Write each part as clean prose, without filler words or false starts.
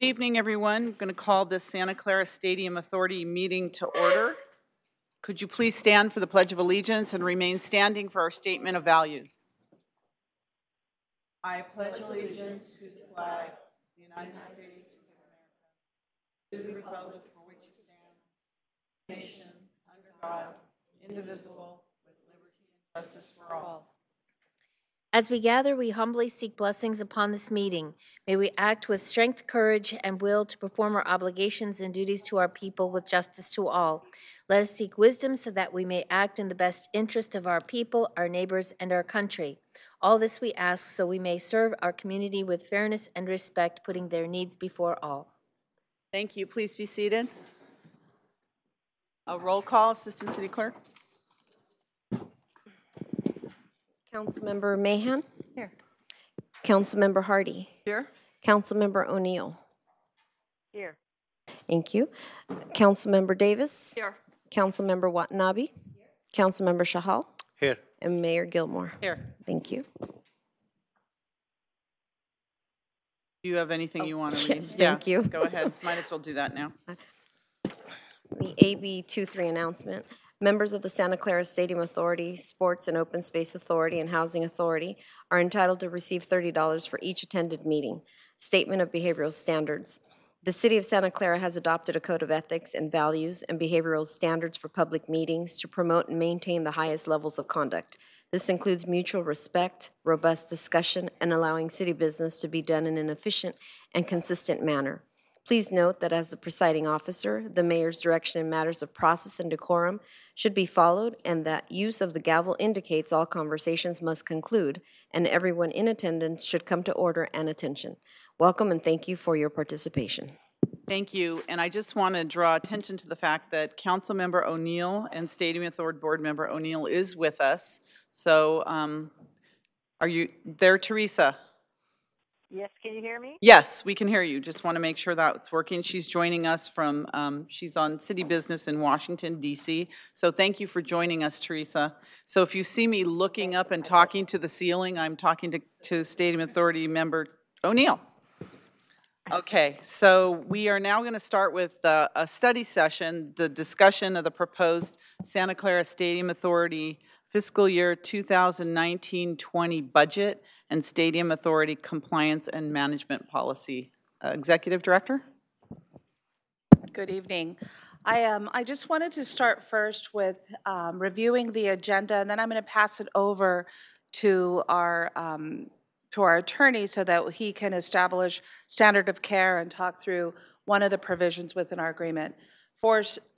Good evening, everyone. I'm going to call the Santa Clara Stadium Authority meeting to order. Could you please stand for the Pledge of Allegiance and remain standing for our statement of values? I pledge allegiance to the flag of the United States of America, to the republic for which it stands, nation, under God, indivisible, with liberty and justice for all. As we gather, we humbly seek blessings upon this meeting. May we act with strength, courage, and will to perform our obligations and duties to our people with justice to all. Let us seek wisdom so that we may act in the best interest of our people, our neighbors, and our country. All this we ask so we may serve our community with fairness and respect, putting their needs before all. Thank you. Please be seated. A roll call, Assistant City Clerk. Councilmember Mahan? Here. Councilmember Hardy? Here. Councilmember O'Neill? Here. Thank you. Councilmember Davis? Here. Councilmember Watanabe? Councilmember Shahal? Here. And Mayor Gilmore? Here. Thank you. Do you have anything you want to read? Yes, thank you. Go ahead. Might as well do that now. The AB 23 announcement. Members of the Santa Clara Stadium Authority, Sports and Open Space Authority, and Housing Authority are entitled to receive $30 for each attended meeting. Statement of Behavioral Standards. The City of Santa Clara has adopted a code of ethics and values and behavioral standards for public meetings to promote and maintain the highest levels of conduct. This includes mutual respect, robust discussion, and allowing city business to be done in an efficient and consistent manner. Please note that as the presiding officer, the mayor's direction in matters of process and decorum should be followed, and that use of the gavel indicates all conversations must conclude, and everyone in attendance should come to order and attention. Welcome and thank you for your participation. Thank you. And I just want to draw attention to the fact that Councilmember O'Neill and Stadium Authority Board Member O'Neill is with us. So are you there, Teresa? Yes, can you hear me? Yes, we can hear you. Just want to make sure that it's working. She's joining us from, she's on city business in Washington, D.C. So thank you for joining us, Teresa. So if you see me looking up and talking to the ceiling, I'm talking to Stadium Authority Member O'Neill. Okay, so we are now going to start with a study session, the discussion of the proposed Santa Clara Stadium Authority fiscal year 2019-20 budget and Stadium Authority compliance and management policy. Executive Director? Good evening. I just wanted to start first with reviewing the agenda, and then I'm going to pass it over to our attorney so that he can establish standard of care and talk through one of the provisions within our agreement.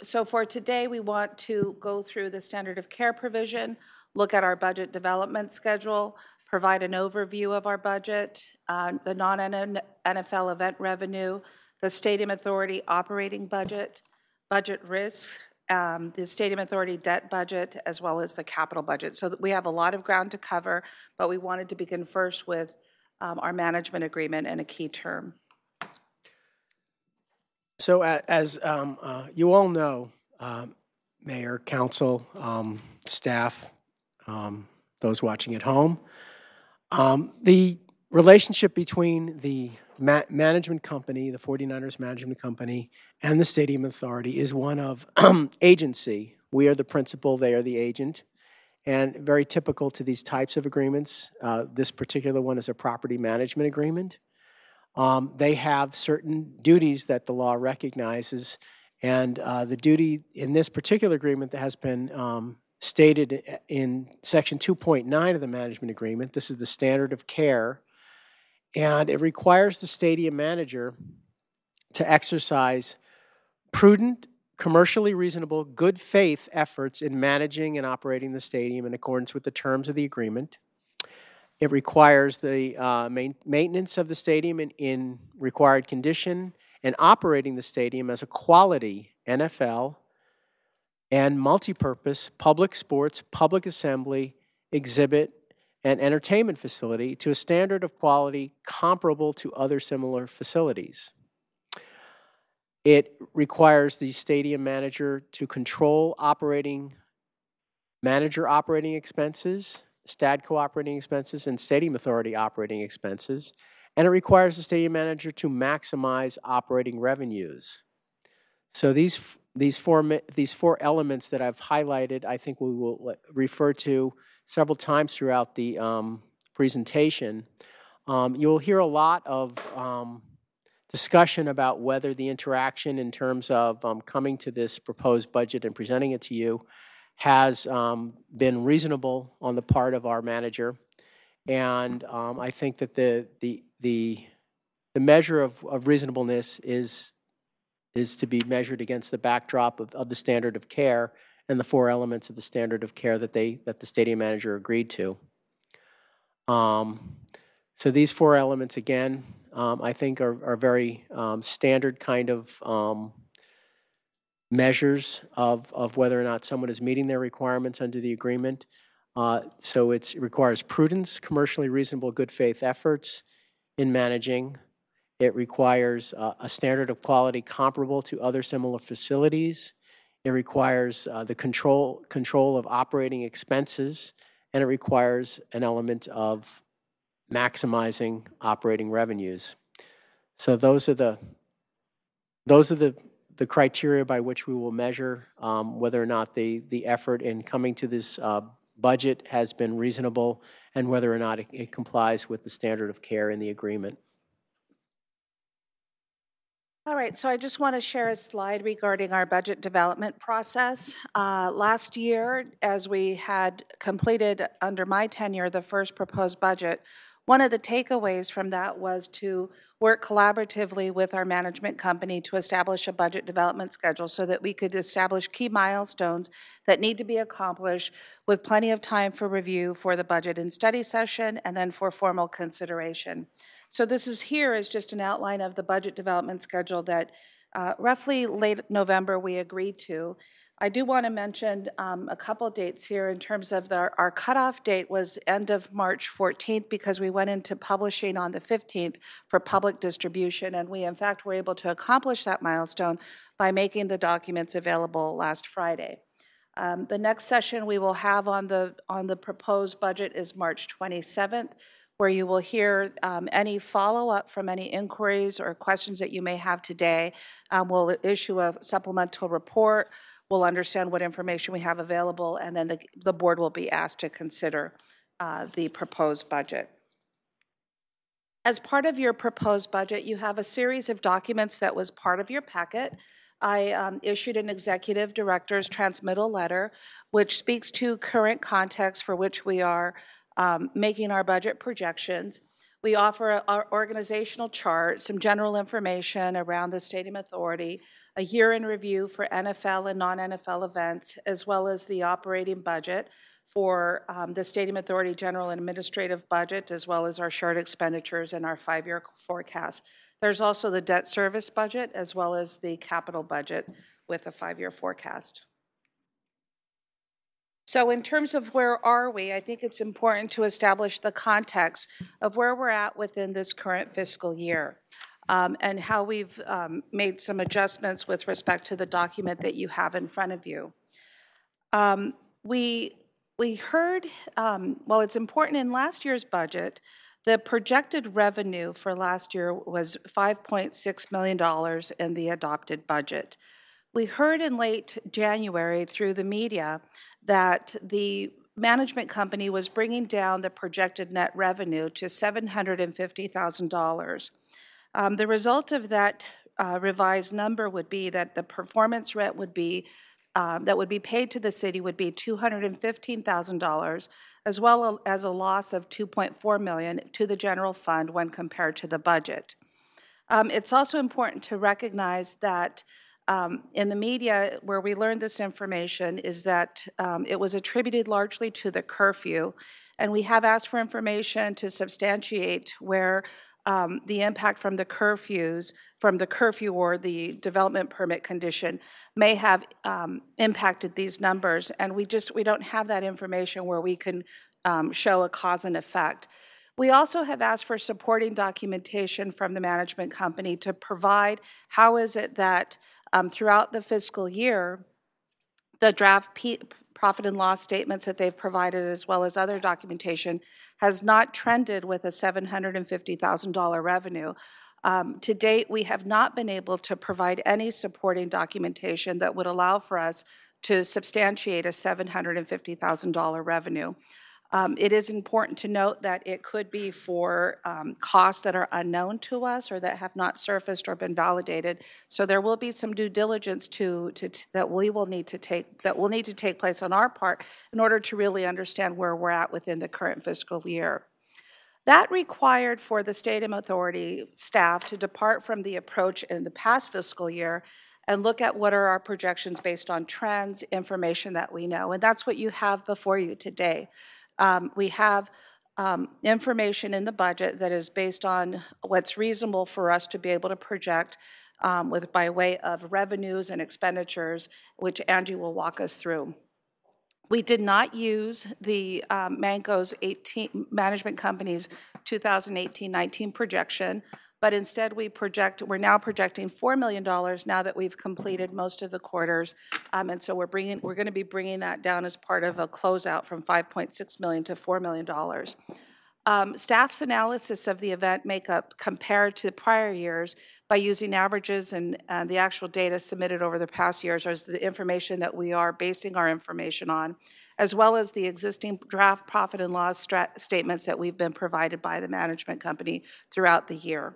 So for today, we want to go through the standard of care provision, look at our budget development schedule, provide an overview of our budget, the non-NFL event revenue, the Stadium Authority operating budget, budget risks, the Stadium Authority debt budget, as well as the capital budget. So we have a lot of ground to cover, but we wanted to begin first with our management agreement and a key term. So as you all know, Mayor, Council, staff, those watching at home, the relationship between the management company, the 49ers management company, and the Stadium Authority is one of agency. We are the principal, they are the agent, and very typical to these types of agreements. This particular one is a property management agreement. They have certain duties that the law recognizes, and the duty in this particular agreement that has been stated in Section 2.9 of the management agreement, this is the standard of care, and it requires the stadium manager to exercise prudent, commercially reasonable, good faith efforts in managing and operating the stadium in accordance with the terms of the agreement. It requires the maintenance of the stadium in required condition and operating the stadium as a quality NFL and multi-purpose public sports, public assembly, exhibit, and entertainment facility to a standard of quality comparable to other similar facilities. It requires the stadium manager to control manager operating expenses, Stadco operating expenses, and Stadium Authority operating expenses, and it requires the stadium manager to maximize operating revenues. So these four elements that I've highlighted, I think we will refer to several times throughout the presentation. You'll hear a lot of discussion about whether the interaction in terms of coming to this proposed budget and presenting it to you has been reasonable on the part of our manager. And I think that the measure of reasonableness is to be measured against the backdrop of the standard of care and the four elements of the standard of care that the stadium manager agreed to. So these four elements, again, I think are very standard kind of measures of whether or not someone is meeting their requirements under the agreement. So it requires prudence, commercially reasonable, good faith efforts in managing. It requires a standard of quality comparable to other similar facilities. It requires the control of operating expenses, and it requires an element of maximizing operating revenues. So those are the criteria by which we will measure whether or not the effort in coming to this budget has been reasonable and whether or not it complies with the standard of care in the agreement. All right, so I just want to share a slide regarding our budget development process. Last year, as we had completed under my tenure the first proposed budget, one of the takeaways from that was to work collaboratively with our management company to establish a budget development schedule so that we could establish key milestones that need to be accomplished with plenty of time for review for the budget and study session and then for formal consideration. So this is just an outline of the budget development schedule that roughly late November we agreed to. I do want to mention a couple dates here in terms of our cutoff date was end of March 14th because we went into publishing on the 15th for public distribution, and we in fact were able to accomplish that milestone by making the documents available last Friday. The next session we will have on the proposed budget is March 27th, where you will hear any follow-up from any inquiries or questions that you may have today. We'll issue a supplemental report. We'll understand what information we have available, and then the board will be asked to consider the proposed budget. As part of your proposed budget, you have a series of documents that was part of your packet. I issued an executive director's transmittal letter, which speaks to current context for which we are making our budget projections. We offer our organizational chart, some general information around the Stadium Authority, a year in review for NFL and non-NFL events, as well as the operating budget for the Stadium Authority general and administrative budget, as well as our shared expenditures and our 5-year forecast. There's also the debt service budget, as well as the capital budget with a 5-year forecast. So in terms of where are we, I think it's important to establish the context of where we're at within this current fiscal year. And how we've made some adjustments with respect to the document that you have in front of you. We heard, well, it's important in last year's budget, the projected revenue for last year was $5.6 million in the adopted budget. We heard in late January through the media that the management company was bringing down the projected net revenue to $750,000. The result of that revised number would be that the performance rent would be that would be paid to the city would be $215,000, as well as a loss of $2.4 million to the general fund when compared to the budget. It's also important to recognize that in the media, where we learned this information, is that it was attributed largely to the curfew, and we have asked for information to substantiate where the impact from the curfew or the development permit condition may have impacted these numbers, and we don't have that information where we can show a cause and effect. We also have asked for supporting documentation from the management company to provide how is it that throughout the fiscal year, the draft profit and loss statements that they've provided, as well as other documentation, has not trended with a $750,000 revenue. To date, we have not been able to provide any supporting documentation that would allow for us to substantiate a $750,000 revenue. It is important to note that it could be for costs that are unknown to us or that have not surfaced or been validated. So there will be some due diligence that will need to take place on our part in order to really understand where we're at within the current fiscal year. That required for the Stadium Authority staff to depart from the approach in the past fiscal year and look at what are our projections based on trends, information that we know. And that's what you have before you today. We have information in the budget that is based on what's reasonable for us to be able to project by way of revenues and expenditures, which Angie will walk us through. We did not use the Manco's management company's 2018-19 projection, but instead we're now projecting $4 million now that we've completed most of the quarters, and so we're going to be bringing that down as part of a closeout from $5.6 million to $4 million. Staff's analysis of the event makeup compared to prior years by using averages and the actual data submitted over the past years is the information that we are basing our information on, as well as the existing draft profit and loss statements that we've been provided by the management company throughout the year.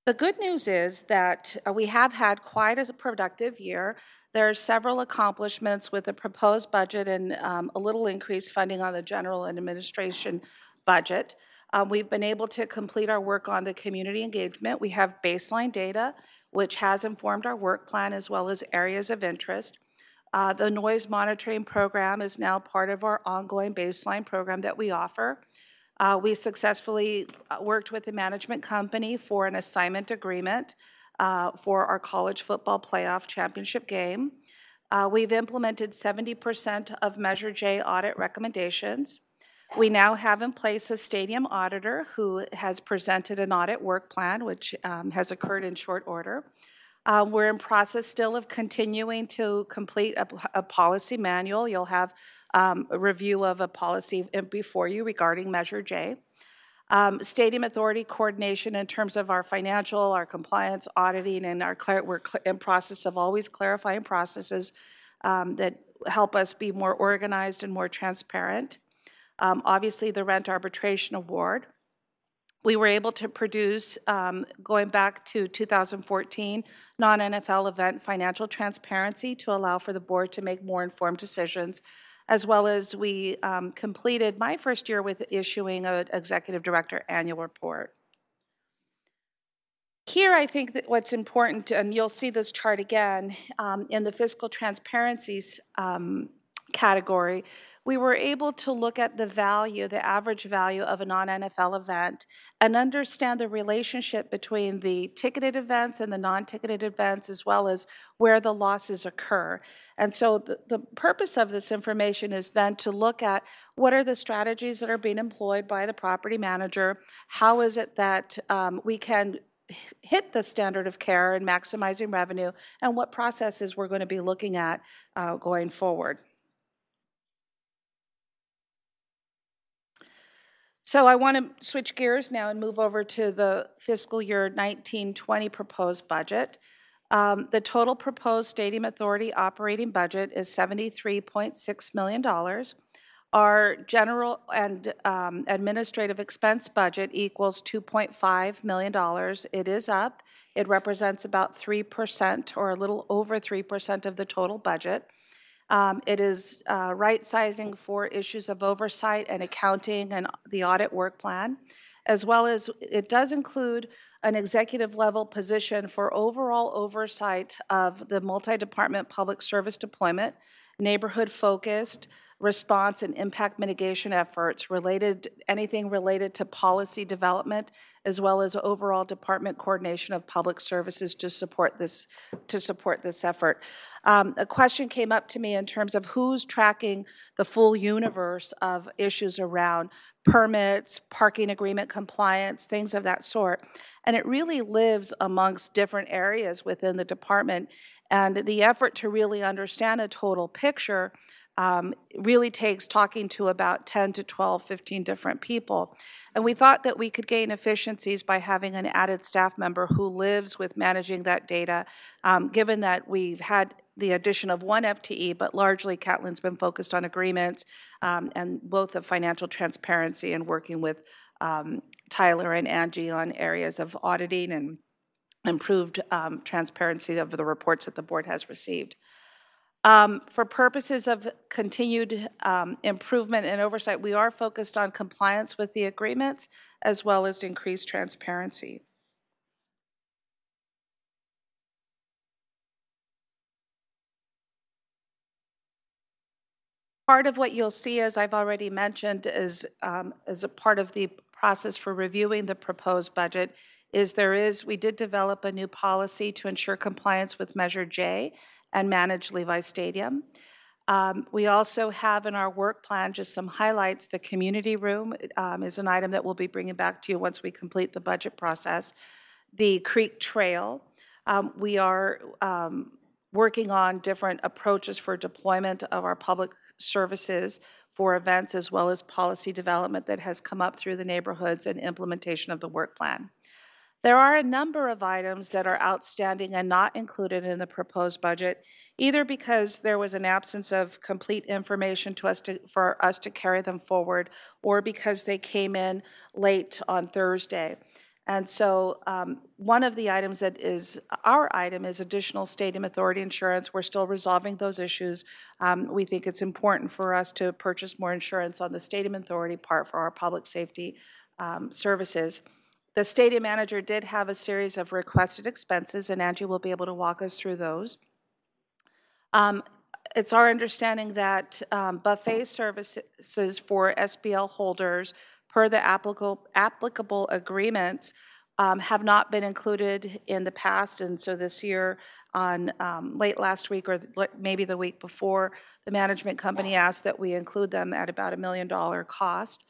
The good news is that we have had quite a productive year. There are several accomplishments with the proposed budget and a little increased funding on the general and administration budget. We've been able to complete our work on the community engagement. We have baseline data, which has informed our work plan as well as areas of interest. The noise monitoring program is now part of our ongoing baseline program that we offer. We successfully worked with the management company for an assignment agreement for our college football playoff championship game. We've implemented 70% of Measure J audit recommendations. We now have in place a stadium auditor who has presented an audit work plan, which has occurred in short order. We're in process still of continuing to complete a policy manual. You'll have a review of a policy before you regarding Measure J. Stadium Authority coordination in terms of our financial, our compliance, auditing, and we're in process of always clarifying processes that help us be more organized and more transparent. Obviously, the rent arbitration award. We were able to produce, going back to 2014, non-NFL event financial transparency to allow for the board to make more informed decisions, as well as we completed my first year with issuing an executive director annual report. Here, I think that what's important, and you'll see this chart again, in the fiscal transparencies category, we were able to look at the value, the average value of a non-NFL event, and understand the relationship between the ticketed events and the non-ticketed events, as well as where the losses occur. And so the purpose of this information is then to look at what are the strategies that are being employed by the property manager, how is it that we can hit the standard of care and maximizing revenue, and what processes we're going to be looking at going forward. So I want to switch gears now and move over to the fiscal year 19-20 proposed budget. The total proposed Stadium Authority operating budget is $73.6 million. Our general and administrative expense budget equals $2.5 million. It is up. It represents about 3% or a little over 3% of the total budget. It is right sizing for issues of oversight and accounting and the audit work plan, as well as it does include an executive level position for overall oversight of the multi-department public service deployment, neighborhood-focused response and impact mitigation efforts anything related to policy development, as well as overall department coordination of public services to support this effort. A question came up to me in terms of who's tracking the full universe of issues around permits, parking agreement compliance, things of that sort. And it really lives amongst different areas within the department. And the effort to really understand a total picture really takes talking to about 10 to 12, 15 different people. And we thought that we could gain efficiencies by having an added staff member who lives with managing that data, given that we've had the addition of one FTE, but largely Catlin's been focused on agreements and both of financial transparency and working with Tyler and Angie on areas of auditing and improved transparency of the reports that the board has received. For purposes of continued improvement and oversight, we are focused on compliance with the agreements as well as increased transparency. Part of what you'll see, as I've already mentioned, is as a part of the process for reviewing the proposed budget, we did develop a new policy to ensure compliance with Measure J and manage Levi Stadium. We also have in our work plan just some highlights. The community room is an item that we'll be bringing back to you once we complete the budget process. The Creek Trail, we are working on different approaches for deployment of our public services for events, as well as policy development that has come up through the neighborhoods and implementation of the work plan. There are a number of items that are outstanding and not included in the proposed budget, either because there was an absence of complete information for us to carry them forward, or because they came in late on Thursday. And so one of the items that is our item is additional stadium authority insurance. We're still resolving those issues. We think it's important for us to purchase more insurance on the stadium authority part for our public safety services. The stadium manager did have a series of requested expenses, and Angie will be able to walk us through those. It's our understanding that buffet services for SBL holders per the applicable agreements have not been included in the past, and so this year on late last week or maybe the week before, the management company asked that we include them at about $1 million cost.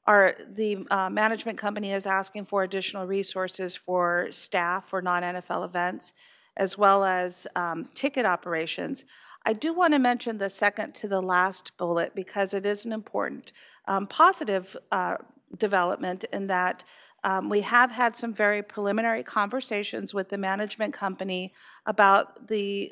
The management company is asking for additional resources for staff for non-NFL events, as well as ticket operations. I do want to mention the second to the last bullet because it is an important positive development in that we have had some very preliminary conversations with the management company about the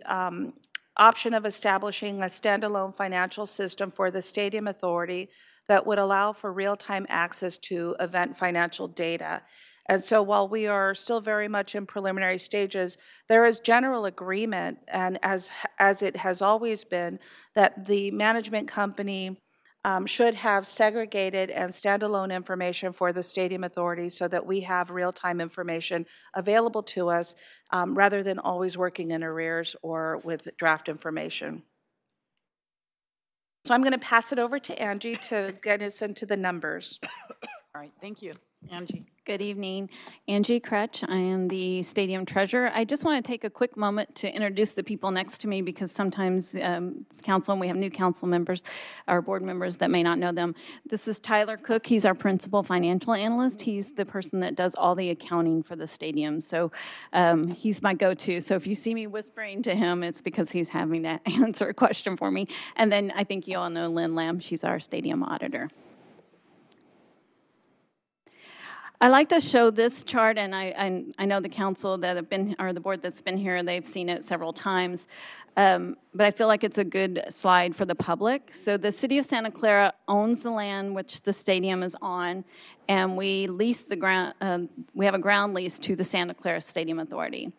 option of establishing a standalone financial system for the stadium authority that would allow for real-time access to event financial data. And so while we are still very much in preliminary stages, there is general agreement, and as it has always been, that the management company should have segregated and standalone information for the stadium authority so that we have real-time information available to us rather than always working in arrears or with draft information. So I'm going to pass it over to Angie to get us into the numbers. All right, thank you. Angie. Good evening. Angie Crutch. I am the stadium treasurer. I just want to take a quick moment to introduce the people next to me because sometimes council, and we have new council members, our board members that may not know them. This is Tyler Cook. He's our principal financial analyst. He's the person that does all the accounting for the stadium. So he's my go-to. So if you see me whispering to him, it's because he's having to answer a question for me. And then I think you all know Lynn Lamb. She's our stadium auditor. I like to show this chart, and I know the council that have been, or the board that's been here, they've seen it several times, but I feel like it's a good slide for the public. So the city of Santa Clara owns the land which the stadium is on, and we lease the ground, we have a ground lease to the Santa Clara Stadium Authority.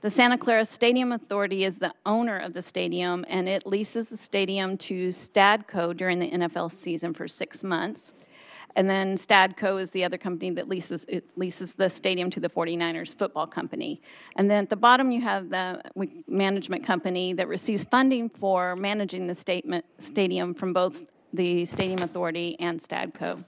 The Santa Clara Stadium Authority is the owner of the stadium, and it leases the stadium to Stadco during the NFL season for 6 months. And then Stadco is the other company that leases the stadium to the 49ers football company. And then at the bottom, you have the management company that receives funding for managing the stadium from both the Stadium Authority and Stadco.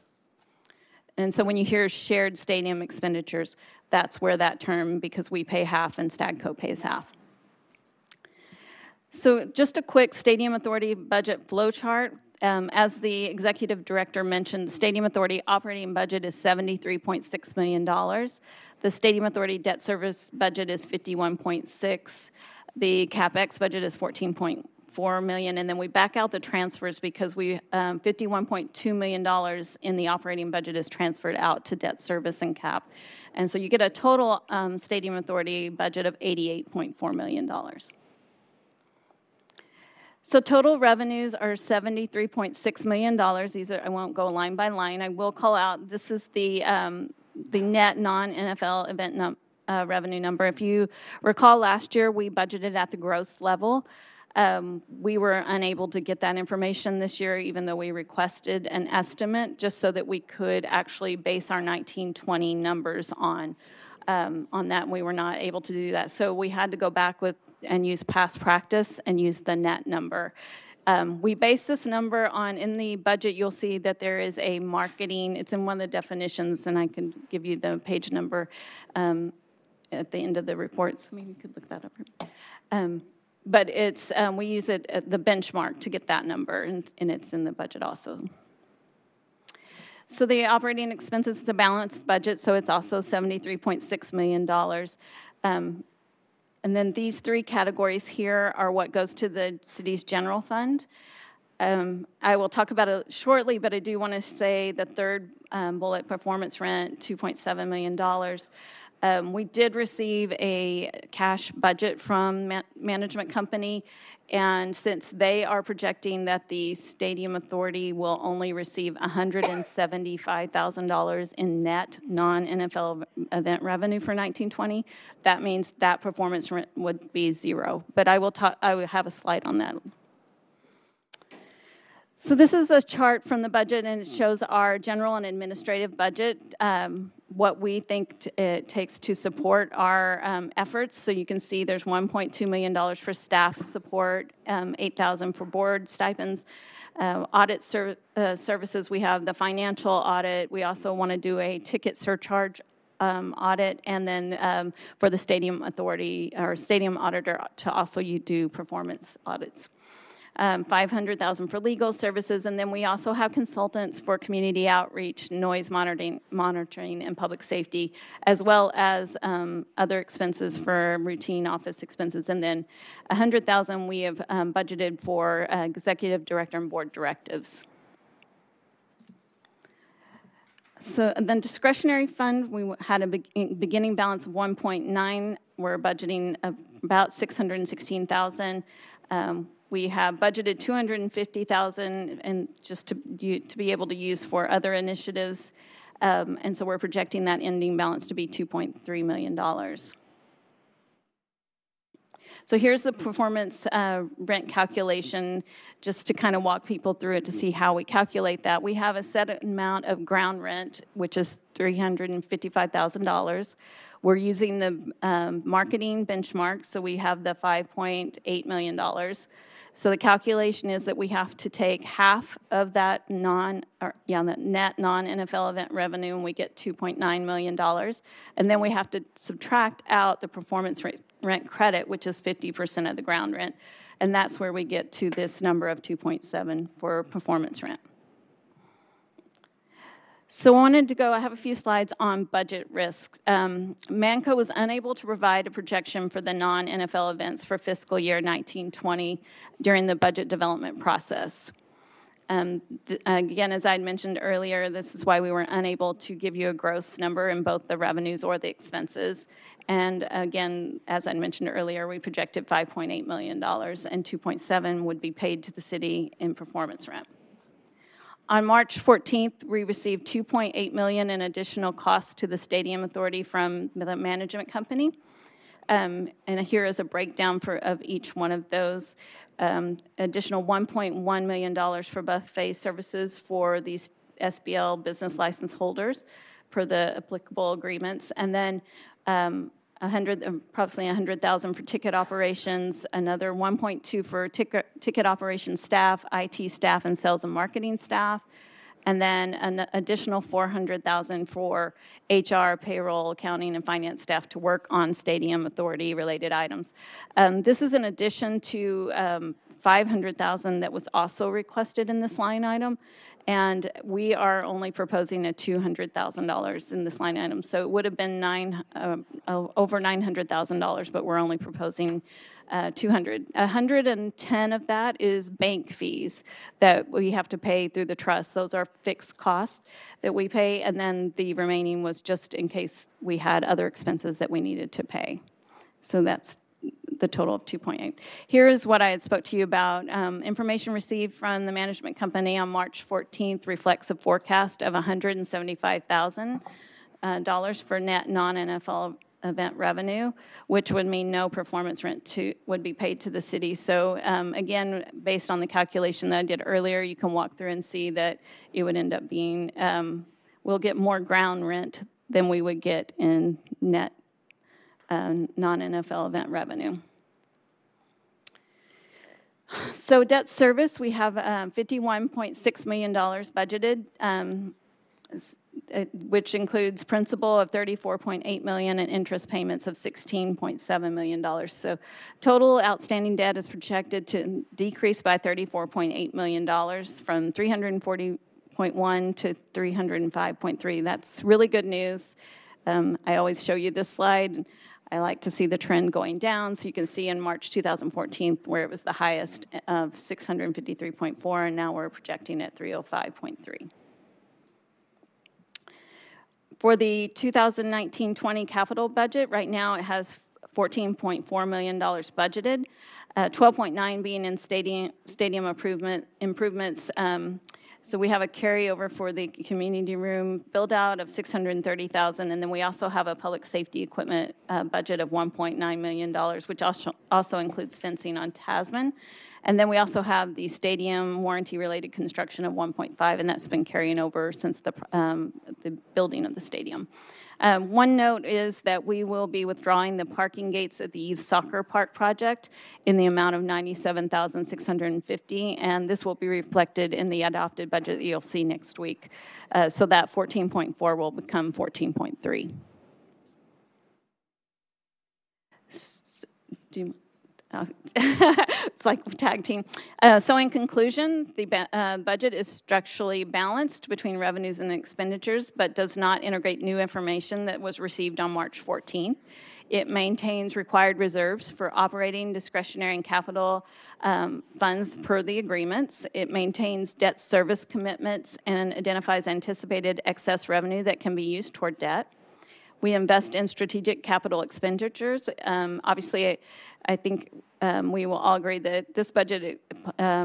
And so when you hear shared stadium expenditures, that's where that term, because we pay half and Stadco pays half. So just a quick Stadium Authority budget flow chart. As the executive director mentioned, the Stadium Authority operating budget is $73.6 million. The Stadium Authority debt service budget is $51.6. The CapEx budget is $14.4 million, and then we back out the transfers because we $51.2 million in the operating budget is transferred out to debt service and cap. And so you get a total Stadium Authority budget of $88.4 million. So total revenues are $73.6 million. These are, I won't go line by line. I will call out, this is the net non-NFL event revenue number. If you recall last year, we budgeted at the gross level. We were unable to get that information this year, even though we requested an estimate, just so that we could actually base our 1920 numbers on that. We were not able to do that. So we had to go back and use past practice and use the net number. We base this number on, in the budget, you'll see that there is a marketing, it's in one of the definitions, and I can give you the page number at the end of the report, so maybe you could look that up. But it's, we use it at the benchmark to get that number, and it's in the budget also. So the operating expenses is a balanced budget, so it's also $73.6 million. And then these three categories here are what goes to the city's general fund. I will talk about it shortly, but I do want to say the third bullet, performance rent, $2.7 million. We did receive a cash budget from management company, and since they are projecting that the Stadium Authority will only receive $175,000 in net non-NFL event revenue for 1920, that means that performance rent would be zero. But I will have a slide on that. So this is a chart from the budget, and it shows our general and administrative budget, what we think it takes to support our efforts. So you can see there's $1.2 million for staff support, $8,000 for board stipends, audit services. We have the financial audit. We also want to do a ticket surcharge audit, and then for the Stadium Authority or Stadium Auditor to also do performance audits. $500,000 for legal services, and then we also have consultants for community outreach, noise monitoring, and public safety, as well as other expenses for routine office expenses. And then $100,000 we have budgeted for executive director and board directives. So then discretionary fund, we had a beginning balance of 1.9. We're budgeting about $616,000. We have budgeted $250,000 and just to be able to use for other initiatives, and so we're projecting that ending balance to be $2.3 million. So here's the performance rent calculation, just to kind of walk people through it to see how we calculate that. We have a set amount of ground rent, which is $355,000. We're using the marketing benchmark, so we have the $5.8 million. So the calculation is that we have to take half of that the net non-NFL event revenue, and we get $2.9 million. And then we have to subtract out the performance rent credit, which is 50% of the ground rent. And that's where we get to this number of 2.7 for performance rent. So I have a few slides on budget risks. MANCO was unable to provide a projection for the non-NFL events for fiscal year 1920 during the budget development process. Again, as I had mentioned earlier, this is why we were unable to give you a gross number in both the revenues or the expenses. And again, as I mentioned earlier, we projected $5.8 million, and $2.7 would be paid to the city in performance rent. On March 14th, we received $2.8 million in additional costs to the Stadium Authority from the management company. And here is a breakdown of each one of those. Additional $1.1 million for buffet services for these SBL business license holders per the applicable agreements. And then approximately 100,000 for ticket operations, another 1.2 for ticket operations staff, IT staff, and sales and marketing staff, and then an additional 400,000 for HR, payroll, accounting, and finance staff to work on Stadium Authority related items. This is in addition to 500,000 that was also requested in this line item, and we are only proposing a $200,000 in this line item. So it would have been over $900,000, but we're only proposing 200. 110 of that is bank fees that we have to pay through the trust. Those are fixed costs that we pay, and then the remaining was just in case we had other expenses that we needed to pay. So that's the total of 2.8. Here is what I had spoke to you about. Information received from the management company on March 14th reflects a forecast of $175,000 for net non-NFL event revenue, which would mean no performance rent would be paid to the city. So again, based on the calculation that I did earlier, you can walk through and see that it would end up being, we'll get more ground rent than we would get in net non-NFL event revenue. So debt service, we have $51.6 million budgeted, which includes principal of $34.8 million and interest payments of $16.7 million. So total outstanding debt is projected to decrease by $34.8 million from $340.1 to $305.3. That's really good news. I always show you this slide. I like to see the trend going down. So you can see in March 2014 where it was the highest of 653.4, and now we're projecting at 305.3. For the 2019-20 capital budget, right now it has $14.4 million budgeted, 12.9 being in stadium improvements. So we have a carryover for the community room build out of $630,000, and then we also have a public safety equipment budget of $1.9 million, which also includes fencing on Tasman. And then we also have the stadium warranty-related construction of 1.5, and that's been carrying over since the building of the stadium. One note is that we will be withdrawing the parking gates at the youth soccer park project in the amount of $97,650, and this will be reflected in the adopted budget that you'll see next week. So that 14.4 will become 14.3. It's like tag team. So in conclusion, the budget is structurally balanced between revenues and expenditures, but does not integrate new information that was received on March 14th. It maintains required reserves for operating, discretionary, and capital funds per the agreements. It maintains debt service commitments and identifies anticipated excess revenue that can be used toward debt. We invest in strategic capital expenditures. Obviously, I think we will all agree that this budget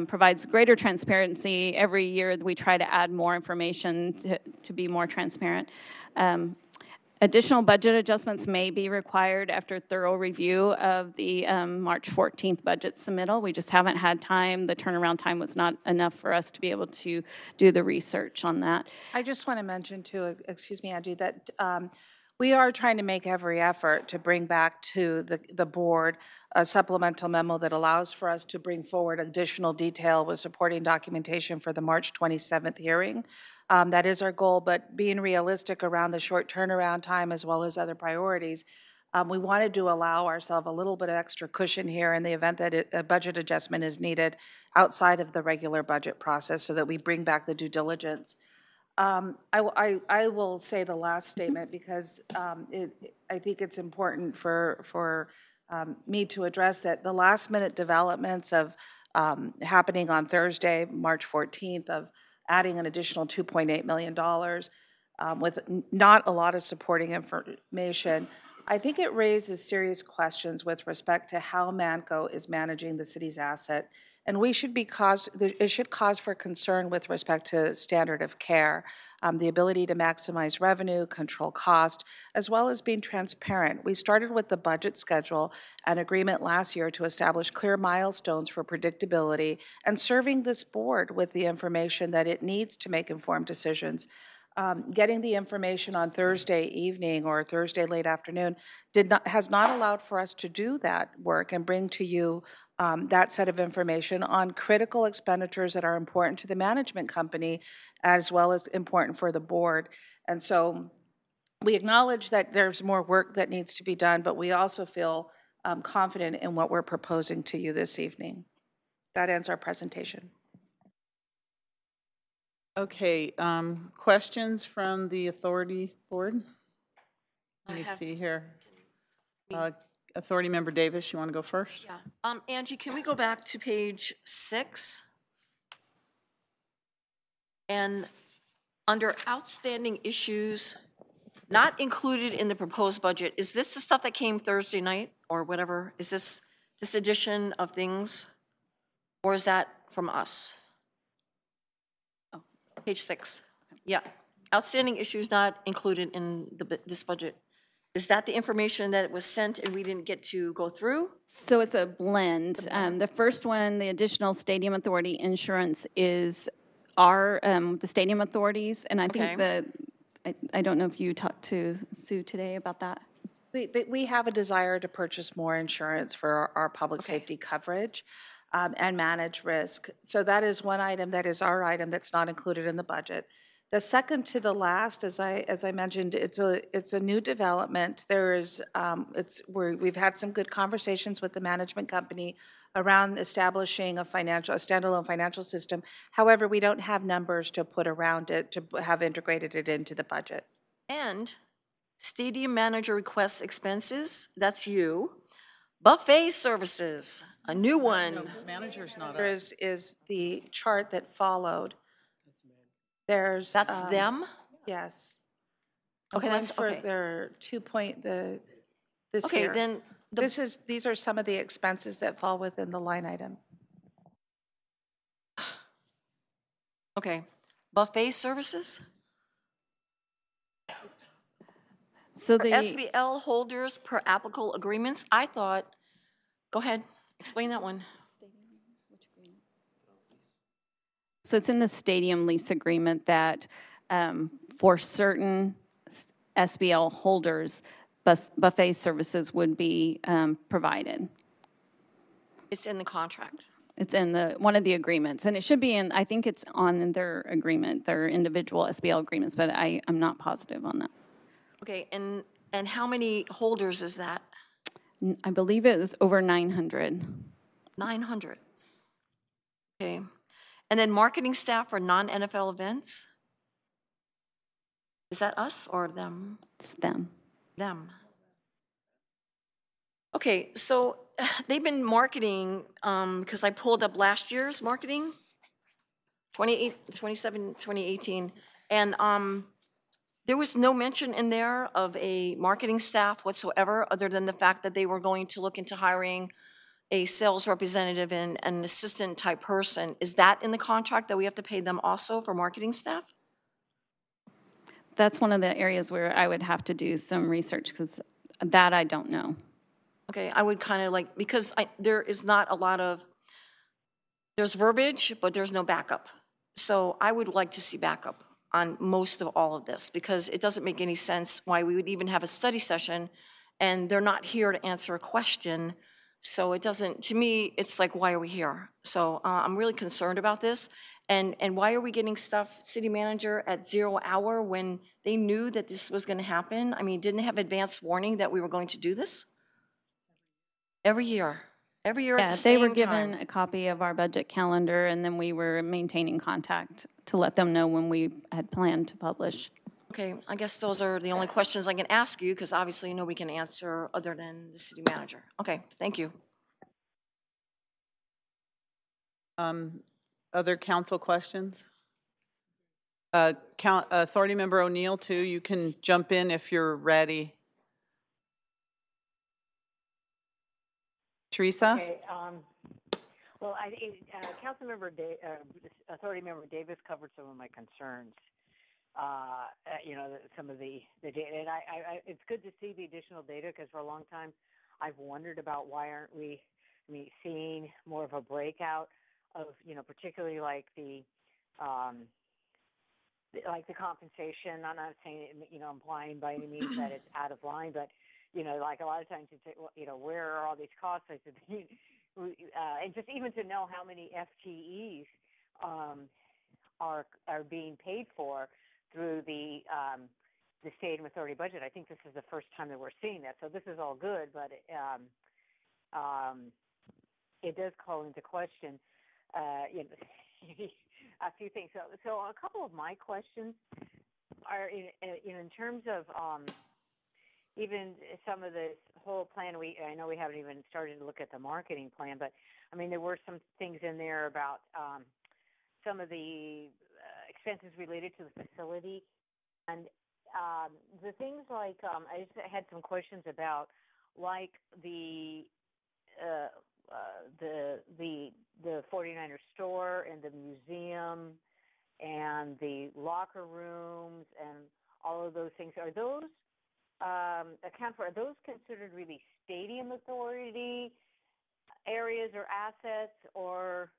provides greater transparency. Every year we try to add more information to be more transparent. Additional budget adjustments may be required after thorough review of the March 14th budget submittal. We just haven't had time. The turnaround time was not enough for us to be able to do the research on that. I just want to mention too, excuse me, Angie, that we are trying to make every effort to bring back to the board a supplemental memo that allows for us to bring forward additional detail with supporting documentation for the March 27th hearing. That is our goal, but being realistic around the short turnaround time as well as other priorities, we wanted to allow ourselves a little bit of extra cushion here in the event that a budget adjustment is needed outside of the regular budget process so that we bring back the due diligence. I will say the last statement because I think it's important for me to address that the last minute developments of happening on Thursday, March 14th, of adding an additional $2.8 million with not a lot of supporting information I think it raises serious questions with respect to how Manco is managing the city's asset. And it should cause for concern with respect to standard of care, the ability to maximize revenue, control cost, as well as being transparent. We started with the budget schedule, an agreement last year to establish clear milestones for predictability and serving this board with the information that it needs to make informed decisions. Getting the information on Thursday evening or Thursday late afternoon has not allowed for us to do that work and bring to you that set of information on critical expenditures that are important to the management company as well as important for the board. And so we acknowledge that there's more work that needs to be done, but we also feel confident in what we're proposing to you this evening. That ends our presentation. Okay, questions from the authority board? Let me see here. Authority member Davis, you want to go first? Yeah. Angie, can we go back to page 6? And under outstanding issues not included in the proposed budget, is this the stuff that came Thursday night or whatever? Is this edition of things? Or is that from us? Oh, page 6. Yeah. Outstanding issues not included in this budget. Is that the information that was sent and we didn't get to go through? So it's a blend. The first one, the additional stadium authority insurance, is the stadium authorities, and I think I don't know if you talked to Sue today about that. We have a desire to purchase more insurance for our public safety coverage and manage risk. So that is one item that is our item that's not included in the budget. The second to the last, as I mentioned, it's a new development. We've had some good conversations with the management company around establishing a standalone financial system. However, we don't have numbers to put around it to have integrated it into the budget. And stadium manager requests expenses, that's you. Buffet services, a new one. No, manager's not There us. is the chart that followed. That's them? Yes. Okay, that's for okay. their 2 this Okay, year. then These are some of the expenses that fall within the line item. okay, buffet services? So For SBL holders per applicable agreements, I thought, go ahead, explain that one. So it's in the stadium lease agreement that for certain SBL holders, buffet services would be provided. It's in the contract. It's in one of the agreements, and it should be I think it's on their agreement, their individual SBL agreements, but I'm not positive on that. Okay, and how many holders is that? I believe it was over 900. 900. Okay. And then marketing staff for non-NFL events? Is that us or them? It's them. Them. Okay, so they've been marketing, because I pulled up last year's marketing, 2018, and there was no mention in there of a marketing staff whatsoever, other than the fact that they were going to look into hiring a sales representative and an assistant type person. Is that in the contract that we have to pay them also for marketing staff? That's one of the areas where I would have to do some research, because that I don't know. Okay, I would kind of like, because there is not a lot of, there's verbiage, but there's no backup. So I would like to see backup on most of all of this, because it doesn't make any sense why we would even have a study session and they're not here to answer a question. So it doesn't, to me, it's like, why are we here? So I'm really concerned about this. And why are we getting stuff, city manager, at 0 hour when they knew that this was going to happen? I mean, didn't they have advance warning that we were going to do this? Every year. Every year at the same time. They were given a copy of our budget calendar, and then we were maintaining contact to let them know when we had planned to publish. Okay, I guess those are the only questions I can ask you, because obviously nobody can answer other than the city manager. Okay, thank you. Other council questions? Authority member O'Neill, too, you can jump in if you're ready. Teresa? Okay, well, Councilmember, Authority Member Davis covered some of my concerns. Some of the data, and it's good to see the additional data because for a long time I've wondered about why aren't we seeing more of a breakout of, particularly like the compensation. I'm not saying, implying by any means that it's out of line, but, like a lot of times you say, well, where are all these costs? I said, and just even to know how many FTEs are being paid for through the stadium authority budget. I think this is the first time that we're seeing that. So this is all good, but it does call into question a few things. So a couple of my questions are in terms of even some of this whole plan. I know we haven't even started to look at the marketing plan, but I mean there were some things in there about some of the expenses related to the facility, and the things like I just had some questions about, like the 49er store and the museum and the locker rooms and all of those things. Are those are those considered really stadium authority areas or assets, or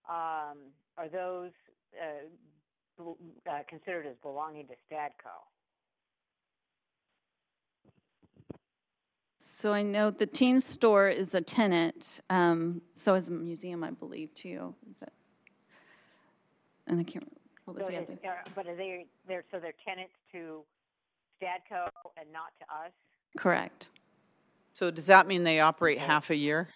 are those considered as belonging to Stadco? So I know the team store is a tenant, so is a museum, I believe, too. Is that? And I can't remember, what was the other? But are they're tenants to Stadco and not to us? Correct. So does that mean they operate half a year?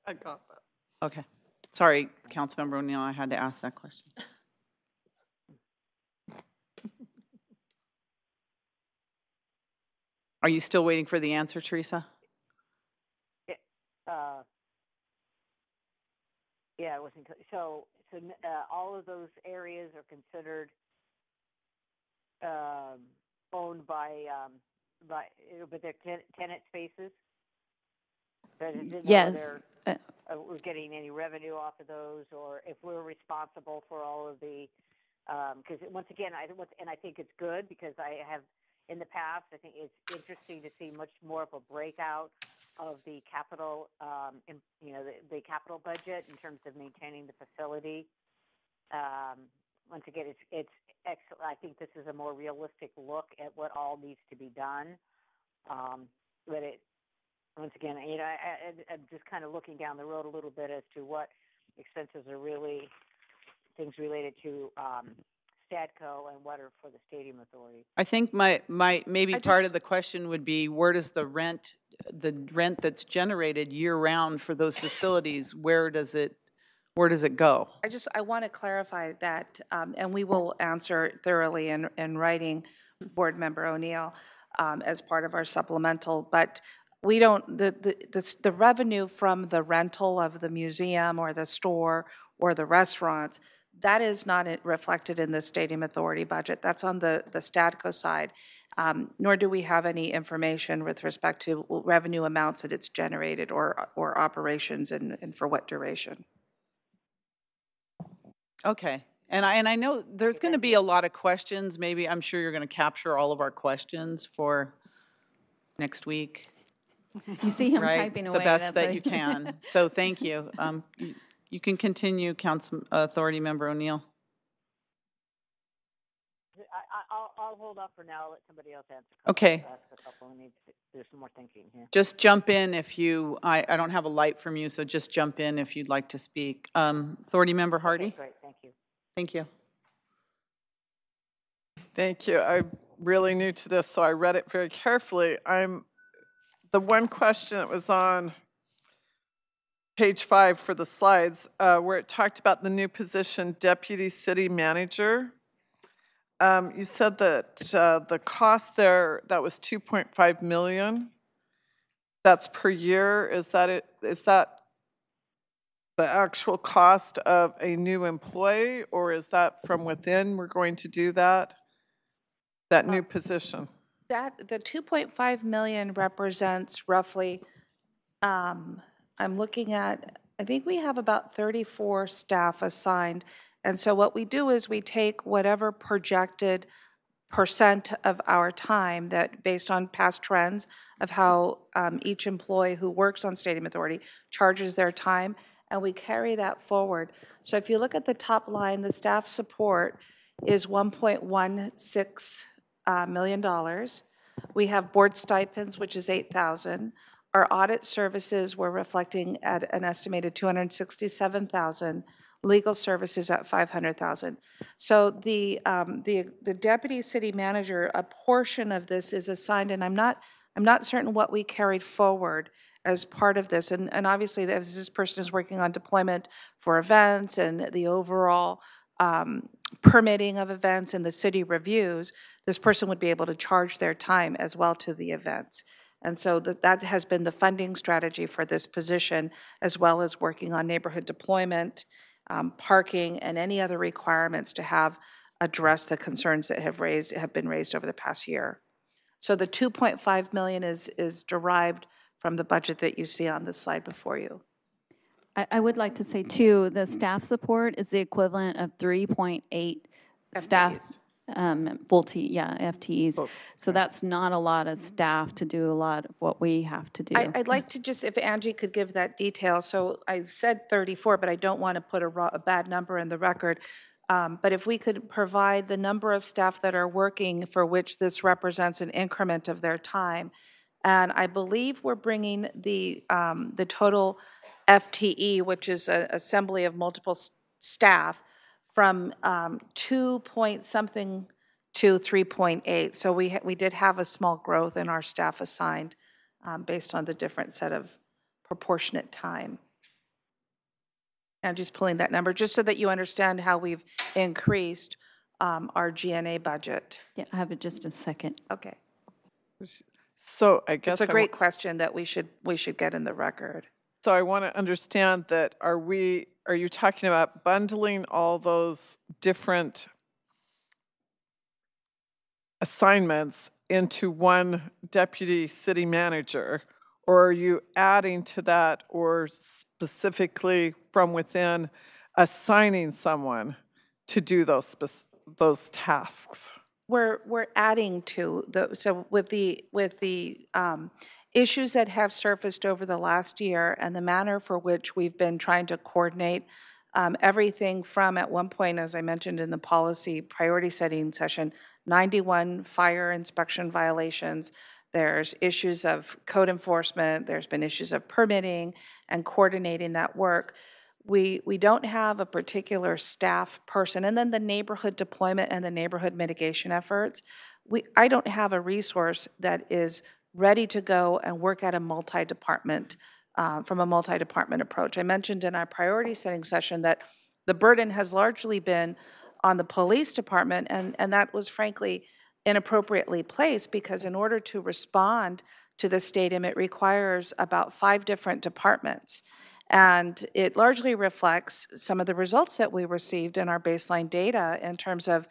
I got that. Okay. Sorry, Councilmember O'Neill, I had to ask that question. Are you still waiting for the answer, Teresa? Yeah, it wasn't. So all of those areas are considered owned by, but they're tenant spaces. But Yes. We're getting any revenue off of those, or if we're responsible for all of the, because once again, I think it's good because I have in the past. I think it's interesting to see much more of a breakout of the capital, the capital budget in terms of maintaining the facility. Once again, it's excellent. I think this is a more realistic look at what all needs to be done. But once again, I'm just kind of looking down the road a little bit as to what expenses are really things related to Stadco and what are for the stadium authority. I think maybe part of the question would be, where does the rent that's generated year round for those facilities, where does it go? I want to clarify that, and we will answer thoroughly in writing, Board Member O'Neill, as part of our supplemental, but we don't, the revenue from the rental of the museum or the store or the restaurants, that is not reflected in the Stadium Authority budget. That's on the Stadco side, nor do we have any information with respect to revenue amounts that it's generated or operations and for what duration. Okay. And I know there's going to be a lot of questions. Maybe I'm sure you're going to capture all of our questions for next week. You see him right? typing away. The best that you can. So thank you. You can continue, Authority Member O'Neill. I'll hold off for now. I'll let somebody else answer. Okay. There's some more thinking here. Just jump in if you, I don't have a light from you, so just jump in if you'd like to speak. Authority Member Hardy? Okay, great, thank you. Thank you. Thank you. I'm really new to this, so I read it very carefully. The one question that was on page 5 for the slides, where it talked about the new position, Deputy City Manager. You said that the cost there, that was $2.5 million. That's per year. Is that the actual cost of a new employee, or is that from within we're going to do that new position? The 2.5 million represents roughly, I'm looking at, I think we have about 34 staff assigned. And so what we do is we take whatever projected percent of our time that, based on past trends of how each employee who works on Stadium Authority charges their time, and we carry that forward. So if you look at the top line, the staff support is $1.16 million. We have board stipends, which is $8,000. Our audit services, we're reflecting at an estimated $267,000. Legal services at $500,000. So the deputy city manager, a portion of this is assigned, and I'm not certain what we carried forward as part of this. And obviously, as this person is working on deployment for events and the overall permitting of events and the city reviews, this person would be able to charge their time as well to the events. And so that has been the funding strategy for this position, as well as working on neighborhood deployment, parking, and any other requirements to have addressed the concerns that have been raised over the past year. So the 2.5 million is derived from the budget that you see on the slide before you. I would like to say too, the staff support is the equivalent of 3.8 staff FTEs. So that's not a lot of staff to do a lot of what we have to do. I'd like to just, if Angie could give that detail. So I said 34, but I don't want to put a bad number in the record. But if we could provide the number of staff that are working for which this represents an increment of their time. And I believe we're bringing the total FTE, which is an assembly of multiple staff, from 2 point something to 3.8. So we did have a small growth in our staff assigned based on the different set of proportionate time. And just pulling that number, just so that you understand how we've increased our GNA budget. Yeah, I have it just a second. Okay. So I guess it's a great question that we should get in the record. So I want to understand that are you talking about bundling all those different assignments into one deputy city manager, or are you adding to that, or specifically from within assigning someone to do those tasks? We're adding to so with the issues that have surfaced over the last year and the manner for which we've been trying to coordinate everything from, at one point, as I mentioned in the policy priority setting session, 91 fire inspection violations. There's issues of code enforcement. There's been issues of permitting and coordinating that work. We don't have a particular staff person. And then the neighborhood deployment and the neighborhood mitigation efforts, I don't have a resource that is ready to go and work at a multi-department, from a multi-department approach. I mentioned in our priority setting session that the burden has largely been on the police department, and that was frankly inappropriately placed, because in order to respond to the stadium, it requires about 5 different departments. And it largely reflects some of the results that we received in our baseline data in terms of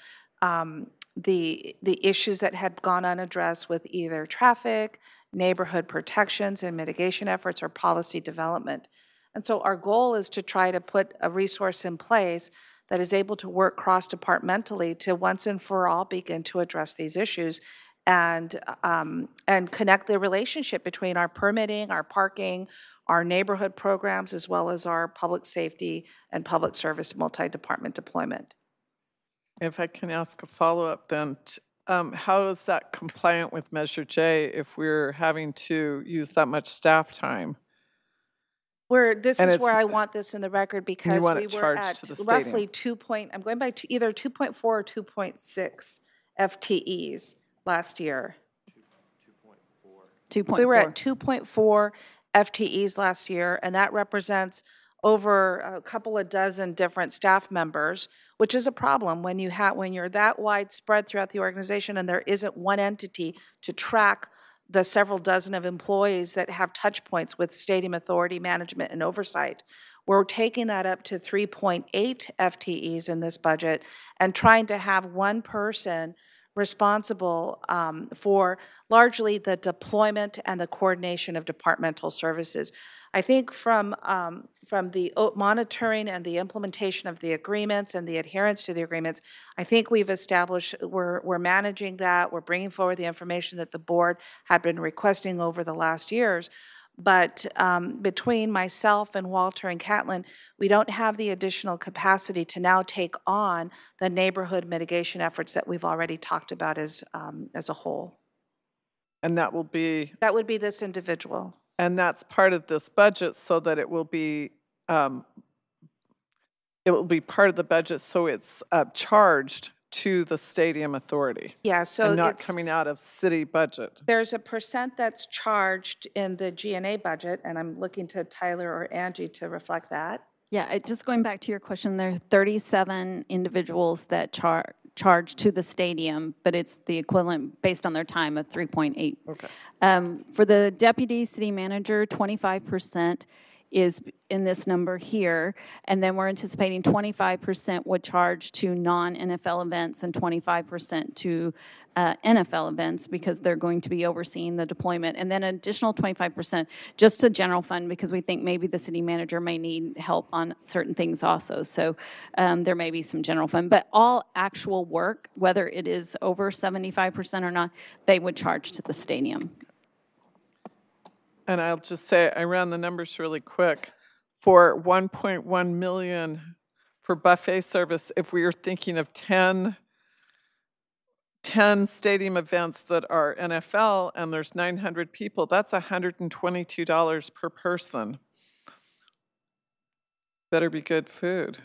the issues that had gone unaddressed with either traffic, neighborhood protections and mitigation efforts, or policy development. And so our goal is to try to put a resource in place that is able to work cross-departmentally to once and for all begin to address these issues and connect the relationship between our permitting, our parking, our neighborhood programs, as well as our public safety and public service multi-department deployment. If I can ask a follow-up then, how is that compliant with Measure J if we're having to use that much staff time? This is where I want this in the record, because we were at roughly I'm going by either 2.4 or 2.6 FTEs last year. 2.4. We were at 2.4 FTEs last year, and that represents over a couple of dozen different staff members, which is a problem when you're that widespread throughout the organization and there isn't one entity to track the several dozen of employees that have touch points with Stadium Authority management and oversight. We're taking that up to 3.8 FTEs in this budget and trying to have one person responsible for largely the deployment and the coordination of departmental services. I think from the monitoring and the implementation of the agreements and the adherence to the agreements, I think we've established we're managing that. We're bringing forward the information that the board had been requesting over the last years. But between myself and Walter and Catlin, we don't have the additional capacity to now take on the neighborhood mitigation efforts that we've already talked about as a whole. And that would be this individual. And that's part of this budget, so that it will be part of the budget, so it's charged to the stadium authority. Yeah, so and not it's coming out of city budget. There's a percent that's charged in the G&A budget, and I'm looking to Tyler or Angie to reflect that. Yeah, just going back to your question, there are 37 individuals that charge to the stadium, but it's the equivalent based on their time of 3.8. Okay. For the deputy city manager, 25% is in this number here, and then we're anticipating 25% would charge to non-NFL events and 25% to NFL events, because they're going to be overseeing the deployment, and then an additional 25% just to general fund, because we think maybe the city manager may need help on certain things also. So there may be some general fund, but all actual work, whether it is over 75% or not, they would charge to the stadium. And I'll just say, I ran the numbers really quick. For 1.1 million for buffet service, if we are thinking of 10 stadium events that are NFL and there's 900 people, that's $122 per person. Better be good food.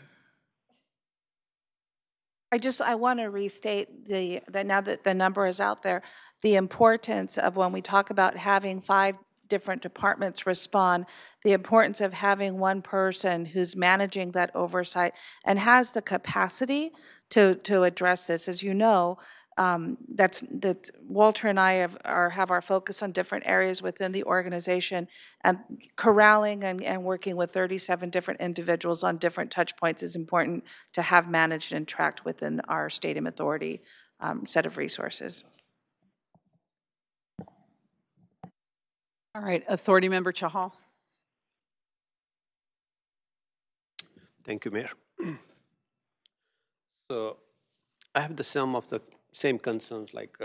I want to restate that now that the number is out there, the importance of when we talk about having 5 different departments respond, the importance of having one person who's managing that oversight and has the capacity to address this. As you know, that Walter and I have our focus on different areas within the organization, and corralling and working with 37 different individuals on different touch points is important to have managed and tracked within our stadium authority set of resources. All right, Authority Member Chahal. Thank you, Mayor. So I have the sum of the same concerns, like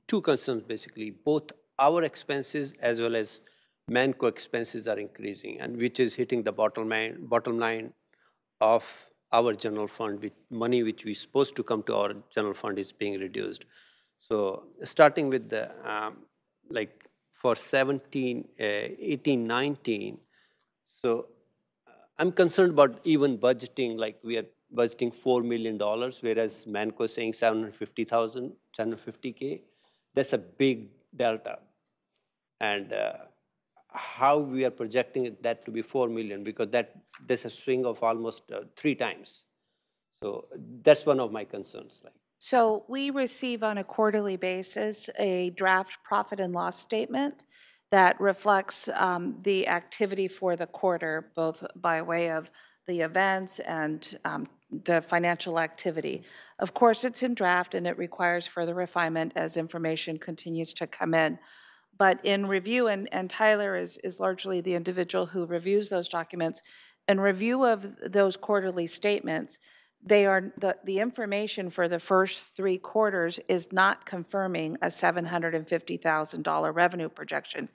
2 concerns basically. Both our expenses as well as Manco expenses are increasing, and which is hitting the bottom line of our general fund, with money which we supposed to come to our general fund is being reduced. So starting with the like for 18, 19, so I'm concerned about even budgeting, like we are budgeting $4 million, whereas Manco is saying 750K. That's a big delta. And how we are projecting that to be 4 million, because there's a swing of almost 3 times. So that's one of my concerns. So we receive on a quarterly basis a draft profit and loss statement that reflects the activity for the quarter, both by way of the events and the financial activity. Of course, it's in draft and it requires further refinement as information continues to come in. But in review, and Tyler is largely the individual who reviews those documents, in review of those quarterly statements, they are the information for the first 3 quarters is not confirming a $750,000 revenue projection.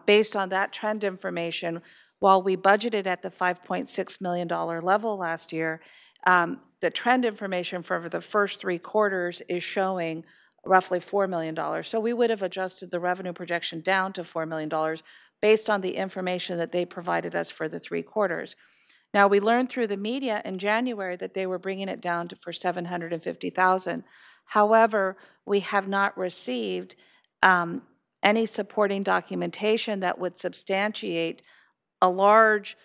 Based on that trend information, while we budgeted at the $5.6 million level last year, the trend information for the first 3 quarters is showing roughly $4 million. So we would have adjusted the revenue projection down to $4 million based on the information that they provided us for the 3 quarters. Now, we learned through the media in January that they were bringing it down for $750,000. However, we have not received any supporting documentation that would substantiate a large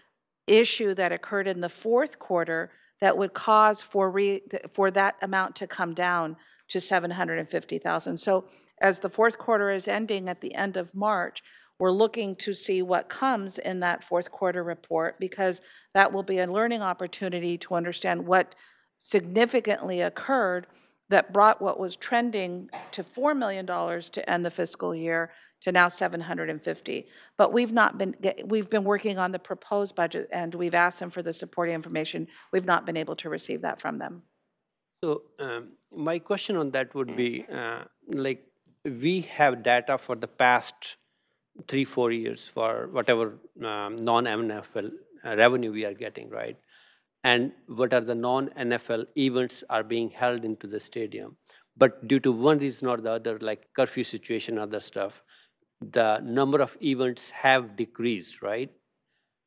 issue that occurred in the 4th quarter that would cause for that amount to come down to $750,000. So as the 4th quarter is ending at the end of March, we're looking to see what comes in that 4th quarter report, because that will be a learning opportunity to understand what significantly occurred that brought what was trending to $4 million to end the fiscal year to now 750. But we've been working on the proposed budget, and we've asked them for the supporting information. We've not been able to receive that from them. So my question on that would be, like, we have data for the past 3-4 years for whatever non-NFL revenue we are getting, right? And what are the non-NFL events are being held into the stadium. But due to one reason or the other, like curfew situation, other stuff, the number of events have decreased, right?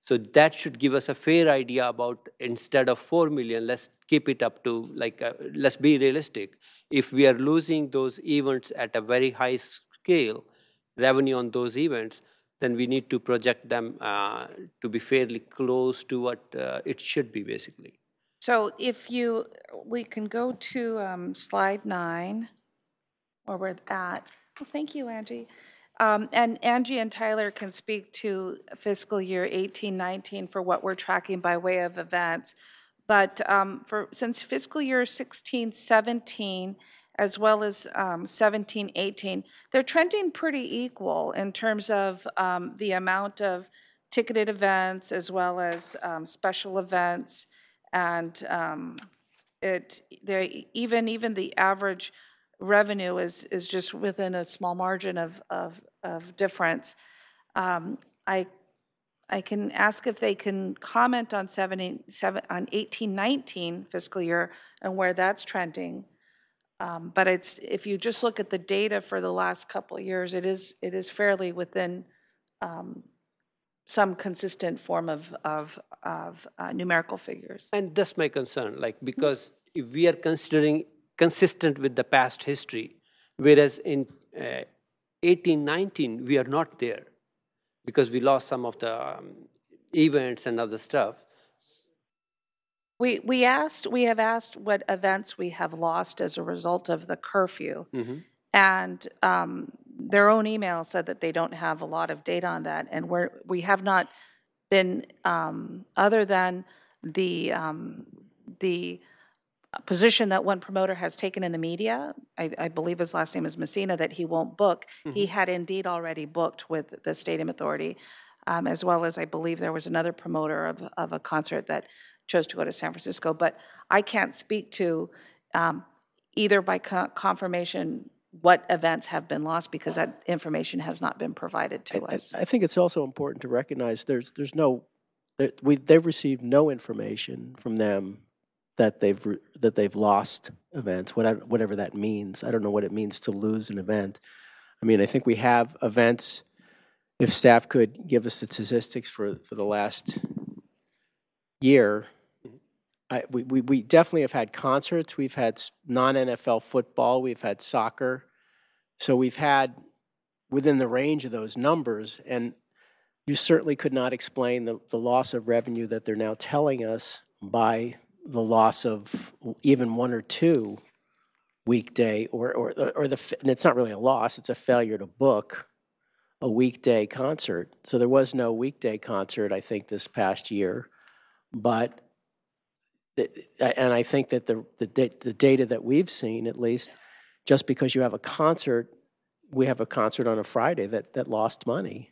So that should give us a fair idea about, instead of 4 million, let's keep it up to, like, let's be realistic. If we are losing those events at a very high scale, revenue on those events, then we need to project them to be fairly close to what it should be, basically. So we can go to slide 9, where we're at. Well, thank you, Angie. And Angie and Tyler can speak to fiscal year 18-19 for what we're tracking by way of events. But since fiscal year 16-17, as well as 17-18, they're trending pretty equal in terms of the amount of ticketed events as well as special events, and even the average revenue is just within a small margin of difference. I can ask if they can comment on 18-19 fiscal year and where that's trending. But if you just look at the data for the last couple of years, it is fairly within some consistent form of numerical figures. And that's my concern, like, because if we are considering consistent with the past history, whereas in 18-19 we are not there because we lost some of the events and other stuff. We have asked what events we have lost as a result of the curfew, and their own email said that they don't have a lot of data on that, and we have not been, other than the position that one promoter has taken in the media, I believe his last name is Messina, that he won't book. He had indeed already booked with the Stadium Authority, as well as I believe there was another promoter of a concert that chose to go to San Francisco. But I can't speak to either by confirmation what events have been lost, because that information has not been provided to us. I think it's also important to recognize they've received no information from them that they've lost events, whatever that means. I don't know what it means to lose an event. I mean, I think we have events. If staff could give us the statistics for the last year, we definitely have had concerts. We've had non-NFL football. We've had soccer. So we've had within the range of those numbers, and you certainly could not explain the loss of revenue that they're now telling us by the loss of even 1 or 2 weekday, and it's not really a loss, it's a failure to book a weekday concert. So there was no weekday concert, I think, this past year. But, and I think that the data that we've seen, at least, just because you have a concert, we have a concert on a Friday that lost money,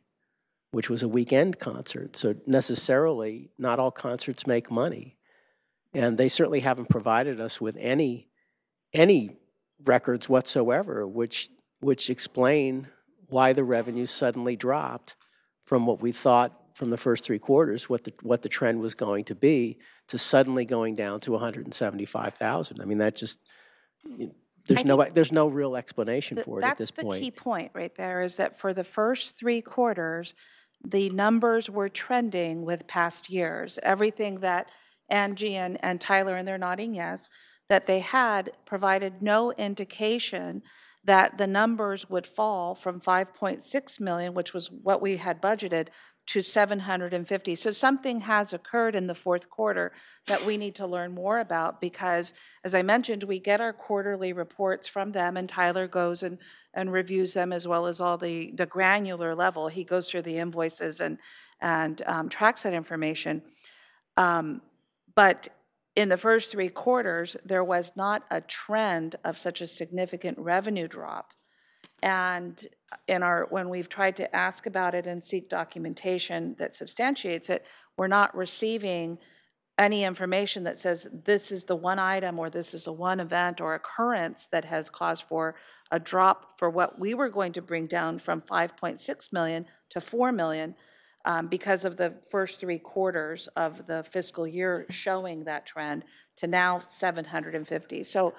which was a weekend concert. So necessarily, not all concerts make money. And they certainly haven't provided us with any records whatsoever, which explain why the revenue suddenly dropped from what we thought from the first 3 quarters, what the trend was going to be, to suddenly going down to 175,000. I mean, that just there's no real explanation for it at this point. That's the key point right there, is that for the first 3 quarters, the numbers were trending with past years. Everything that Angie and Tyler, and they're nodding yes, that they had provided no indication that the numbers would fall from 5.6 million, which was what we had budgeted, to 750. So something has occurred in the 4th quarter that we need to learn more about, because, as I mentioned, we get our quarterly reports from them, and Tyler goes and reviews them, as well as all the granular level. He goes through the invoices and tracks that information. But in the first 3 quarters, there was not a trend of such a significant revenue drop. And when we've tried to ask about it and seek documentation that substantiates it, we're not receiving any information that says this is the one item or this is the one event or occurrence that has caused for a drop for what we were going to bring down from 5.6 million to 4 million because of the first 3 quarters of the fiscal year showing that trend to now 750. So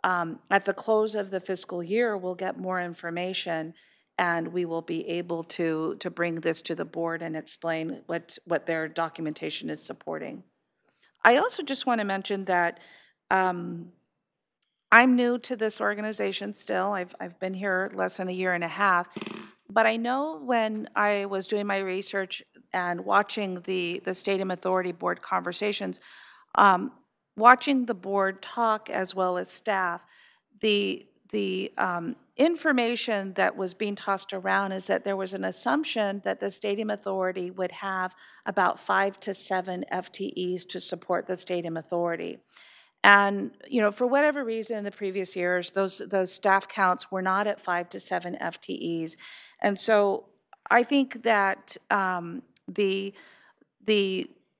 at the close of the fiscal year, we'll get more information and we will be able to bring this to the board and explain what their documentation is supporting. I also just want to mention that I'm new to this organization still. I've been here less than a year and a half. But I know when I was doing my research and watching the Stadium Authority Board conversations, watching the board talk as well as staff, the information that was being tossed around is that there was an assumption that the Stadium Authority would have about 5 to 7 FTEs to support the Stadium Authority. And, for whatever reason in the previous years, those staff counts were not at 5 to 7 FTEs. And so I think that the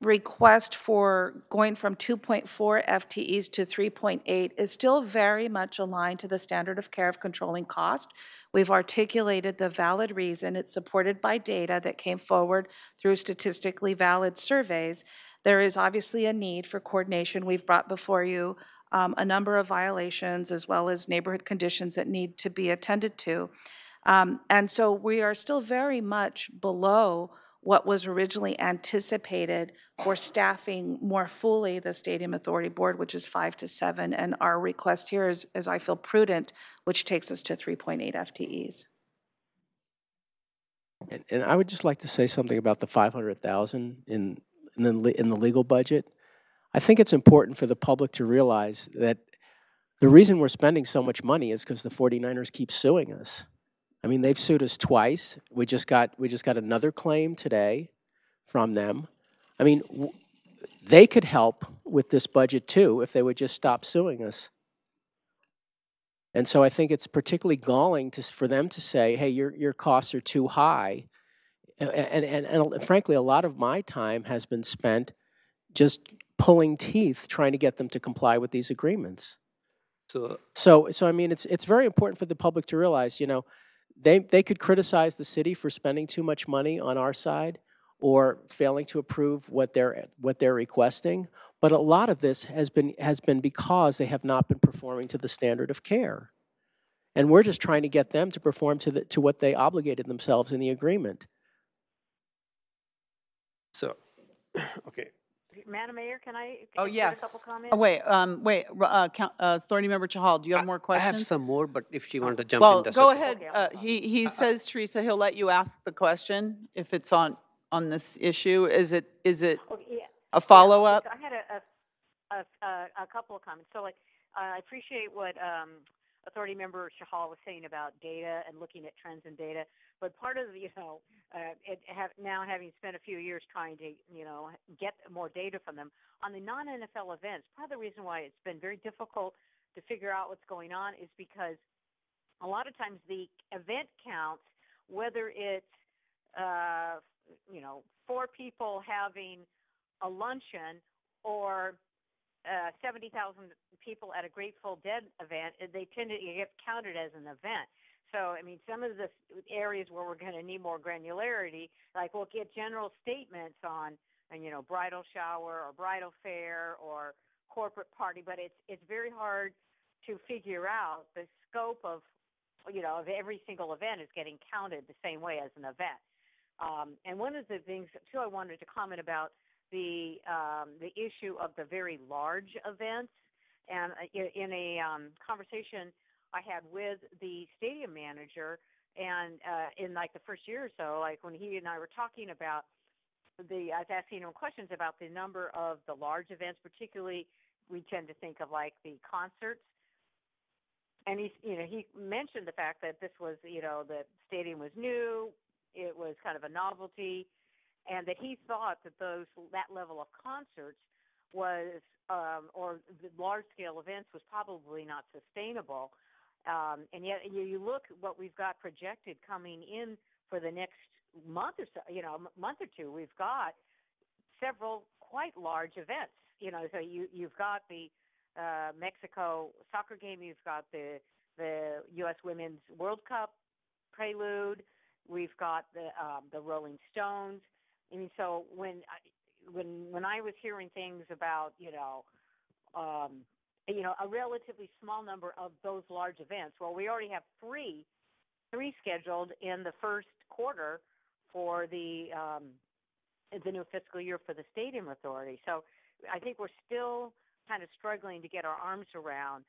request for going from 2.4 FTEs to 3.8 is still very much aligned to the standard of care of controlling cost. We've articulated the valid reason. It's supported by data that came forward through statistically valid surveys. There is obviously a need for coordination. We've brought before you a number of violations as well as neighborhood conditions that need to be attended to. And so we are still very much below what was originally anticipated for staffing more fully the Stadium Authority Board, which is 5 to 7. And our request here is, as I feel prudent, which takes us to 3.8 FTEs. And I would just like to say something about the 500,000 in the legal budget. I think it's important for the public to realize that the reason we're spending so much money is because the 49ers keep suing us. I mean, they've sued us twice. We just got another claim today from them. I mean, they could help with this budget too if they would just stop suing us. And so I think it's particularly galling for them to say, "Hey, your costs are too high." And frankly, a lot of my time has been spent just pulling teeth trying to get them to comply with these agreements. So I mean, it's very important for the public to realize, they could criticize the city for spending too much money on our side or failing to approve what they're requesting, but a lot of this has been because they have not been performing to the standard of care. And we're just trying to get them to perform to what they obligated themselves in the agreement. So, okay. Madam Mayor, can I Oh, get yes. a couple comments? Oh, wait, Authority Member Chahal, do you have more questions? I have some more, but if she wanted to jump Well, in, that's go okay. ahead. He says, Teresa, he'll let you ask the question if it's on this issue. Is it Okay, yeah. a follow-up? I had a couple of comments. So, I appreciate what Authority Member Chahal was saying about data and looking at trends in data. But part of now having spent a few years trying to get more data from them on the non-NFL events, part of the reason why it's been very difficult to figure out what's going on is because a lot of times the event counts, whether it's 4 people having a luncheon or 70,000 people at a Grateful Dead event, they tend to get counted as an event. So, I mean, some of the areas where we're going to need more granularity, like we'll get general statements on, bridal shower or bridal fair or corporate party, but it's very hard to figure out the scope of every single event is getting counted the same way as an event. And one of the things, too, I wanted to comment about the issue of the very large events. And in a conversation I had with the stadium manager, and in the first year or so, when he and I were talking about I was asking him questions about the number of the large events, particularly we tend to think of the concerts. And he mentioned the fact that this was, the stadium was new, it was kind of a novelty, and that he thought that that level of concerts was, or the large-scale events was probably not sustainable. And yet you look what we've got projected coming in for the next month or so, month or two, we've got several quite large events. So you've got the Mexico soccer game, you've got the U.S. Women's World Cup prelude, we've got the Rolling Stones. I mean, so when I was hearing things about a relatively small number of those large events, well, we already have three scheduled in the first quarter for the new fiscal year for the Stadium Authority. So I think we're still kind of struggling to get our arms around,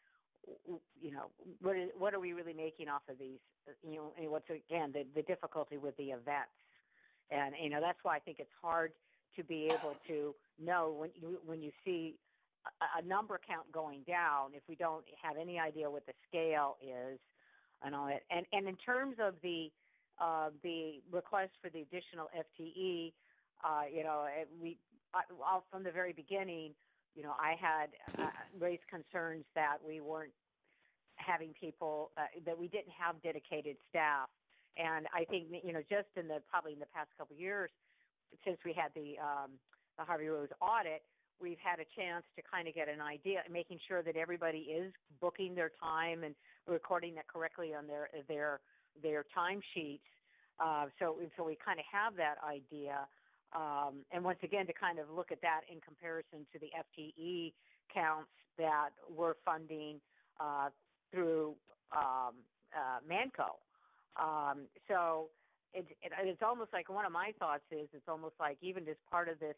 what are we really making off of these, and what's, again, the difficulty with the events. And, that's why I think it's hard to be able to know when you see a number count going down, if we don't have any idea what the scale is and all that. And in terms of the request for the additional FTE, from the very beginning, I had raised concerns that we weren't having people, that we didn't have dedicated staff. And I think, just probably in the past couple of years, since we had the Harvey Rose audit, we've had a chance to kind of get an idea, making sure that everybody is booking their time and recording that correctly on their timesheets. So we kind of have that idea. And once again, to kind of look at that in comparison to the FTE counts that we're funding through Manco. So it's almost like, one of my thoughts is, it's almost like even as part of this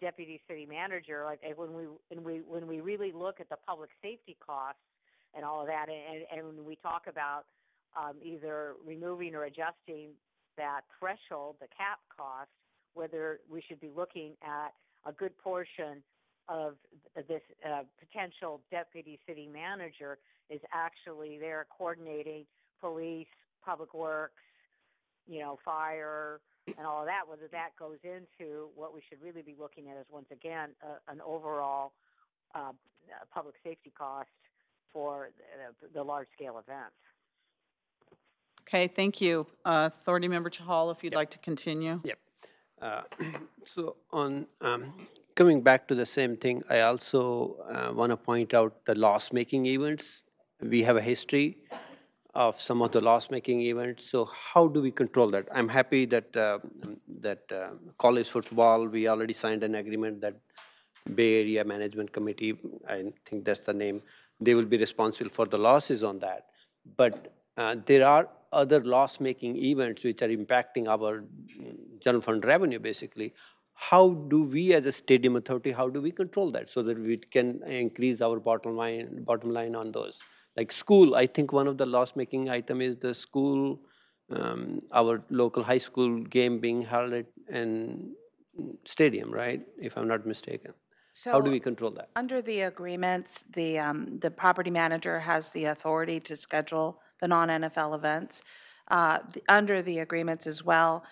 deputy city manager, like when we really look at the public safety costs and all of that, and when we talk about either removing or adjusting that threshold, the cap cost, whether we should be looking at a good portion of this potential deputy city manager is actually there coordinating police, public works, fire, and all of that, whether that goes into what we should really be looking at is, once again, an overall public safety cost for the large-scale events. Okay, thank you. Authority Member Chahal, if you'd like to continue. Yep. So on coming back to the same thing, I also want to point out the loss-making events. We have a history of some of the loss-making events. So how do we control that? I'm happy that college football, we already signed an agreement that Bay Area Management Committee, I think that's the name, they will be responsible for the losses on that. But there are other loss-making events which are impacting our general fund revenue, basically. How do we, as a stadium authority, how do we control that so that we can increase our bottom line on those? Like school, I think one of the loss-making item is the school, our local high school game being held at an stadium, right? If I'm not mistaken. So how do we control that? Under the agreements, the property manager has the authority to schedule the non-NFL events. Under the agreements as well,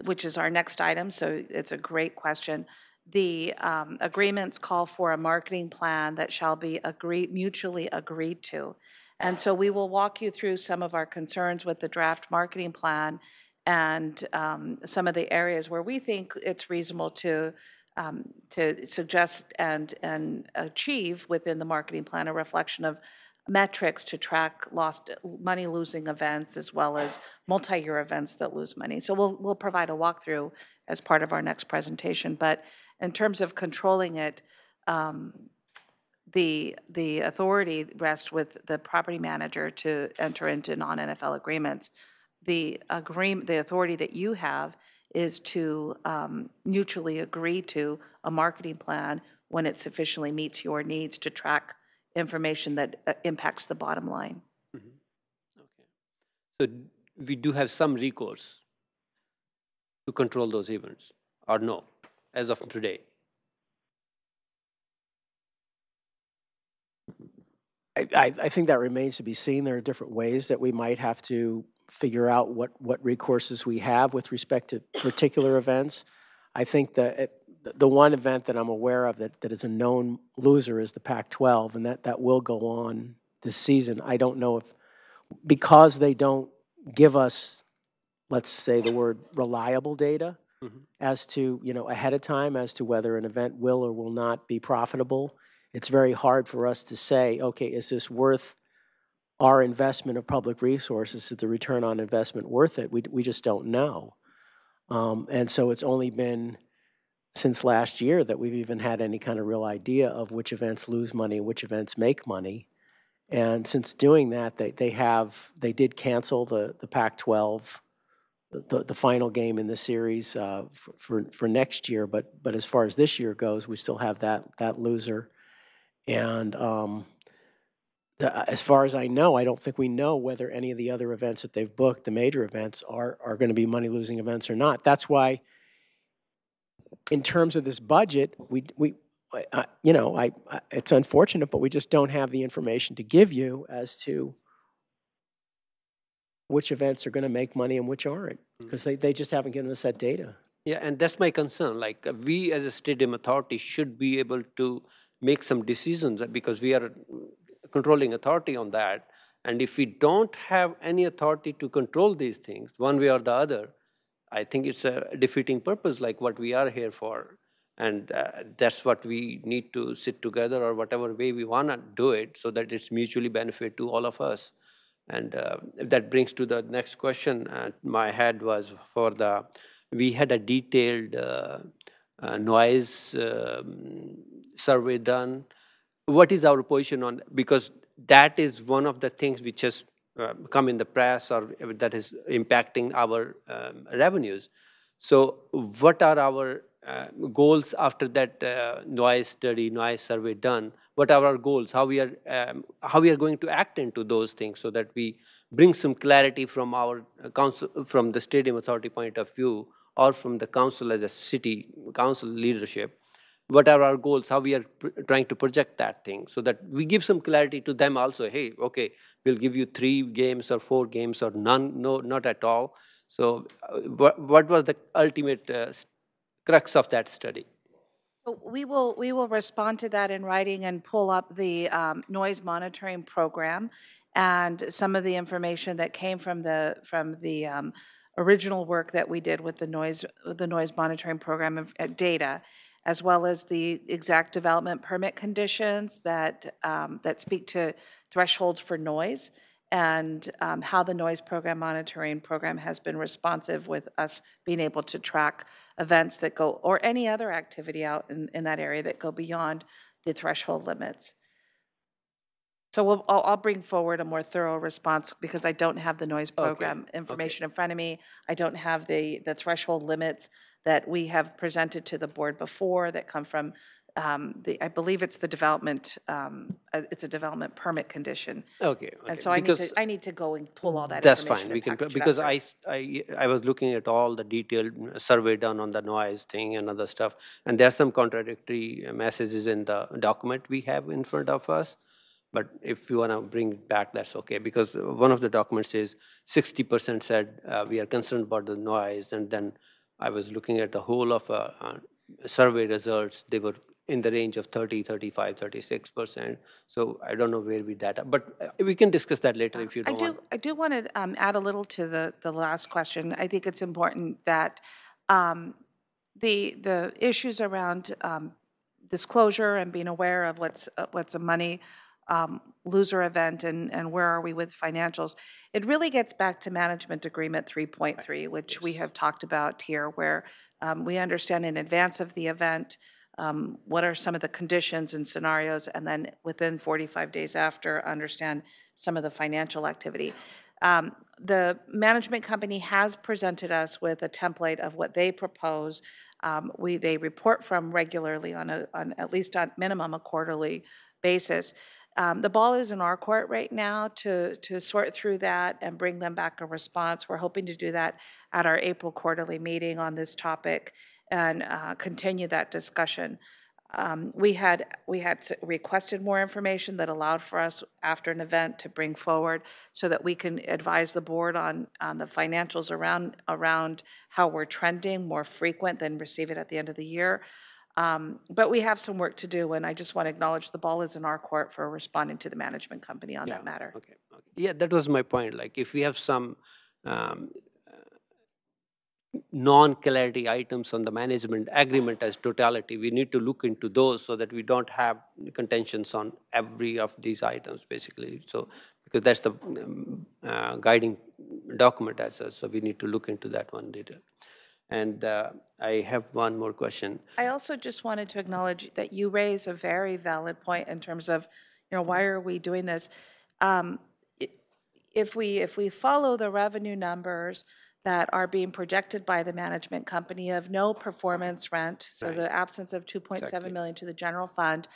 which is our next item, so it's a great question. The agreements call for a marketing plan that shall be mutually agreed to. And so we will walk you through some of our concerns with the draft marketing plan and some of the areas where we think it's reasonable to suggest and achieve within the marketing plan a reflection of metrics to track money-losing events as well as multi-year events that lose money. So we'll provide a walkthrough as part of our next presentation. But in terms of controlling it, the authority rests with the property manager to enter into non-NFL agreements. The authority that you have is to mutually agree to a marketing plan when it sufficiently meets your needs to track information that impacts the bottom line. Mm-hmm. Okay. So we do have some recourse to control those events, or no, as of today? I think that remains to be seen. There are different ways that we might have to figure out what recourses we have with respect to particular events. I think that the one event that I'm aware of that is a known loser is the Pac-12, and that will go on this season. I don't know if, because they don't give us, let's say the word reliable data as to, ahead of time as to whether an event will or will not be profitable, it's very hard for us to say, okay, is this worth our investment of public resources? Is the return on investment worth it? We just don't know. And so it's only been since last year that we've even had any kind of real idea of which events lose money and which events make money. And since doing that, they did cancel the Pac-12, the final game in the series for next year. But as far as this year goes, we still have that loser. And as far as I know, I don't think we know whether any of the other events that they've booked, the major events, are going to be money-losing events or not. That's why, in terms of this budget, it's unfortunate, but we just don't have the information to give you as to which events are going to make money and which aren't, because they just haven't given us that data. Yeah, and that's my concern. Like, we as a stadium authority should be able to make some decisions because we are controlling authority on that. And if we don't have any authority to control these things, one way or the other, I think it's a defeating purpose, like what we are here for. And that's what we need to sit together, or whatever way we want to do it, so that it's mutually benefit to all of us. And that brings to the next question. My head was we had a detailed noise survey done. What is our position on, because that is one of the things which has come in the press, or that is impacting our revenues. So what are our goals after that noise study, noise survey done? What are our goals? How we are going to act into those things, so that we bring some clarity from our council, from the stadium authority point of view, or from the council as a city council leadership. What are our goals? How we are trying to project that thing, so that we give some clarity to them also. Hey, okay, we'll give you 3 games or 4 games or none, no, not at all. So what was the ultimate crux of that study? So we will respond to that in writing and pull up the noise monitoring program and some of the information that came from the original work that we did with the noise monitoring program data, as well as the exact development permit conditions that speak to thresholds for noise, and how the noise program monitoring program has been responsive with us being able to track events that go, or any other activity out in that area that go beyond the threshold limits. So I'll bring forward a more thorough response, because I don't have the noise program information in front of me. I don't have the threshold limits that we have presented to the board before that come from I believe it's the development, it's a development permit condition. Okay. And so I need to go and pull all that that's information. fine. We can, package because that I was looking at all the detailed survey done on the noise thing and other stuff, and there are some contradictory messages in the document we have in front of us. But if you want to bring it back, that's okay, because one of the documents says 60% said we are concerned about the noise, and then I was looking at the whole of survey results. They were in the range of 30, 35, 36%. So I don't know where we data, but we can discuss that later if you don't want. I do want to add a little to the last question. I think it's important that the issues around disclosure and being aware of what's a money loser event and where are we with financials, it really gets back to management agreement 3.3, which we have talked about here, where we understand in advance of the event what are some of the conditions and scenarios, and then within 45 days after, understand some of the financial activity. The management company has presented us with a template of what they propose. They report from regularly on at least on minimum a quarterly basis. The ball is in our court right now to sort through that and bring them back a response. We're hoping to do that at our April quarterly meeting on this topic and continue that discussion. We had requested more information that allowed for us after an event to bring forward, so that we can advise the board on the financials around how we're trending, more frequent than receive it at the end of the year. But we have some work to do, and I just want to acknowledge the ball is in our court for responding to the management company on that matter. Okay. Yeah, that was my point. Like, if we have some non-clarity items on the management agreement as totality, we need to look into those so that we don't have contentions on every of these items, basically. So, because that's the guiding document as such, so we need to look into that one detail. And I have one more question. I also just wanted to acknowledge that you raise a very valid point in terms of, why are we doing this? If we follow the revenue numbers that are being projected by the management company of no performance rent, so the absence of 2.7 million to the general fund,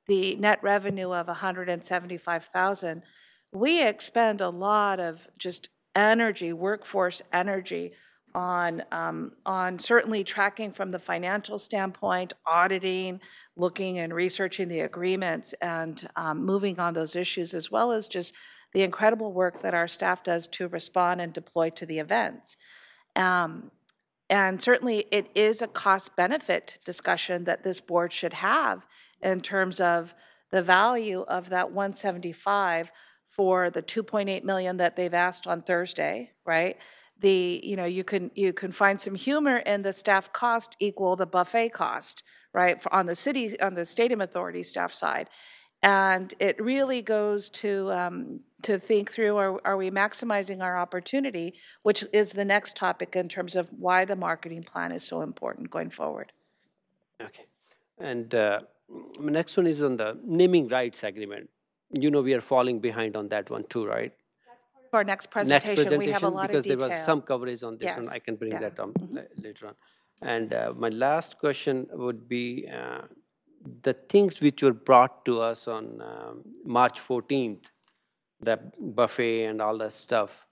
the net revenue of 175,000, we expend a lot of just energy, workforce energy, on certainly tracking from the financial standpoint, auditing, looking and researching the agreements, and moving on those issues, as well as just the incredible work that our staff does to respond and deploy to the events. And certainly it is a cost-benefit discussion that this board should have in terms of the value of that 175 for the 2.8 million that they've asked on Thursday, right? You can find some humor in the staff cost equal the buffet cost, right, on the stadium authority staff side. And it really goes to think through, are we maximizing our opportunity, which is the next topic in terms of why the marketing plan is so important going forward. Okay. And my next one is on the naming rights agreement. We are falling behind on that one too, right? For our next presentation, we have a lot of because detail. there was some coverage on this Yes. one. I can bring Yeah. that on later on. And my last question would be the things which were brought to us on March 14th, the buffet and all that stuff.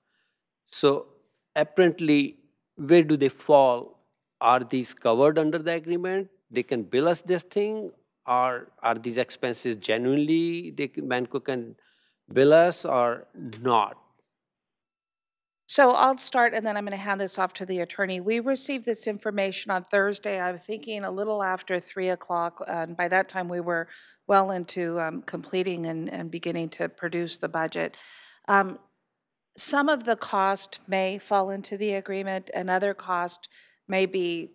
So apparently, where do they fall? Are these covered under the agreement? They can bill us this thing? Or are these expenses genuinely, Manco can bill us or not? So I'll start, and then I'm going to hand this off to the attorney. We received this information on Thursday, I'm thinking a little after 3 o'clock, and by that time we were well into completing and beginning to produce the budget. Some of the cost may fall into the agreement, and other cost may be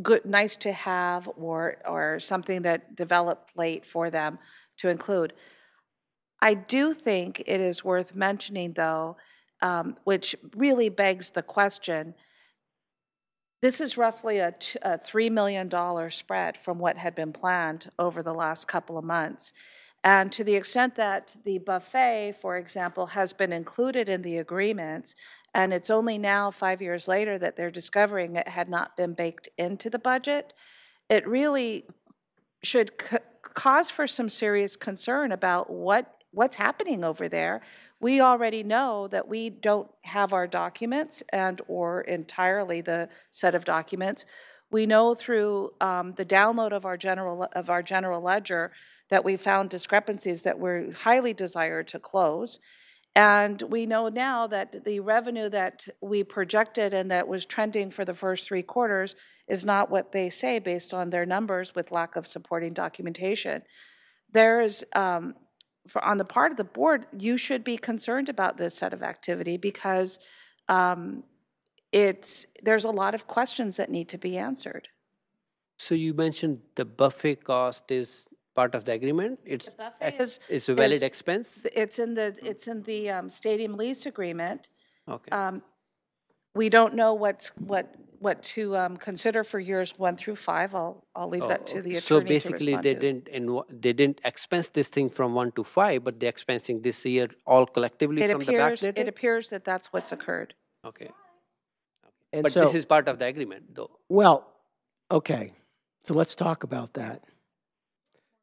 good, nice to have, or something that developed late for them to include. I do think it is worth mentioning, though, which really begs the question, this is roughly a $3 million spread from what had been planned over the last couple of months. And to the extent that the buffet, for example, has been included in the agreements, and it's only now 5 years later that they're discovering it had not been baked into the budget, it really should cause for some serious concern about what's happening over there. We already know that we don't have our documents or entirely the set of documents. We know through the download of our general ledger that we found discrepancies that were highly desired to close. And we know now that the revenue that we projected and that was trending for the first 3 quarters is not what they say based on their numbers with lack of supporting documentation. There is, on the part of the board, you should be concerned about this set of activity because there's a lot of questions that need to be answered. So you mentioned the buffet cost is part of the agreement. It's a valid expense. It's in the stadium lease agreement. Okay. We don't know what to consider for years 1 through 5. I'll leave that to the attorney. So basically, they didn't expense this thing from 1 to 5, but they're expensing this year all collectively from the backdated? It appears that that's what's occurred. Okay. And but so, this is part of the agreement, though. Well, okay. So let's talk about that.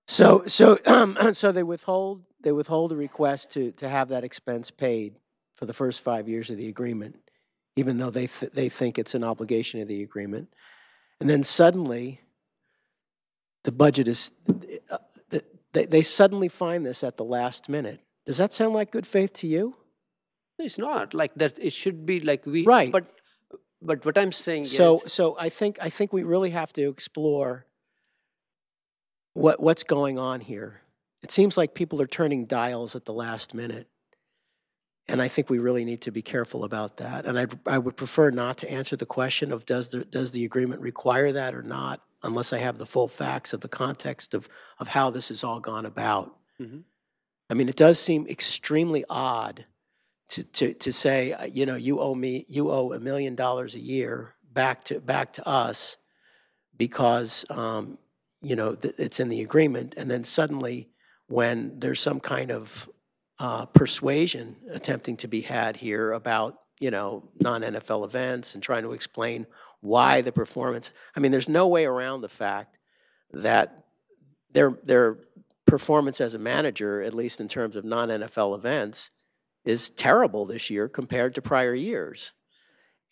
So they withhold the request to have that expense paid for the first 5 years of the agreement, even though they think it's an obligation of the agreement. And then suddenly, the budget is, they suddenly find this at the last minute. Does that sound like good faith to you? It's not like that. It should be like we. Right. But But what I'm saying So, is, so I think we really have to explore what's going on here. It seems like people are turning dials at the last minute. And I think we really need to be careful about that. And I would prefer not to answer the question of does the agreement require that or not, unless I have the full facts of the context of how this has all gone about. Mhm. I mean, it does seem extremely odd to say, you owe $1 million a year back to us because it's in the agreement, and then suddenly when there's some kind of persuasion attempting to be had here about non-NFL events and trying to explain why the performance. I mean, there's no way around the fact that their performance as a manager, at least in terms of non-NFL events, is terrible this year compared to prior years.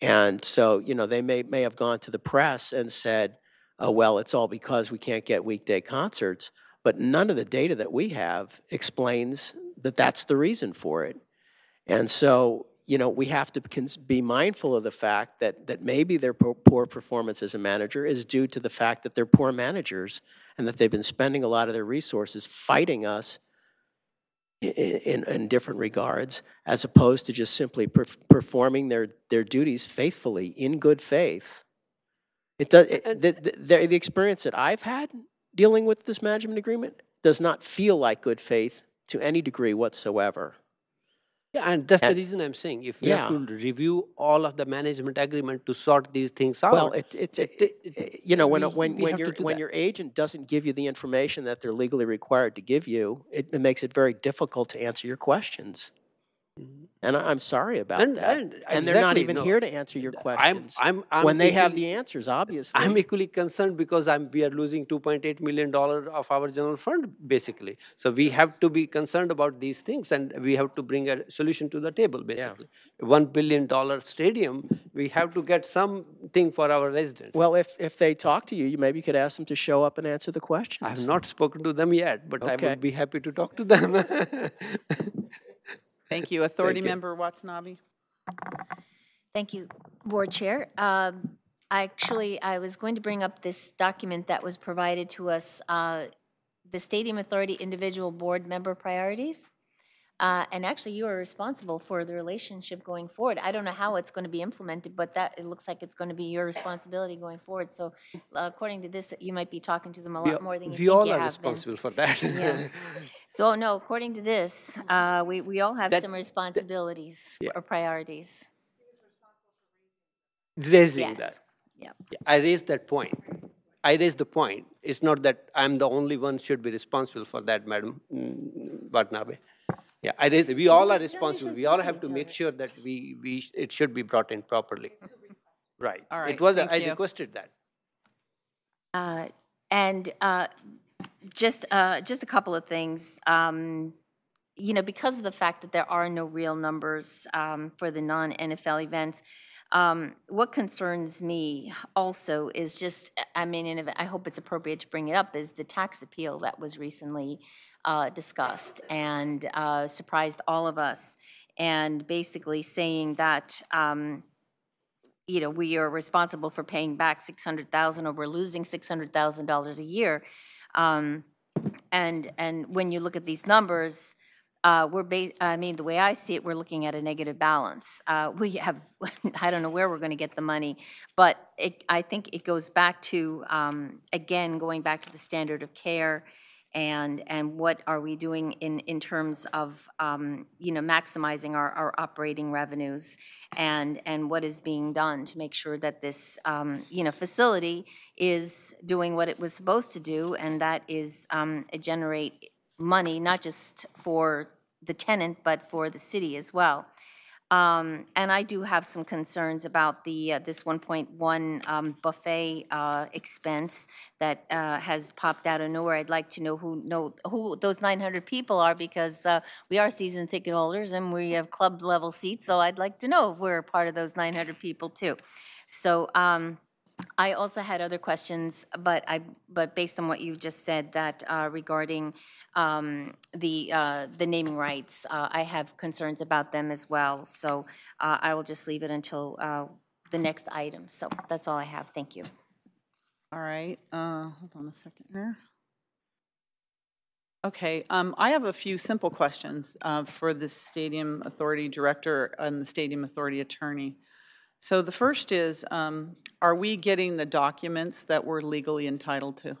And so, they may have gone to the press and said, oh, well, it's all because we can't get weekday concerts. But none of the data that we have explains that that's the reason for it. And so, we have to be mindful of the fact that maybe their poor performance as a manager is due to the fact that they're poor managers and that they've been spending a lot of their resources fighting us in different regards, as opposed to just simply performing their duties faithfully in good faith. It does. The experience that I've had dealing with this management agreement does not feel like good faith to any degree whatsoever. yeah, and that's the reason I'm saying if we have Yeah. to review all of the management agreement to sort these things out. Well, when that. your agent doesn't give you the information that they're legally required to give you, it makes it very difficult to answer your questions. And I'm sorry about that. And they're not exactly, even no. here to answer your questions I'm when they have equally- the answers, obviously. I'm equally concerned because we are losing $2.8 million of our general fund, basically. So we have to be concerned about these things, and we have to bring a solution to the table, basically. $1 billion stadium, we have to get something for our residents. Well, if they talk to you, maybe you could ask them to show up and answer the questions. I have not spoken to them yet, but I Okay. would be happy to talk to them. Thank you. Authority Thank you. Member Watanabe. Thank you, Board Chair. Actually, I was going to bring up this document that was provided to us, the Stadium Authority Individual Board Member Priorities. And actually, you are responsible for the relationship going forward. I don't know how it's going to be implemented, but it looks like it's going to be your responsibility going forward. So according to this, you might be talking to them a lot more than you think you have been. We all are responsible for that. Yeah. So no, according to this, we all have some responsibilities or priorities. Raising Yes. that. Yep. Yeah, I raised that point. I raised the point. It's not that I'm the only one should be responsible for that, Madam Watanabe. Yeah, we all are responsible. We all have to make sure that it should be brought in properly. Right. All right, It was, thank I you. requested that. And just a couple of things. Because of the fact that there are no real numbers for the non-NFL events, what concerns me also is just, and I hope it's appropriate to bring it up, is the tax appeal that was recently discussed and surprised all of us, and basically saying that we are responsible for paying back $600,000, or we're losing $600,000 a year. And when you look at these numbers, the way I see it, we're looking at a negative balance. We have, I don't know where we're going to get the money, but I think it goes back to, again, going back to the standard of care and what are we doing in terms of, maximizing our operating revenues and what is being done to make sure that this, facility is doing what it was supposed to do, and that is generate money, not just for the tenant, but for the city as well. And I do have some concerns about this 1.1 buffet expense that has popped out of nowhere. I'd like to know who those 900 people are, because we are season ticket holders and we have club level seats. So I'd like to know if we're a part of those 900 people too. So I also had other questions, but based on what you just said, that regarding the naming rights, I have concerns about them as well. So I will just leave it until the next item. So that's all I have. Thank you. All right, hold on a second here. Okay, I have a few simple questions for the Stadium Authority Director and the Stadium Authority Attorney. So the first is, are we getting the documents that we're legally entitled to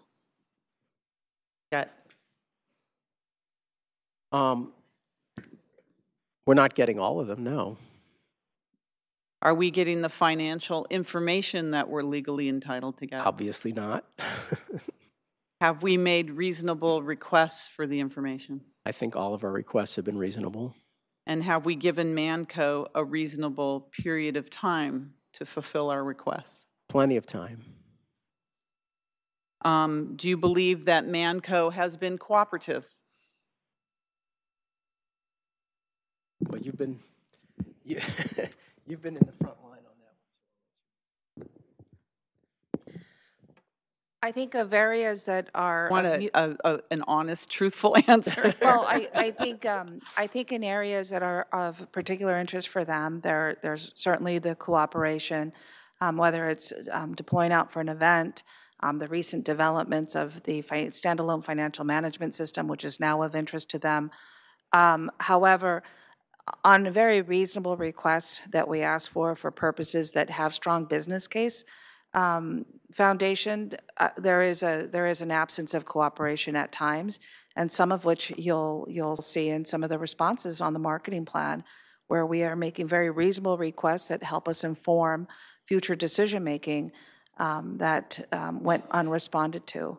get? We're not getting all of them, no. Are we getting the financial information that we're legally entitled to get? Obviously not. Have we made reasonable requests for the information? I think all of our requests have been reasonable. And have we given Manco a reasonable period of time to fulfill our requests? Plenty of time. Do you believe that Manco has been cooperative? Well, you've been in the front line on that one. I think of areas that are. Want an honest, truthful answer. Well, I think in areas that are of particular interest for them, there's certainly the cooperation, whether it's deploying out for an event, the recent developments of the standalone financial management system, which is now of interest to them. However, on a very reasonable request that we ask for purposes that have strong business case, foundation, there is an absence of cooperation at times, and some of which you'll see in some of the responses on the marketing plan, where we are making very reasonable requests that help us inform future decision making that went unresponded to.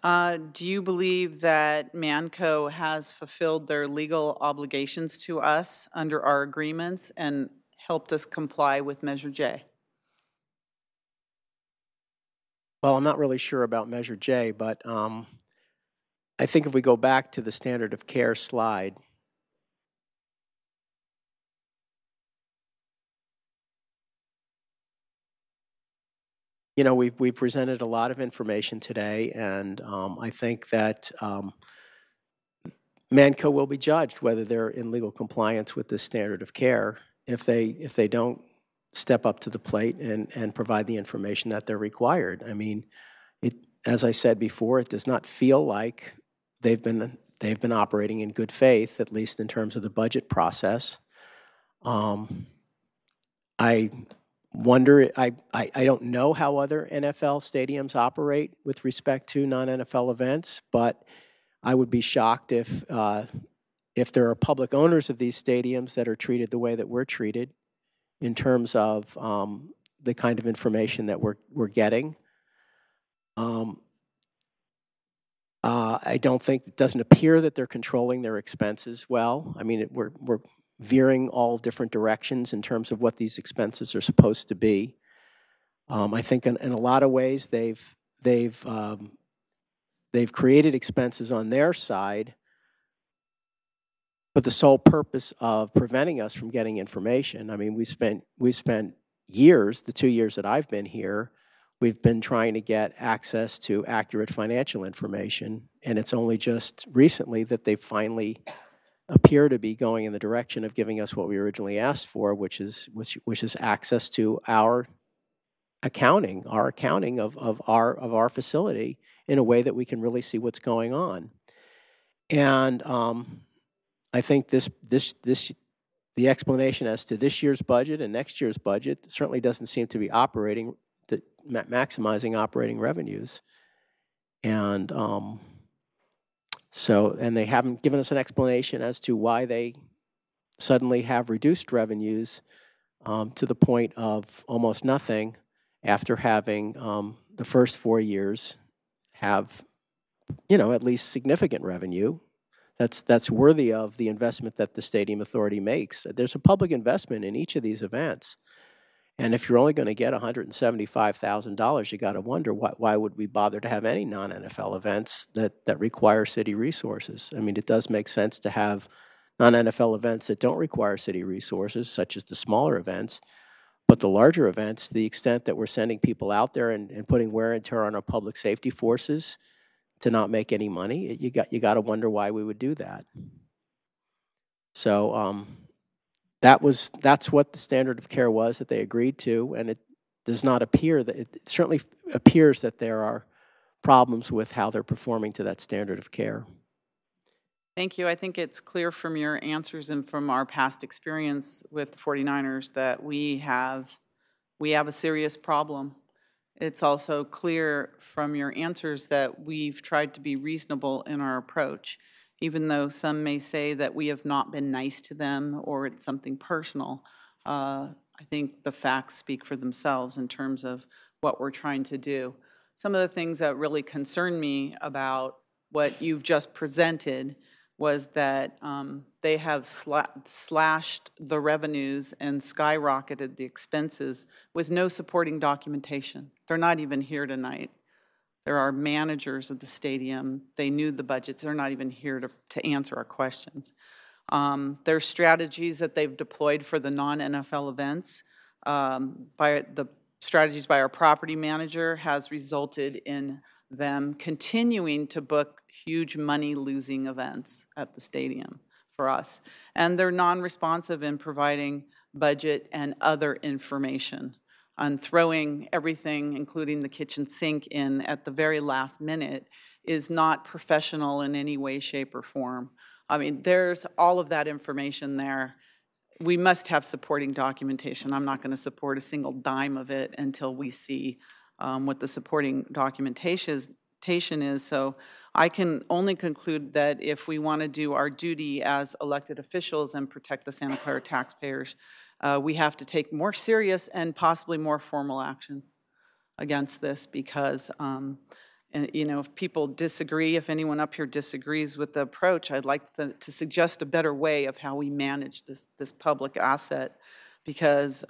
Do you believe that Manco has fulfilled their legal obligations to us under our agreements and helped us comply with Measure J? Well, I'm not really sure about Measure J, but I think if we go back to the standard of care slide, you know, we've presented a lot of information today, and I think that Manco will be judged whether they're in legal compliance with this standard of care if they don't step up to the plate and provide the information that they're required. I mean, as I said before, it does not feel like they've been operating in good faith, at least in terms of the budget process. I wonder, I don't know how other NFL stadiums operate with respect to non-NFL events, but I would be shocked if there are public owners of these stadiums that are treated the way that we're treated in terms of the kind of information that we're getting. I don't think, it doesn't appear that they're controlling their expenses well. I mean, we're veering all different directions in terms of what these expenses are supposed to be. I think in a lot of ways they've created expenses on their side for the sole purpose of preventing us from getting information. I mean, we spent years, the 2 years that I've been here, we've been trying to get access to accurate financial information, and it's only just recently that they finally appear to be going in the direction of giving us what we originally asked for, which is access to our accounting of our facility in a way that we can really see what's going on. And I think the explanation as to this year's budget and next year's budget certainly doesn't seem to be maximizing operating revenues. And and they haven't given us an explanation as to why they suddenly have reduced revenues to the point of almost nothing after having the first 4 years have, at least significant revenue. That's worthy of the investment that the Stadium Authority makes. There's a public investment in each of these events. And if you're only going to get $175,000, you got to wonder why would we bother to have any non-NFL events that require city resources? I mean, it does make sense to have non-NFL events that don't require city resources, such as the smaller events. But the larger events, the extent that we're sending people out there and putting wear and tear on our public safety forces to not make any money, you got to wonder why we would do that. So that's what the standard of care was that they agreed to, and it does not appear that, it certainly appears that there are problems with how they're performing to that standard of care. Thank you. I think it's clear from your answers and from our past experience with the 49ers that we have a serious problem. It's also clear from your answers that we've tried to be reasonable in our approach, even though some may say that we have not been nice to them or it's something personal. I think the facts speak for themselves in terms of what we're trying to do. Some of the things that really concern me about what you've just presented was that they have slashed the revenues and skyrocketed the expenses with no supporting documentation. They're not even here tonight. There are managers of the stadium. They knew the budgets. They're not even here to answer our questions. There's strategies that they've deployed for the non-NFL events. By the strategies by our property manager has resulted in them continuing to book huge money-losing events at the stadium for us. And they're non-responsive in providing budget and other information. And throwing everything, including the kitchen sink, in at the very last minute is not professional in any way, shape, or form. I mean, there's all of that information there. We must have supporting documentation. I'm not going to support a single dime of it until we see what the supporting documentation is. So I can only conclude that if we want to do our duty as elected officials and protect the Santa Clara taxpayers, we have to take more serious and possibly more formal action against this, because you know, if people disagree, if anyone up here disagrees with the approach, I'd like to suggest a better way of how we manage this public asset, because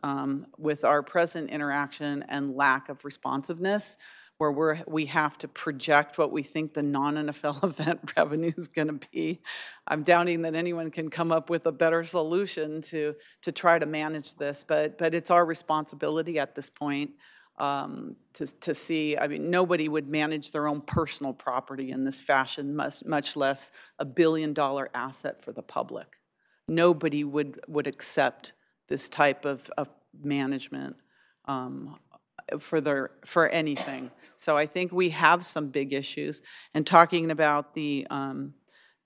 with our present interaction and lack of responsiveness, where we have to project what we think the non-NFL event revenue is going to be, I'm doubting that anyone can come up with a better solution to try to manage this. But it's our responsibility at this point to see. I mean, nobody would manage their own personal property in this fashion, much less a $1 billion asset for the public. Nobody would accept this type of management for anything. So I think we have some big issues. And talking about the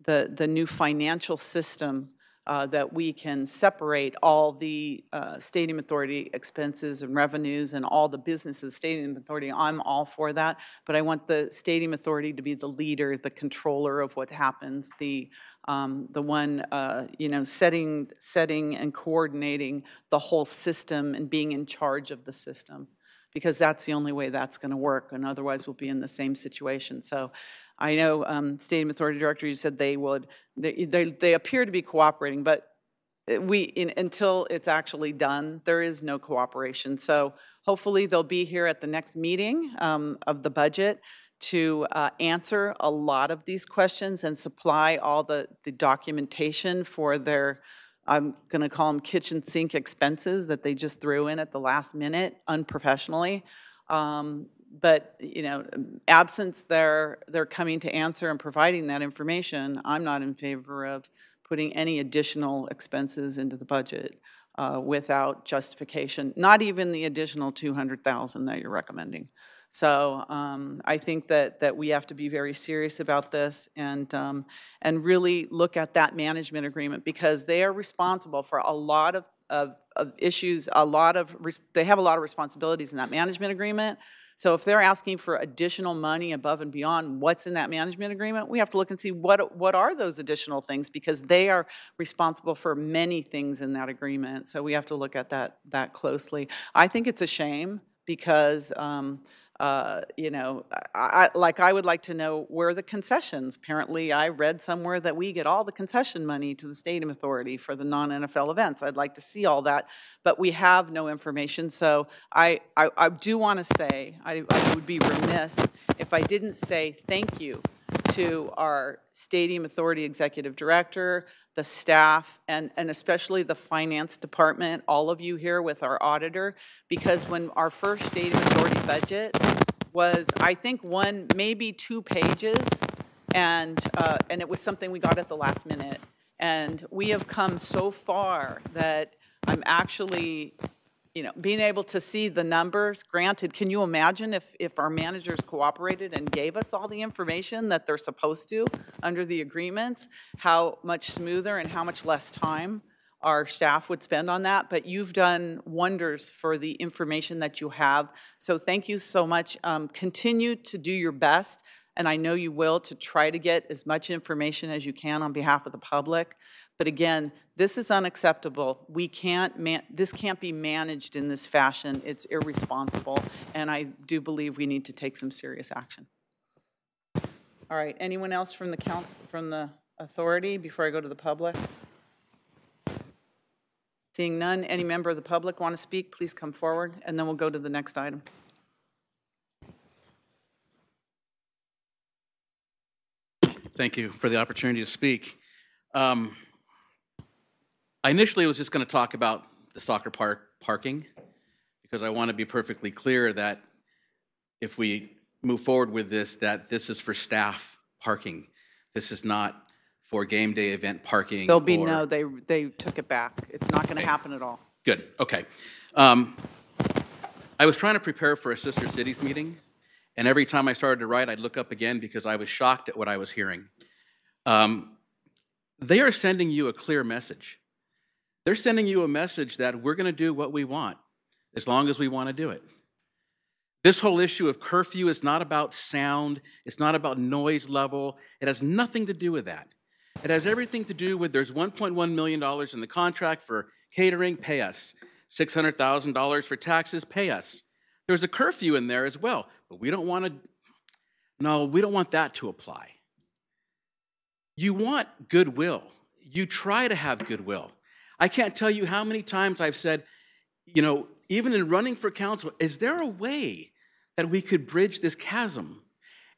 new financial system that we can separate all the Stadium Authority expenses and revenues and all the businesses, Stadium Authority, I'm all for that. But I want the Stadium Authority to be the leader, the controller of what happens, the one you know, setting and coordinating the whole system and being in charge of the system, because that's the only way that's going to work, and otherwise we'll be in the same situation. So I know Stadium Authority Director, you said they appear to be cooperating, but until it's actually done, there is no cooperation. So hopefully they'll be here at the next meeting of the budget to answer a lot of these questions and supply all the documentation for their, I'm going to call them kitchen sink expenses that they just threw in at the last minute unprofessionally. But, you know, absence they're coming to answer and providing that information, I'm not in favor of putting any additional expenses into the budget without justification, not even the additional $200,000 that you're recommending. So I think that we have to be very serious about this and really look at that management agreement, because they are responsible for a lot of issues, they have a lot of responsibilities in that management agreement. So if they're asking for additional money above and beyond what's in that management agreement, we have to look and see what are those additional things, because they are responsible for many things in that agreement. So we have to look at that closely. I think it's a shame, because you know, I would like to know where are the concessions. Apparently, I read somewhere that we get all the concession money to the Stadium Authority for the non-NFL events. I'd like to see all that, but we have no information. So I do want to say, I would be remiss if I didn't say thank you to our Stadium Authority Executive Director, the staff, and especially the finance department, all of you here with our auditor, because when our first Stadium Authority budget was, I think, 1, maybe 2 pages, and it was something we got at the last minute. And we have come so far that I'm actually, being able to see the numbers. Granted, can you imagine if our managers cooperated and gave us all the information that they're supposed to under the agreements, how much smoother and how much less time our staff would spend on that? But you've done wonders for the information that you have. So thank you so much. Continue to do your best, and I know you will, to try to get as much information as you can on behalf of the public. But again, this is unacceptable. This can't be managed in this fashion. It's irresponsible, and I do believe we need to take some serious action. All right, anyone else from the council, from the authority, before I go to the public? Seeing none, any member of the public want to speak, please come forward, and then we'll go to the next item. Thank you for the opportunity to speak. I initially was just going to talk about the soccer park parking, because I want to be perfectly clear that if we move forward with this, that this is for staff parking. This is not for game day event parking. There'll be no, they took it back. It's not going to happen at all. Good, okay. I was trying to prepare for a Sister Cities meeting, and every time I started to write, I'd look up again because I was shocked at what I was hearing. They are sending you a clear message. They're sending you a message that we're going to do what we want as long as we want to do it. This whole issue of curfew is not about sound. It's not about noise level. It has nothing to do with that. It has everything to do with there's $1.1 million in the contract for catering, pay us. $600,000 for taxes, pay us. There's a curfew in there as well, but we don't want that to apply. You want goodwill. You try to have goodwill. I can't tell you how many times I've said, even in running for council, is there a way that we could bridge this chasm?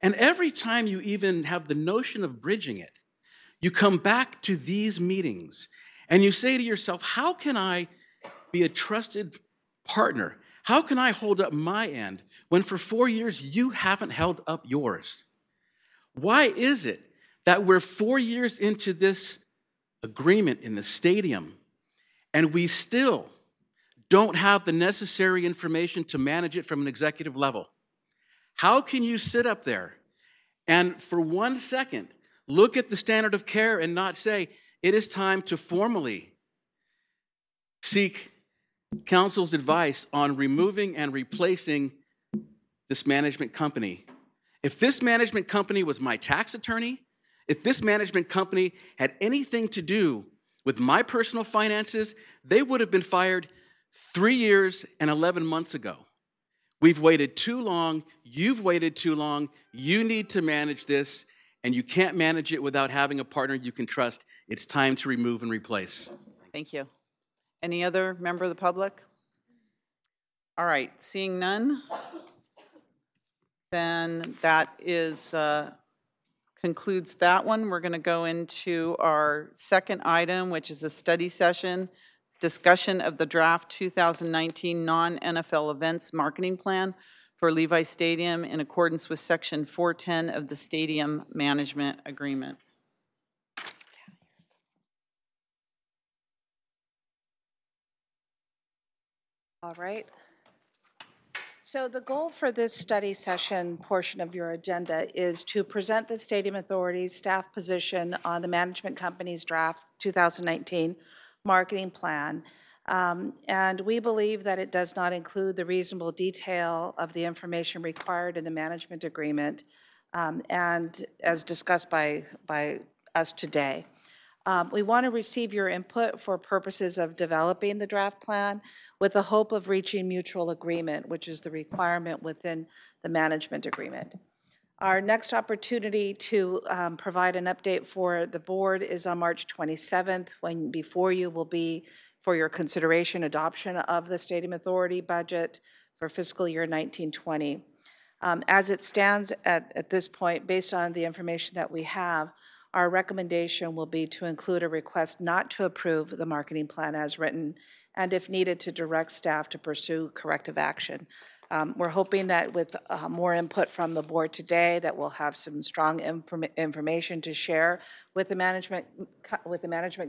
And every time you even have the notion of bridging it, you come back to these meetings and you say to yourself, how can I be a trusted partner? How can I hold up my end when for 4 years you haven't held up yours? Why is it that we're 4 years into this agreement in the stadium and we still don't have the necessary information to manage it from an executive level? How can you sit up there and for 1 second look at the standard of care and not say, it is time to formally seek council's advice on removing and replacing this management company? If this management company was my tax attorney, if this management company had anything to do with my personal finances, they would have been fired 3 years and 11 months ago. We've waited too long. You've waited too long. You need to manage this, and you can't manage it without having a partner you can trust. It's time to remove and replace. Thank you. Any other member of the public? All right, seeing none, then that is concludes that one. We're going to go into our second item, which is a study session, discussion of the draft 2019 non-NFL events marketing plan for Levi Stadium in accordance with Section 410 of the Stadium Management Agreement. All right. So the goal for this study session portion of your agenda is to present the Stadium Authority's staff position on the management company's draft 2019 marketing plan. And we believe that it does not include the reasonable detail of the information required in the management agreement, and as discussed by us today. We want to receive your input for purposes of developing the draft plan with the hope of reaching mutual agreement, which is the requirement within the management agreement. Our next opportunity to provide an update for the board is on March 27th, when before you will be for your consideration adoption of the Stadium Authority budget for fiscal year 1920. As it stands at this point, based on the information that we have, our recommendation will be to include a request not to approve the marketing plan as written, and if needed, to direct staff to pursue corrective action. We're hoping that with more input from the board today, that we'll have some strong information to share with the management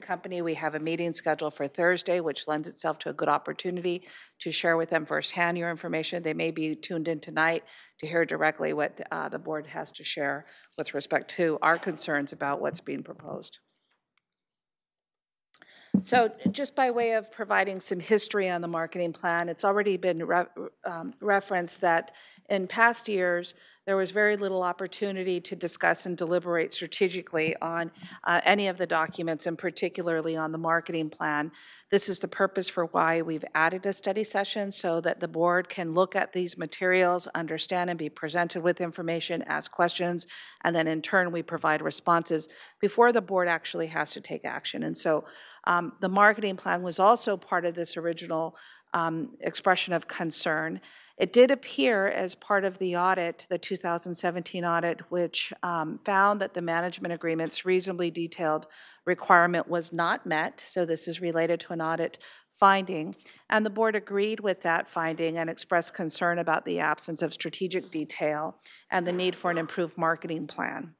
company. We have a meeting scheduled for Thursday, which lends itself to a good opportunity to share with them firsthand your information. They may be tuned in tonight to hear directly what the board has to share with respect to our concerns about what's being proposed. So just by way of providing some history on the marketing plan, it's already been referenced that in past years, there was very little opportunity to discuss and deliberate strategically on any of the documents, and particularly on the marketing plan. This is the purpose for why we've added a study session, so that the board can look at these materials, understand and be presented with information, ask questions, and then in turn we provide responses before the board actually has to take action. And so the marketing plan was also part of this original expression of concern. It did appear as part of the audit, the 2017 audit, which found that the management agreement's reasonably detailed requirement was not met. So this is related to an audit finding. And the board agreed with that finding and expressed concern about the absence of strategic detail and the need for an improved marketing plan.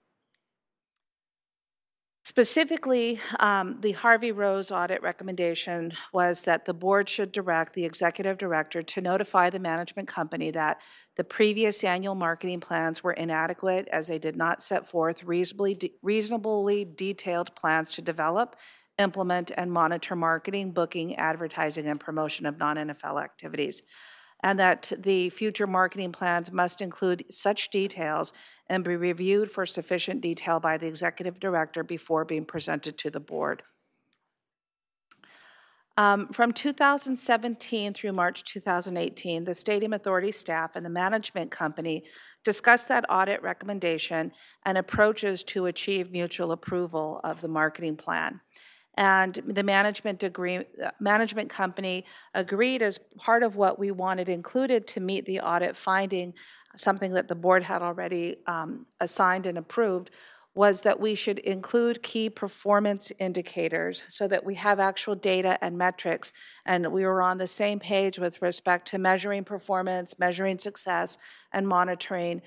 Specifically, the Harvey Rose audit recommendation was that the board should direct the executive director to notify the management company that the previous annual marketing plans were inadequate, as they did not set forth reasonably detailed plans to develop, implement, and monitor marketing, booking, advertising, and promotion of non-NFL activities, and that the future marketing plans must include such details and be reviewed for sufficient detail by the executive director before being presented to the board. From 2017 through March 2018, the Stadium Authority staff and the management company discussed that audit recommendation and approaches to achieve mutual approval of the marketing plan. And the management company agreed, as part of what we wanted included to meet the audit finding, something that the board had already assigned and approved, was that we should include key performance indicators so that we have actual data and metrics, and we were on the same page with respect to measuring performance, measuring success, and monitoring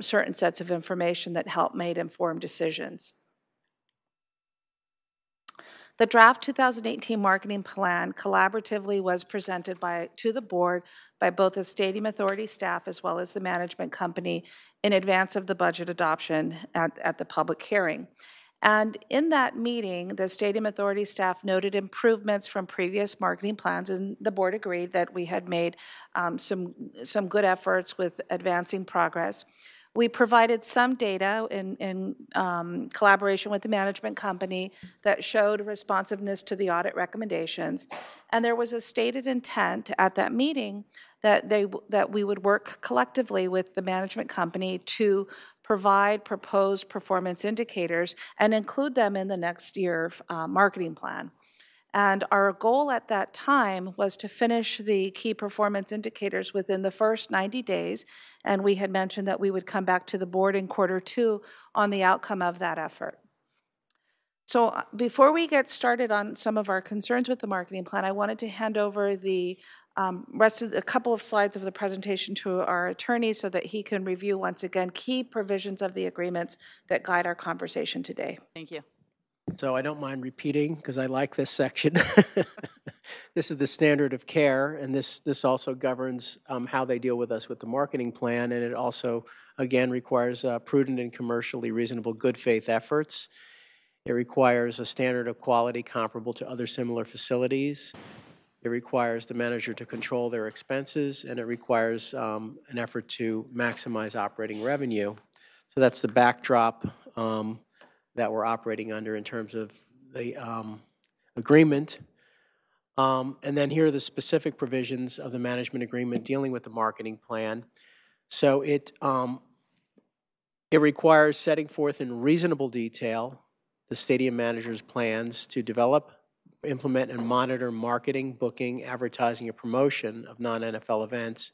certain sets of information that help make informed decisions. The draft 2018 marketing plan collaboratively was presented to the board by both the Stadium Authority staff as well as the management company in advance of the budget adoption at the public hearing. And in that meeting, the Stadium Authority staff noted improvements from previous marketing plans, and the board agreed that we had made some good efforts with advancing progress. We provided some data in collaboration with the management company that showed responsiveness to the audit recommendations, and there was a stated intent at that meeting that we would work collectively with the management company to provide proposed performance indicators and include them in the next year marketing plan. And our goal at that time was to finish the key performance indicators within the first 90 days, and we had mentioned that we would come back to the board in Q2 on the outcome of that effort. So before we get started on some of our concerns with the marketing plan, I wanted to hand over the rest of a couple of slides of the presentation to our attorney so that he can review once again key provisions of the agreements that guide our conversation today. Thank you. So I don't mind repeating because I like this section. This is the standard of care, and this also governs how they deal with us with the marketing plan, and it also, again, requires prudent and commercially reasonable good faith efforts. It requires a standard of quality comparable to other similar facilities. It requires the manager to control their expenses, and it requires an effort to maximize operating revenue. So that's the backdrop that we're operating under in terms of the agreement. And then here are the specific provisions of the management agreement dealing with the marketing plan. So it requires setting forth in reasonable detail the stadium manager's plans to develop, implement, and monitor marketing, booking, advertising, and promotion of non-NFL events.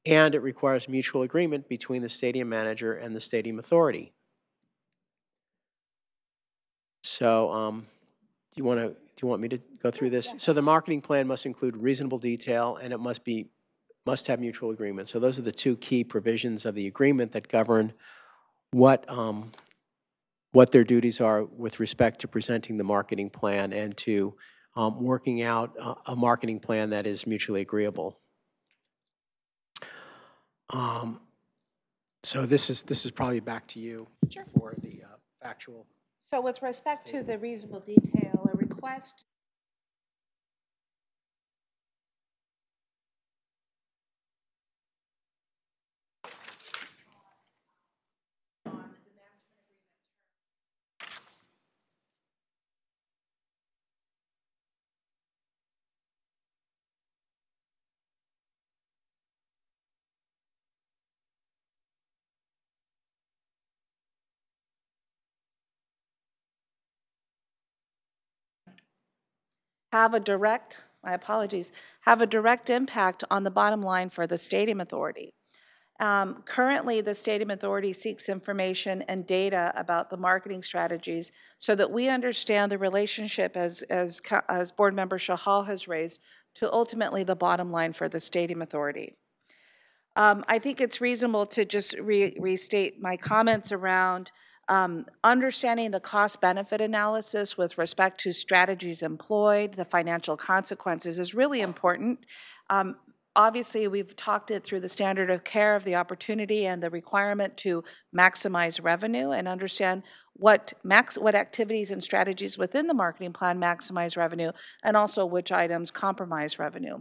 And it requires mutual agreement between the stadium manager and the stadium authority. So do you want me to go through this? So the marketing plan must include reasonable detail, and it must be must have mutual agreement. So those are the two key provisions of the agreement that govern what their duties are with respect to presenting the marketing plan and to working out a marketing plan that is mutually agreeable. So this is probably back to you for the factual. So with respect to the reasonable detail, a request have a direct, my apologies, have a direct impact on the bottom line for the Stadium Authority. Currently, the Stadium Authority seeks information and data about the marketing strategies so that we understand the relationship, as Board Member Shahal has raised, to ultimately the bottom line for the Stadium Authority. I think it's reasonable to just restate my comments around understanding the cost-benefit analysis with respect to strategies employed, the financial consequences is really important. Obviously, we've talked it through the standard of care of the opportunity and the requirement to maximize revenue and understand what activities and strategies within the marketing plan maximize revenue and also which items compromise revenue.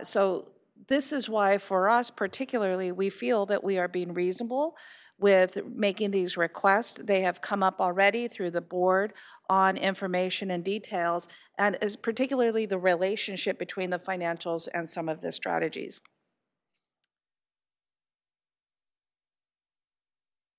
So this is why, for us particularly, we feel that we are being reasonable with making these requests. They have come up already through the board on information and details, and is particularly the relationship between the financials and some of the strategies.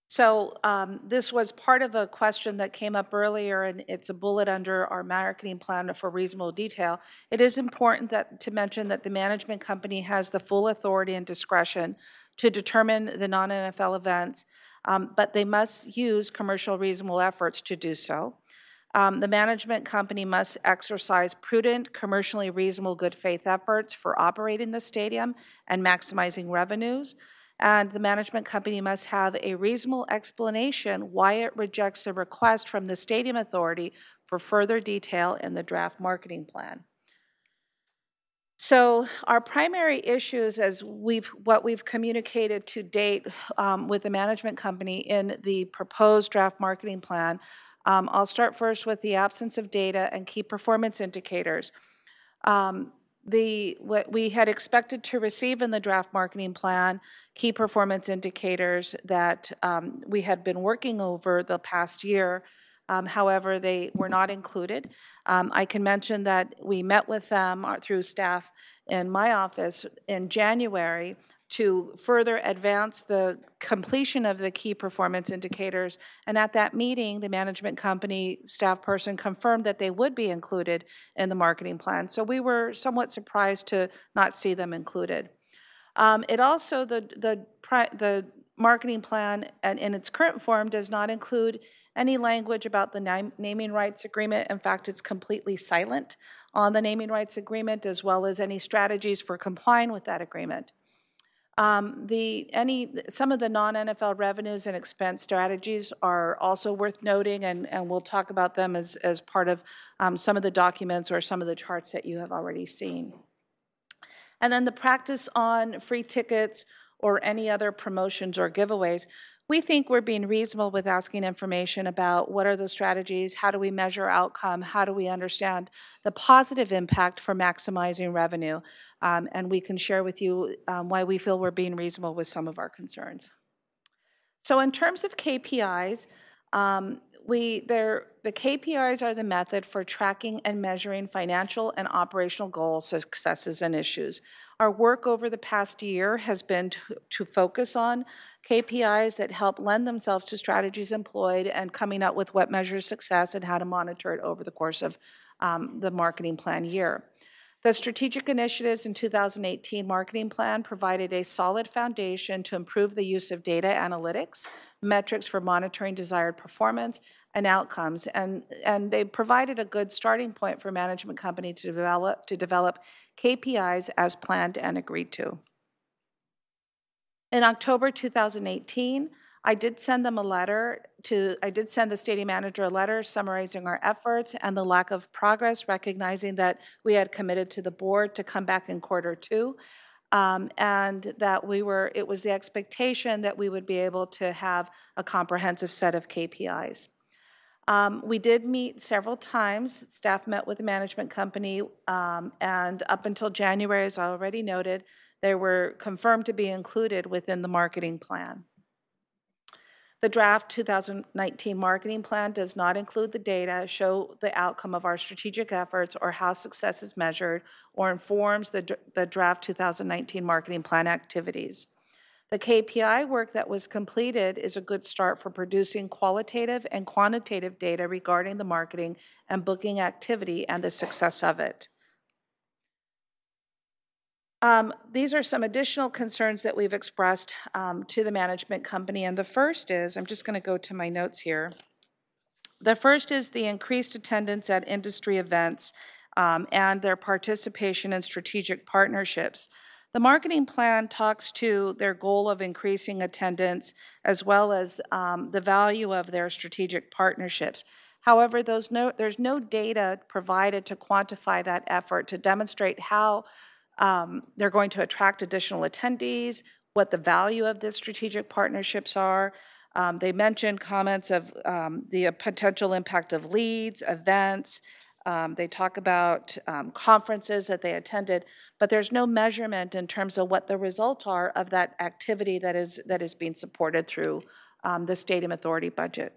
So this was part of a question that came up earlier, and it's a bullet under our marketing plan for reasonable detail. It is important to mention that the management company has the full authority and discretion to determine the non-NFL events, but they must use commercial reasonable efforts to do so. The management company must exercise prudent, commercially reasonable good faith efforts for operating the stadium and maximizing revenues. And the management company must have a reasonable explanation why it rejects a request from the Stadium Authority for further detail in the draft marketing plan. So our primary issues, as what we've communicated to date with the management company in the proposed draft marketing plan, I'll start first with the absence of data and key performance indicators. What we had expected to receive in the draft marketing plan, key performance indicators that we had been working over the past year. However, they were not included. I can mention that we met with them through staff in my office in January to further advance the completion of the key performance indicators. And at that meeting, the management company staff person confirmed that they would be included in the marketing plan. So we were somewhat surprised to not see them included. It also, the marketing plan in its current form does not include any language about the naming rights agreement. In fact, it's completely silent on the naming rights agreement, as well as any strategies for complying with that agreement. Some of the non-NFL revenues and expense strategies are also worth noting, and we'll talk about them as part of some of the documents or some of the charts that you have already seen. And then the practice on free tickets or any other promotions or giveaways, we think we're being reasonable with asking information about what are the strategies, how do we measure outcome, how do we understand the positive impact for maximizing revenue, and we can share with you why we feel we're being reasonable with some of our concerns. So in terms of KPIs, the KPIs are the method for tracking and measuring financial and operational goals, successes, and issues. Our work over the past year has been to focus on KPIs that help lend themselves to strategies employed and coming up with what measures success and how to monitor it over the course of the marketing plan year. The strategic initiatives in 2018 marketing plan provided a solid foundation to improve the use of data analytics, metrics for monitoring desired performance, and outcomes. And they provided a good starting point for management company to develop KPIs as planned and agreed to. In October 2018, I did send the stadium manager a letter summarizing our efforts and the lack of progress, recognizing that we had committed to the board to come back in Q2, and that it was the expectation that we would be able to have a comprehensive set of KPIs. We did meet several times. Staff met with the management company, and up until January, as I already noted, they were confirmed to be included within the marketing plan. The draft 2019 marketing plan does not include the data, show the outcome of our strategic efforts, or how success is measured, or informs the draft 2019 marketing plan activities. The KPI work that was completed is a good start for producing qualitative and quantitative data regarding the marketing and booking activity and the success of it. These are some additional concerns that we've expressed to the management company, and the first is, I'm just going to go to my notes here. The first is the increased attendance at industry events and their participation in strategic partnerships. The marketing plan talks to their goal of increasing attendance as well as the value of their strategic partnerships. However, there's no data provided to quantify that effort, to demonstrate how they're going to attract additional attendees, what the value of the strategic partnerships are. They mentioned comments of the potential impact of leads, events. They talk about conferences that they attended, but there's no measurement in terms of what the results are of that activity that is being supported through the Stadium Authority budget.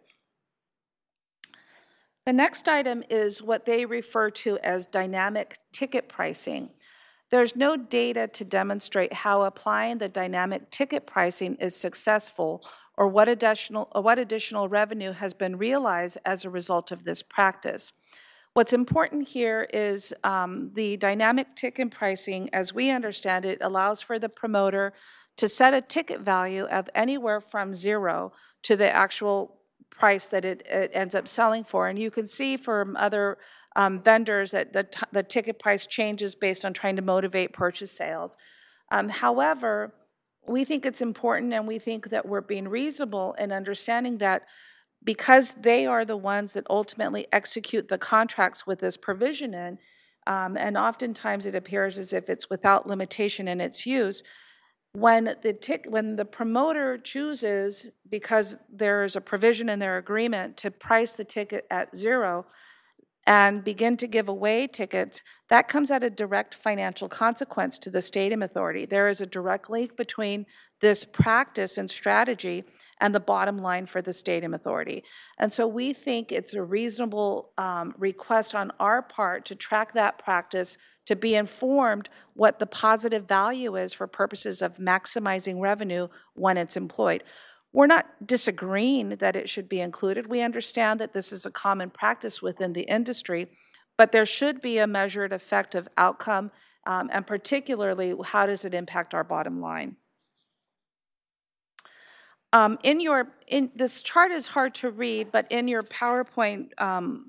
The next item is what they refer to as dynamic ticket pricing. There's no data to demonstrate how applying the dynamic ticket pricing is successful or what additional revenue has been realized as a result of this practice. What's important here is the dynamic ticket pricing, as we understand it, allows for the promoter to set a ticket value of anywhere from 0 to the actual price that it ends up selling for. And you can see from other vendors that the ticket price changes based on trying to motivate purchase sales. However, we think it's important, and we think that we're being reasonable in understanding that because they are the ones that ultimately execute the contracts with this provision in, and oftentimes it appears as if it's without limitation in its use, when the promoter chooses, because there's a provision in their agreement, to price the ticket at 0 and begin to give away tickets, that comes at a direct financial consequence to the Stadium Authority. There is a direct link between this practice and strategy and the bottom line for the Stadium Authority. And so we think it's a reasonable request on our part to track that practice, to be informed what the positive value is for purposes of maximizing revenue when it's employed. We're not disagreeing that it should be included. We understand that this is a common practice within the industry, but there should be a measured effect of outcome, and particularly, how does it impact our bottom line? This chart is hard to read, but in your PowerPoint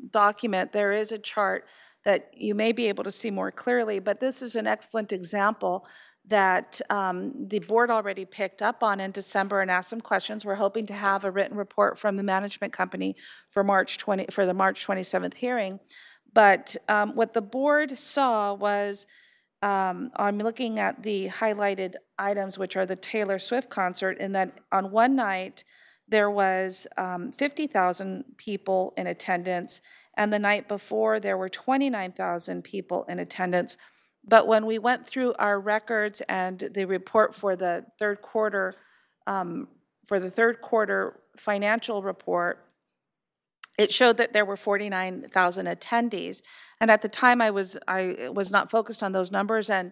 document, there is a chart that you may be able to see more clearly, but this is an excellent example that the board already picked up on in December and asked some questions. We're hoping to have a written report from the management company for the March 27th hearing. But what the board saw was, I'm looking at the highlighted items, which are the Taylor Swift concert, and that on one night there was 50,000 people in attendance, and the night before there were 29,000 people in attendance. But when we went through our records and the report for the third quarter financial report, it showed that there were 49,000 attendees. And at the time, I was not focused on those numbers. And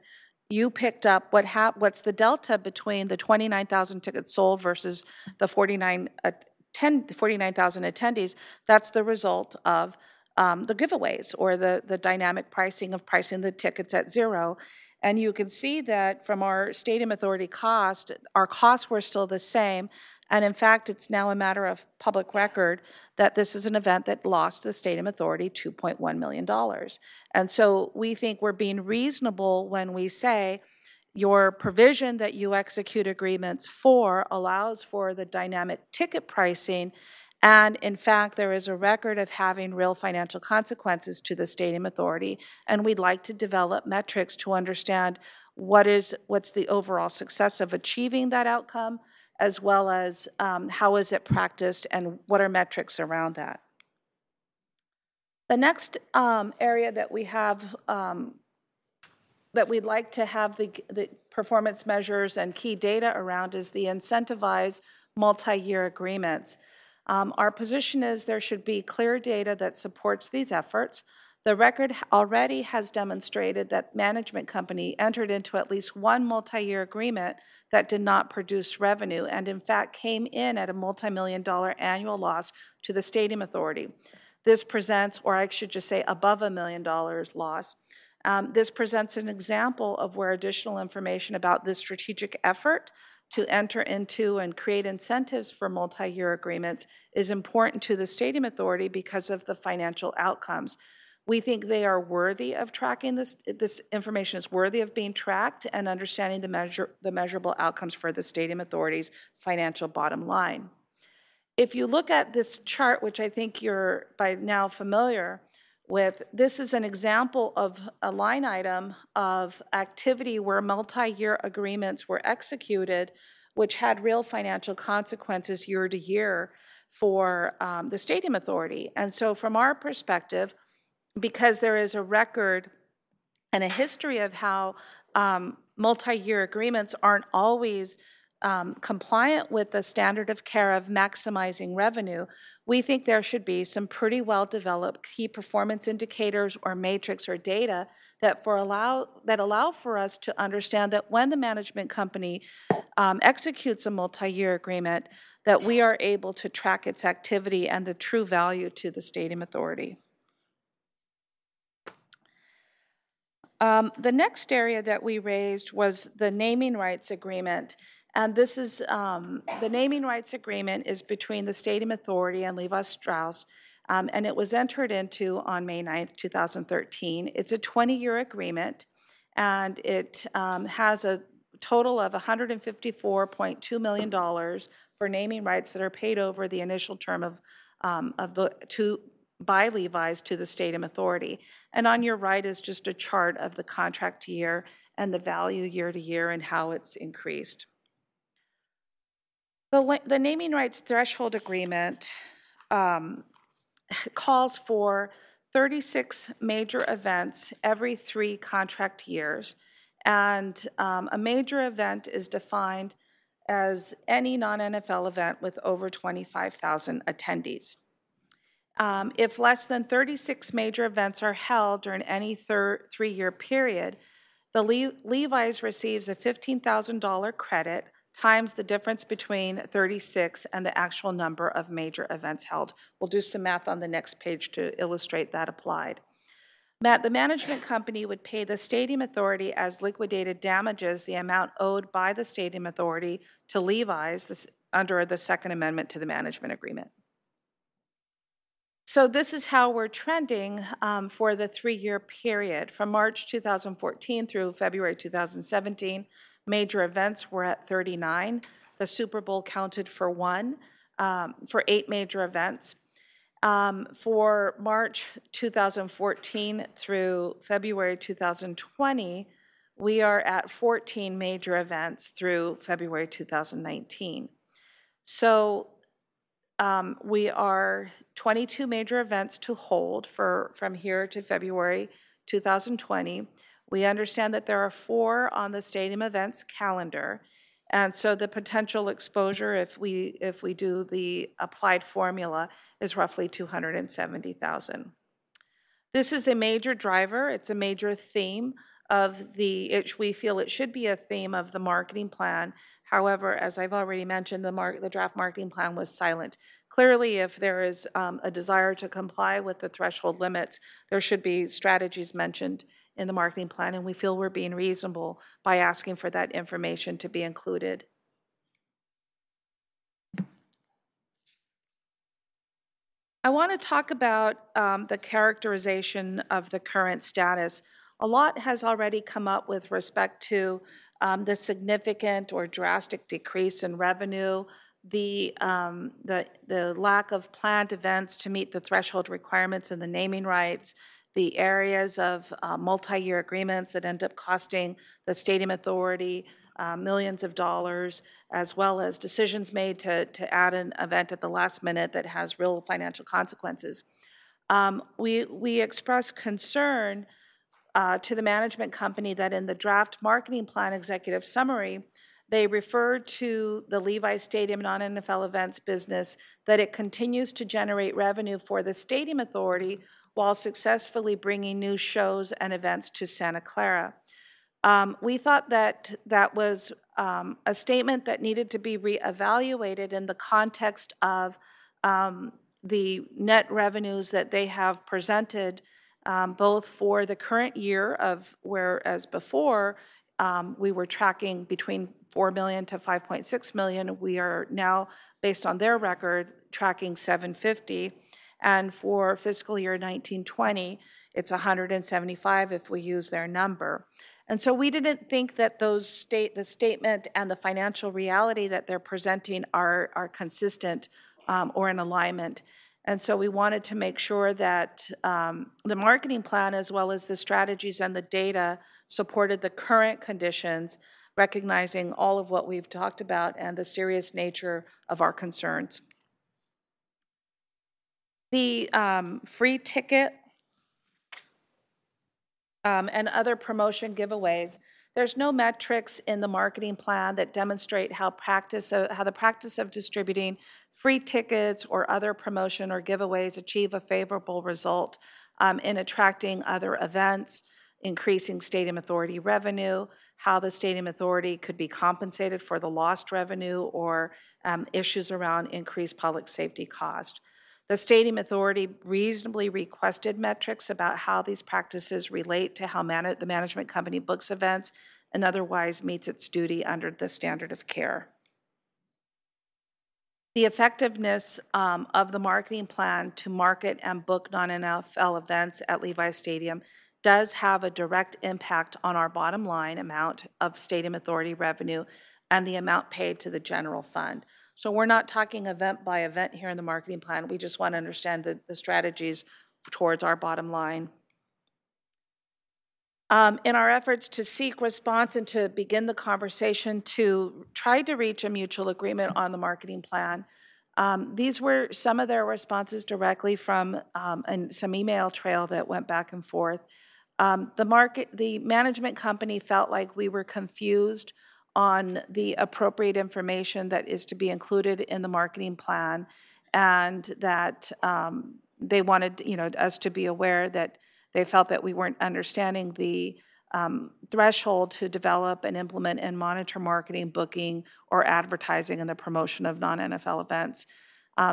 you picked up what's the delta between the 29,000 tickets sold versus the 49,000 attendees. That's the result of the giveaways, or the dynamic pricing of pricing the tickets at 0. And you can see that from our Stadium Authority cost, our costs were still the same. And in fact, it's now a matter of public record that this is an event that lost the Stadium Authority $2.1 million. And so we think we're being reasonable when we say your provision that you execute agreements for allows for the dynamic ticket pricing. And in fact, there is a record of having real financial consequences to the Stadium Authority. And we'd like to develop metrics to understand what's the overall success of achieving that outcome, as well as how is it practiced and what are metrics around that. The next area that we have that we'd like to have the performance measures and key data around is the incentivized multi-year agreements. Our position is there should be clear data that supports these efforts. The record already has demonstrated that management company entered into at least one multi-year agreement that did not produce revenue and in fact came in at a multi-million-dollar annual loss to the Stadium Authority. This presents, or I should just say above $1 million loss. This presents an example of where additional information about this strategic effort to enter into and create incentives for multi-year agreements is important to the Stadium Authority because of the financial outcomes. We think they are worthy of tracking this. This information is worthy of being tracked and understanding the measurable outcomes for the Stadium Authority's financial bottom line. If you look at this chart, which I think you're by now familiar with, this is an example of a line item of activity where multi-year agreements were executed, which had real financial consequences year to year for the Stadium Authority. And so from our perspective, because there is a record and a history of how multi-year agreements aren't always compliant with the standard of care of maximizing revenue, we think there should be some pretty well-developed key performance indicators or matrix or data that allow for us to understand that when the management company executes a multi-year agreement, that we are able to track its activity and the true value to the Stadium Authority. The next area that we raised was the naming rights agreement. And this is, the naming rights agreement is between the Stadium Authority and Levi Strauss, and it was entered into on May 9th, 2013. It's a 20-year agreement, and it has a total of $154.2 million for naming rights that are paid over the initial term by Levi's to the Stadium Authority. And on your right is just a chart of the contract year and the value year to year and how it's increased. The naming rights threshold agreement calls for 36 major events every 3 contract years. And a major event is defined as any non-NFL event with over 25,000 attendees. If less than 36 major events are held during any 3-year period, the Levi's receives a $15,000 credit times the difference between 36 and the actual number of major events held. We'll do some math on the next page to illustrate that applied. The management company would pay the Stadium Authority as liquidated damages the amount owed by the Stadium Authority to Levi's under the Second Amendment to the Management Agreement. So this is how we're trending for the 3-year period. From March 2014 through February 2017, major events were at 39. The Super Bowl counted for 1, for 8 major events. For March 2014 through February 2020, we are at 14 major events through February 2019. So we are 22 major events to hold from here to February 2020. We understand that there are 4 on the stadium events calendar, and so the potential exposure, if we do the applied formula, is roughly 270,000. This is a major driver. It's a major theme of we feel it should be a theme of the marketing plan. However, as I've already mentioned, the draft marketing plan was silent. Clearly, if there is a desire to comply with the threshold limits, there should be strategies mentioned in the marketing plan, and we feel we're being reasonable by asking for that information to be included. I want to talk about the characterization of the current status. A lot has already come up with respect to the significant or drastic decrease in revenue, the lack of planned events to meet the threshold requirements and the naming rights, the areas of multi-year agreements that end up costing the stadium authority millions of dollars, as well as decisions made to add an event at the last minute that has real financial consequences. We expressed concern to the management company that in the draft marketing plan executive summary, they referred to the Levi Stadium non-NFL events business, that it continues to generate revenue for the stadium authority while successfully bringing new shows and events to Santa Clara. We thought that that was a statement that needed to be reevaluated in the context of the net revenues that they have presented, both for the current year of whereas before we were tracking between 4 million to 5.6 million. We are now, based on their record, tracking 750. And for fiscal year 1920, it's 175 if we use their number. And so we didn't think that the statement and the financial reality that they're presenting are consistent or in alignment. And so we wanted to make sure that the marketing plan, as well as the strategies and the data, supported the current conditions, recognizing all of what we've talked about and the serious nature of our concerns. The free ticket and other promotion giveaways, there's no metrics in the marketing plan that demonstrate how the practice of distributing free tickets or other promotion or giveaways achieve a favorable result in attracting other events, increasing stadium authority revenue, how the stadium authority could be compensated for the lost revenue, or issues around increased public safety cost. The stadium authority reasonably requested metrics about how these practices relate to how the management company books events and otherwise meets its duty under the standard of care. The effectiveness of the marketing plan to market and book non-NFL events at Levi Stadium does have a direct impact on our bottom line amount of stadium authority revenue and the amount paid to the general fund. So we're not talking event by event here in the marketing plan. We just want to understand the strategies towards our bottom line. In our efforts to seek response and to begin the conversation to try to reach a mutual agreement on the marketing plan, these were some of their responses directly from some email trail that went back and forth. The management company felt like we were confused on the appropriate information that is to be included in the marketing plan, and that they wanted us to be aware that they felt that we weren't understanding the threshold to develop and implement and monitor marketing, booking, or advertising and the promotion of non-NFL events.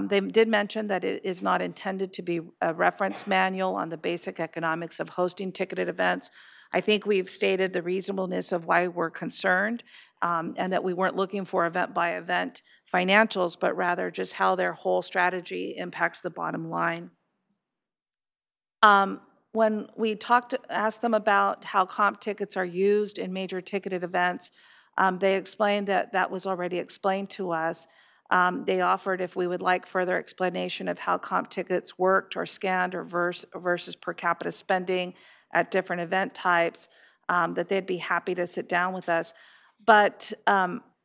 They did mention that it is not intended to be a reference manual on the basic economics of hosting ticketed events. I think we've stated the reasonableness of why we're concerned, and that we weren't looking for event-by-event financials, but rather just how their whole strategy impacts the bottom line. When we asked them about how comp tickets are used in major ticketed events, they explained that that was already explained to us. They offered if we would like further explanation of how comp tickets worked or scanned or versus per capita spending at different event types, that they'd be happy to sit down with us. But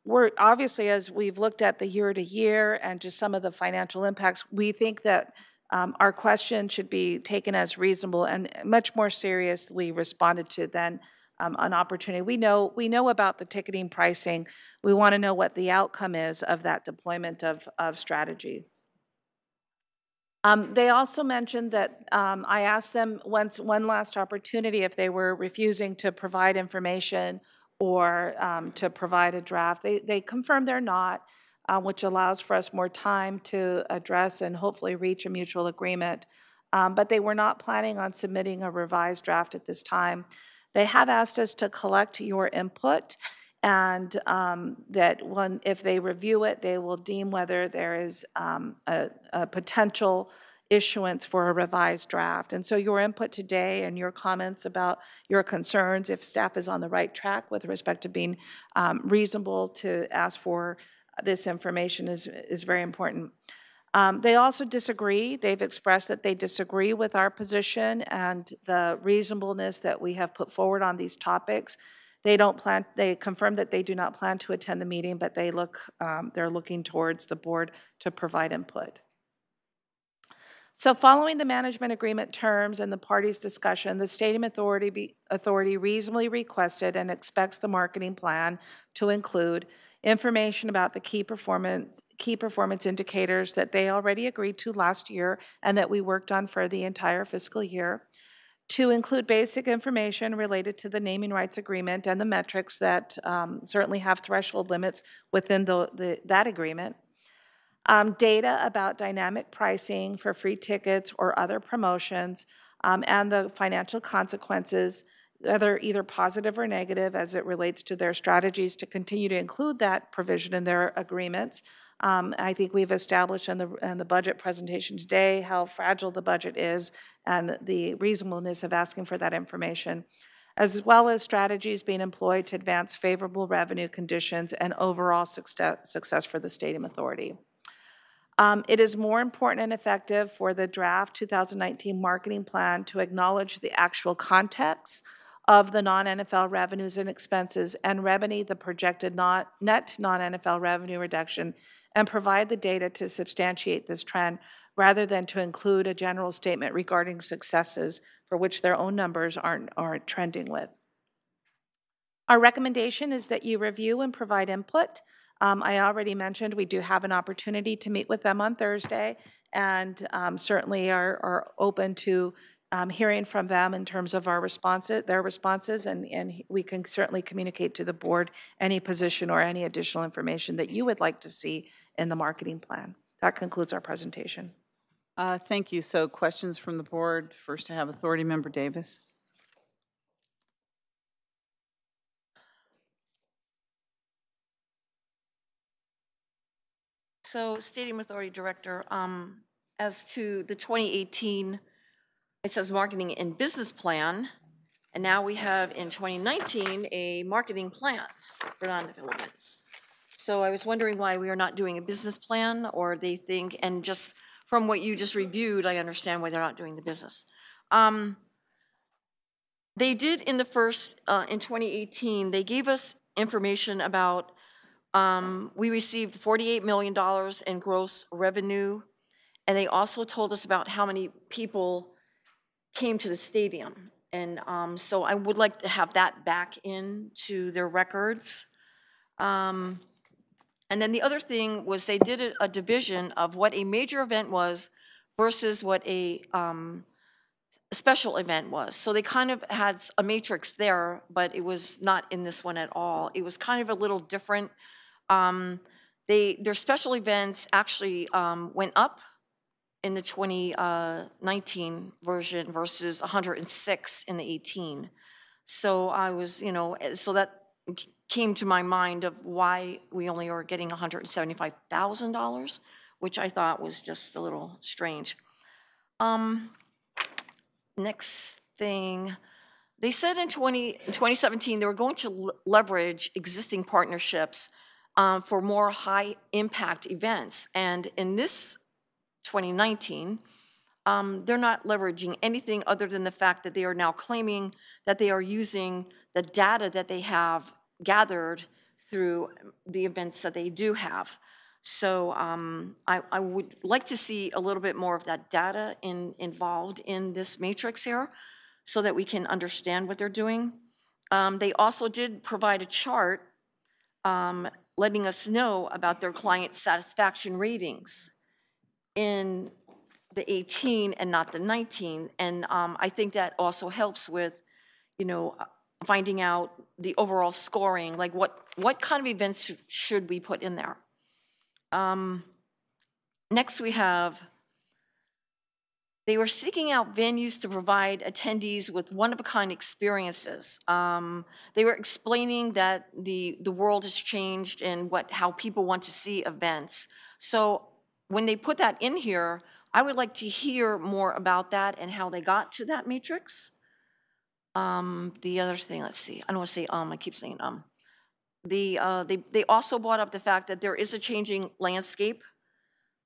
we're obviously, as we've looked at the year to year and just some of the financial impacts, we think that our question should be taken as reasonable and much more seriously responded to than an opportunity. We know about the ticketing pricing. We want to know what the outcome is of that deployment of strategy. They also mentioned that I asked them one last opportunity if they were refusing to provide information or to provide a draft. They confirmed they're not, which allows for us more time to address and hopefully reach a mutual agreement. But they were not planning on submitting a revised draft at this time. They have asked us to collect your input, and that if they review it, they will deem whether there is a potential issuance for a revised draft. And so your input today and your comments about your concerns, if staff is on the right track with respect to being reasonable to ask for this information, is very important. They also disagree. They've expressed that they disagree with our position and the reasonableness that we have put forward on these topics. They confirm that they do not plan to attend the meeting, but they're looking towards the board to provide input. So following the management agreement terms and the parties' discussion, the Stadium Authority reasonably requested and expects the marketing plan to include information about the key performance indicators that they already agreed to last year and that we worked on for the entire fiscal year, to include basic information related to the naming rights agreement and the metrics that certainly have threshold limits within that agreement, data about dynamic pricing for free tickets or other promotions, and the financial consequences, either positive or negative, as it relates to their strategies to continue to include that provision in their agreements. I think we've established in the budget presentation today how fragile the budget is and the reasonableness of asking for that information, as well as strategies being employed to advance favorable revenue conditions and overall success for the Stadium Authority. It is more important and effective for the draft 2019 marketing plan to acknowledge the actual context of the non-NFL revenues and expenses and remedy the projected net non-NFL revenue reduction and provide the data to substantiate this trend rather than to include a general statement regarding successes for which their own numbers aren't trending with. Our recommendation is that you review and provide input. I already mentioned we do have an opportunity to meet with them on Thursday, and certainly are open to hearing from them in terms of their responses, and we can certainly communicate to the board any position or any additional information that you would like to see in the marketing plan. That concludes our presentation. Thank you. So questions from the board. First, I have Authority Member Davis. So, Stadium Authority Director, as to the 2018, it says marketing and business plan, and now we have in 2019 a marketing plan for non-affiliates. So I was wondering why we are not doing a business plan, or they think, and just from what you just reviewed, I understand why they're not doing the business. They did in the first, in 2018, they gave us information about we received $48 million in gross revenue, and they also told us about how many people came to the stadium. And so I would like to have that back into their records. And then the other thing was they did a division of what a major event was versus what a special event was. So they kind of had a matrix there, but it was not in this one at all. It was kind of a little different. Their special events actually went up in the 2019 version versus 106 in the 18. So I was, so that came to my mind of why we only are getting $175,000, which I thought was just a little strange. Next thing, they said in 2017 they were going to leverage existing partnerships for more high impact events. And in this 2019, they're not leveraging anything other than the fact that they are now claiming that they are using the data that they have gathered through the events that they do have. So I would like to see a little bit more of that data involved in this matrix here so that we can understand what they're doing. They also did provide a chart letting us know about their client satisfaction ratings in the 18 and not the 19. And I think that also helps with, finding out the overall scoring, like what kind of events should we put in there. Next we have They were seeking out venues to provide attendees with one-of-a-kind experiences. They were explaining that the world has changed and how people want to see events. So when they put that in here, I would like to hear more about that and how they got to that matrix. The other thing, let's see, I don't want to say I keep saying They also brought up the fact that there is a changing landscape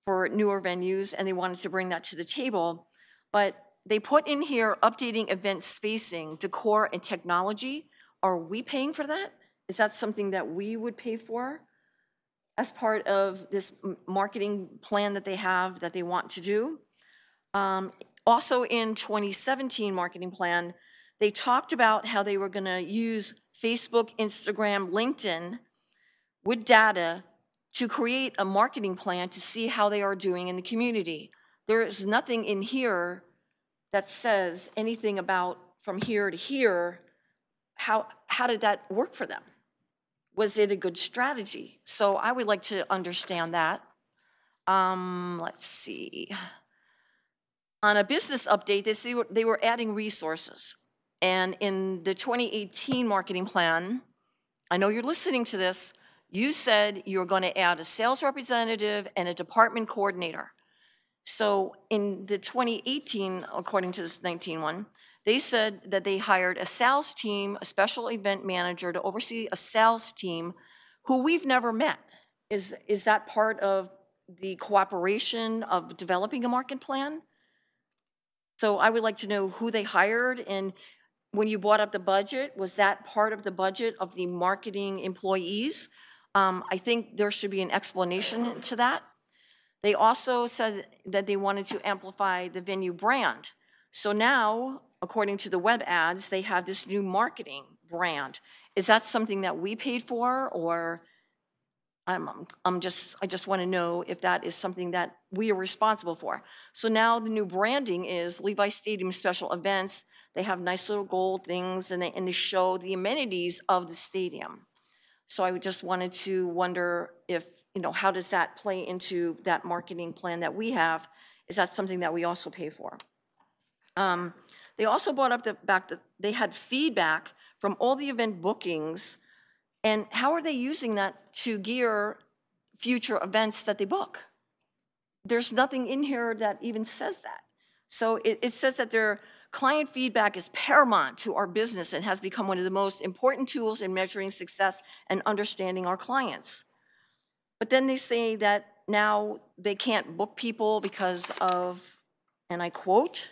for newer venues, and they wanted to bring that to the table. But they put in here updating event spacing, decor, and technology. Are we paying for that? Is that something that we would pay for as part of this marketing plan that they have that they want to do? Also in 2017 marketing plan, they talked about how they were going to use Facebook, Instagram, LinkedIn with data to create a marketing plan to see how they are doing in the community. There is nothing in here that says anything about from here to here. How did that work for them? Was it a good strategy? So I would like to understand that. Let's see. On a business update, they were adding resources. And in the 2018 marketing plan, I know you're listening to this, you said you were going to add a sales representative and a department coordinator. So in the 2018, according to this 19 one, they said that they hired a sales team, a special event manager to oversee a sales team who we've never met. Is that part of the cooperation of developing a market plan? So I would like to know who they hired, and when you brought up the budget, was that part of the budget of the marketing employees? I think there should be an explanation to that. They also said that they wanted to amplify the venue brand. So now, according to the web ads, they have this new marketing brand. Is that something that we paid for, or I just want to know if that is something that we are responsible for. So now the new branding is Levi Stadium Special Events. They have nice little gold things, and they show the amenities of the stadium. So I just wanted to wonder if, how does that play into that marketing plan that we have? Is that something that we also pay for? They also brought up the fact that they had feedback from all the event bookings, and how are they using that to gear future events that they book? There's nothing in here that even says that. So it says that their client feedback is paramount to our business and has become one of the most important tools in measuring success and understanding our clients. But then they say that now they can't book people because of, and I quote,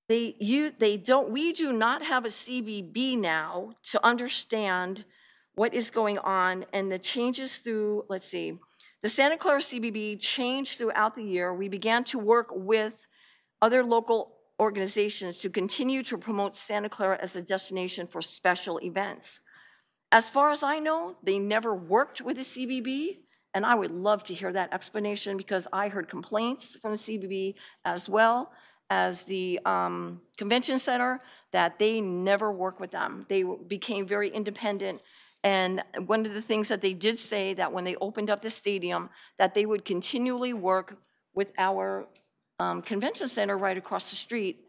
we do not have a CBB now to understand what is going on, and the changes through, let's see, the Santa Clara CBB changed throughout the year. We began to work with other local organizations to continue to promote Santa Clara as a destination for special events. As far as I know, they never worked with the CBB, and I would love to hear that explanation because I heard complaints from the CBB as well as the convention center that they never work with them. They became very independent, and one of the things that they did say that when they opened up the stadium, that they would continually work with our convention center right across the street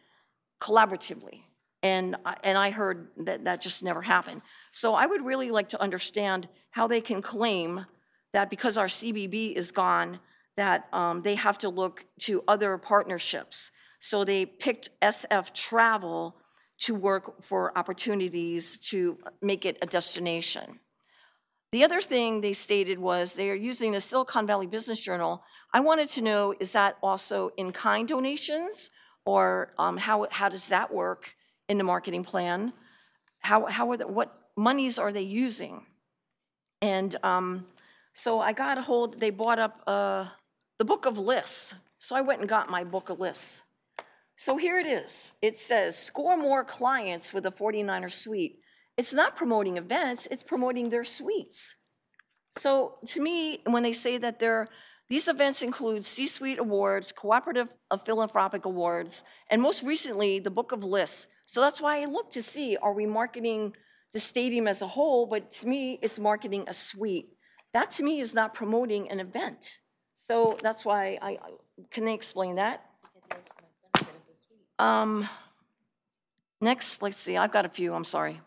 collaboratively. And I heard that that just never happened. So I would really like to understand how they can claim that because our CBB is gone, that they have to look to other partnerships. So they picked SF Travel to work for opportunities to make it a destination. The other thing they stated was they are using the Silicon Valley Business Journal. I wanted to know, is that also in-kind donations, or how does that work in the marketing plan? What monies are they using? And so I got a hold, they brought up the book of lists. So I went and got my book of lists. So here it is. It says, score more clients with a 49er suite. It's not promoting events, it's promoting their suites. So to me, when they say that these events include C-suite awards, cooperative philanthropic awards, and most recently, the book of lists. So that's why I look to see, are we marketing the stadium as a whole? But to me, it's marketing a suite. That to me is not promoting an event. So that's why can they explain that Next, let's see, I've got a few, I'm sorry.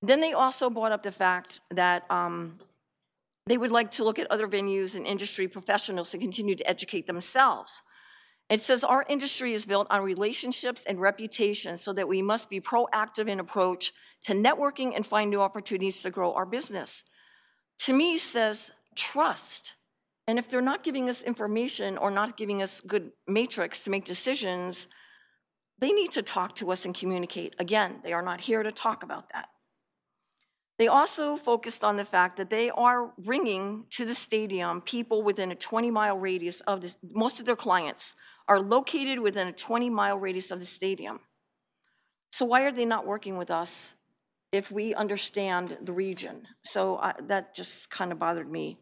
Then they also brought up the fact that they would like to look at other venues and industry professionals to continue to educate themselves. It says our industry is built on relationships and reputation, so that we must be proactive in approach to networking and find new opportunities to grow our business. To me, says trust. And if they're not giving us information or not giving us good matrix to make decisions, they need to talk to us and communicate. Again, they are not here to talk about that. They also focused on the fact that they are bringing to the stadium people within a 20-mile radius of this. Most of their clients are located within a 20-mile radius of the stadium. So why are they not working with us if we understand the region? So that just kind of bothered me.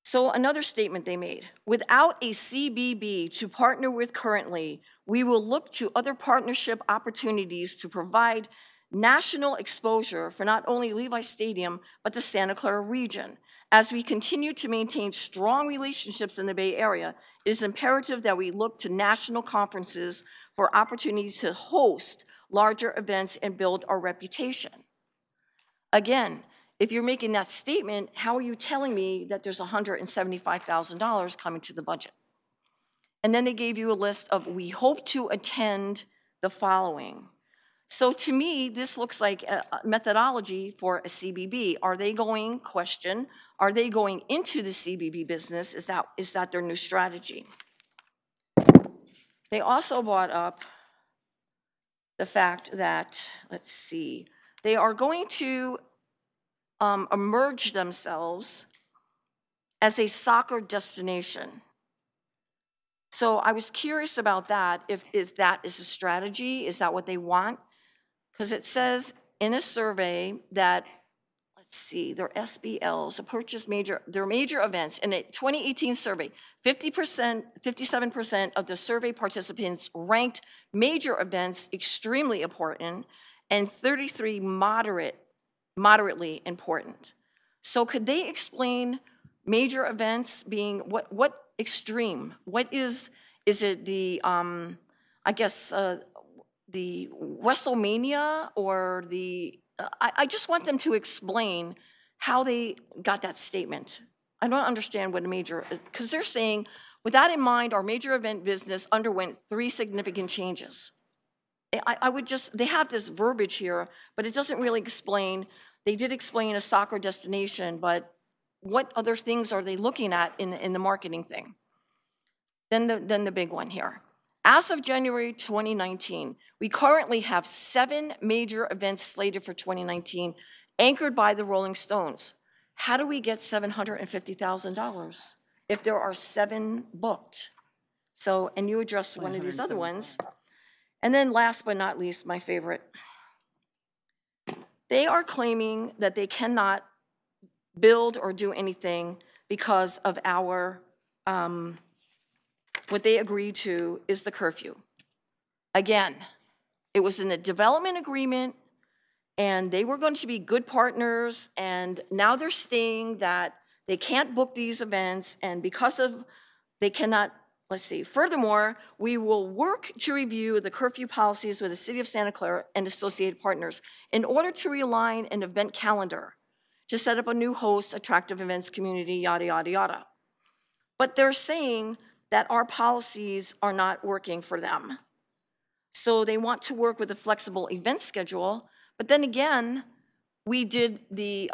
So another statement they made: without a CBB to partner with currently, we will look to other partnership opportunities to provide national exposure for not only Levi Stadium, but the Santa Clara region. As we continue to maintain strong relationships in the Bay Area, it is imperative that we look to national conferences for opportunities to host larger events and build our reputation. Again, if you're making that statement, how are you telling me that there's $175,000 coming to the budget? And then they gave you a list of, we hope to attend the following. So to me, this looks like a methodology for a CBB. Are they going, question, are they going into the CBB business? Is that their new strategy? They also brought up the fact that, let's see, they are going to emerge themselves as a soccer destination. So I was curious about that, if that is a strategy, is that what they want? Because it says in a survey that, let's see, their SBLs, their major events, in a 2018 survey, 57% of the survey participants ranked major events extremely important, and 33 moderately important. So could they explain major events being what extreme? What is it the, I guess, the WrestleMania, or the, I just want them to explain how they got that statement. I don't understand what a major, because they're saying, with that in mind, our major event business underwent 3 significant changes. I would just, they have this verbiage here, but it doesn't really explain. They did explain a soccer destination, but what other things are they looking at in the marketing thing? Then the big one here. As of January 2019, we currently have 7 major events slated for 2019, anchored by the Rolling Stones. How do we get $750,000 if there are 7 booked? So, and you addressed one of these other ones. And then last but not least, my favorite. They are claiming that they cannot build or do anything because of our, what they agreed to is the curfew. Again, it was in the development agreement, and they were going to be good partners, and now they're saying that they can't book these events, and because of, they cannot, let's see. Furthermore, we will work to review the curfew policies with the City of Santa Clara and associated partners in order to realign an event calendar to set up a new host, attractive events community, yada, yada, yada. But they're saying that our policies are not working for them. So they want to work with a flexible event schedule. But then again, we did the,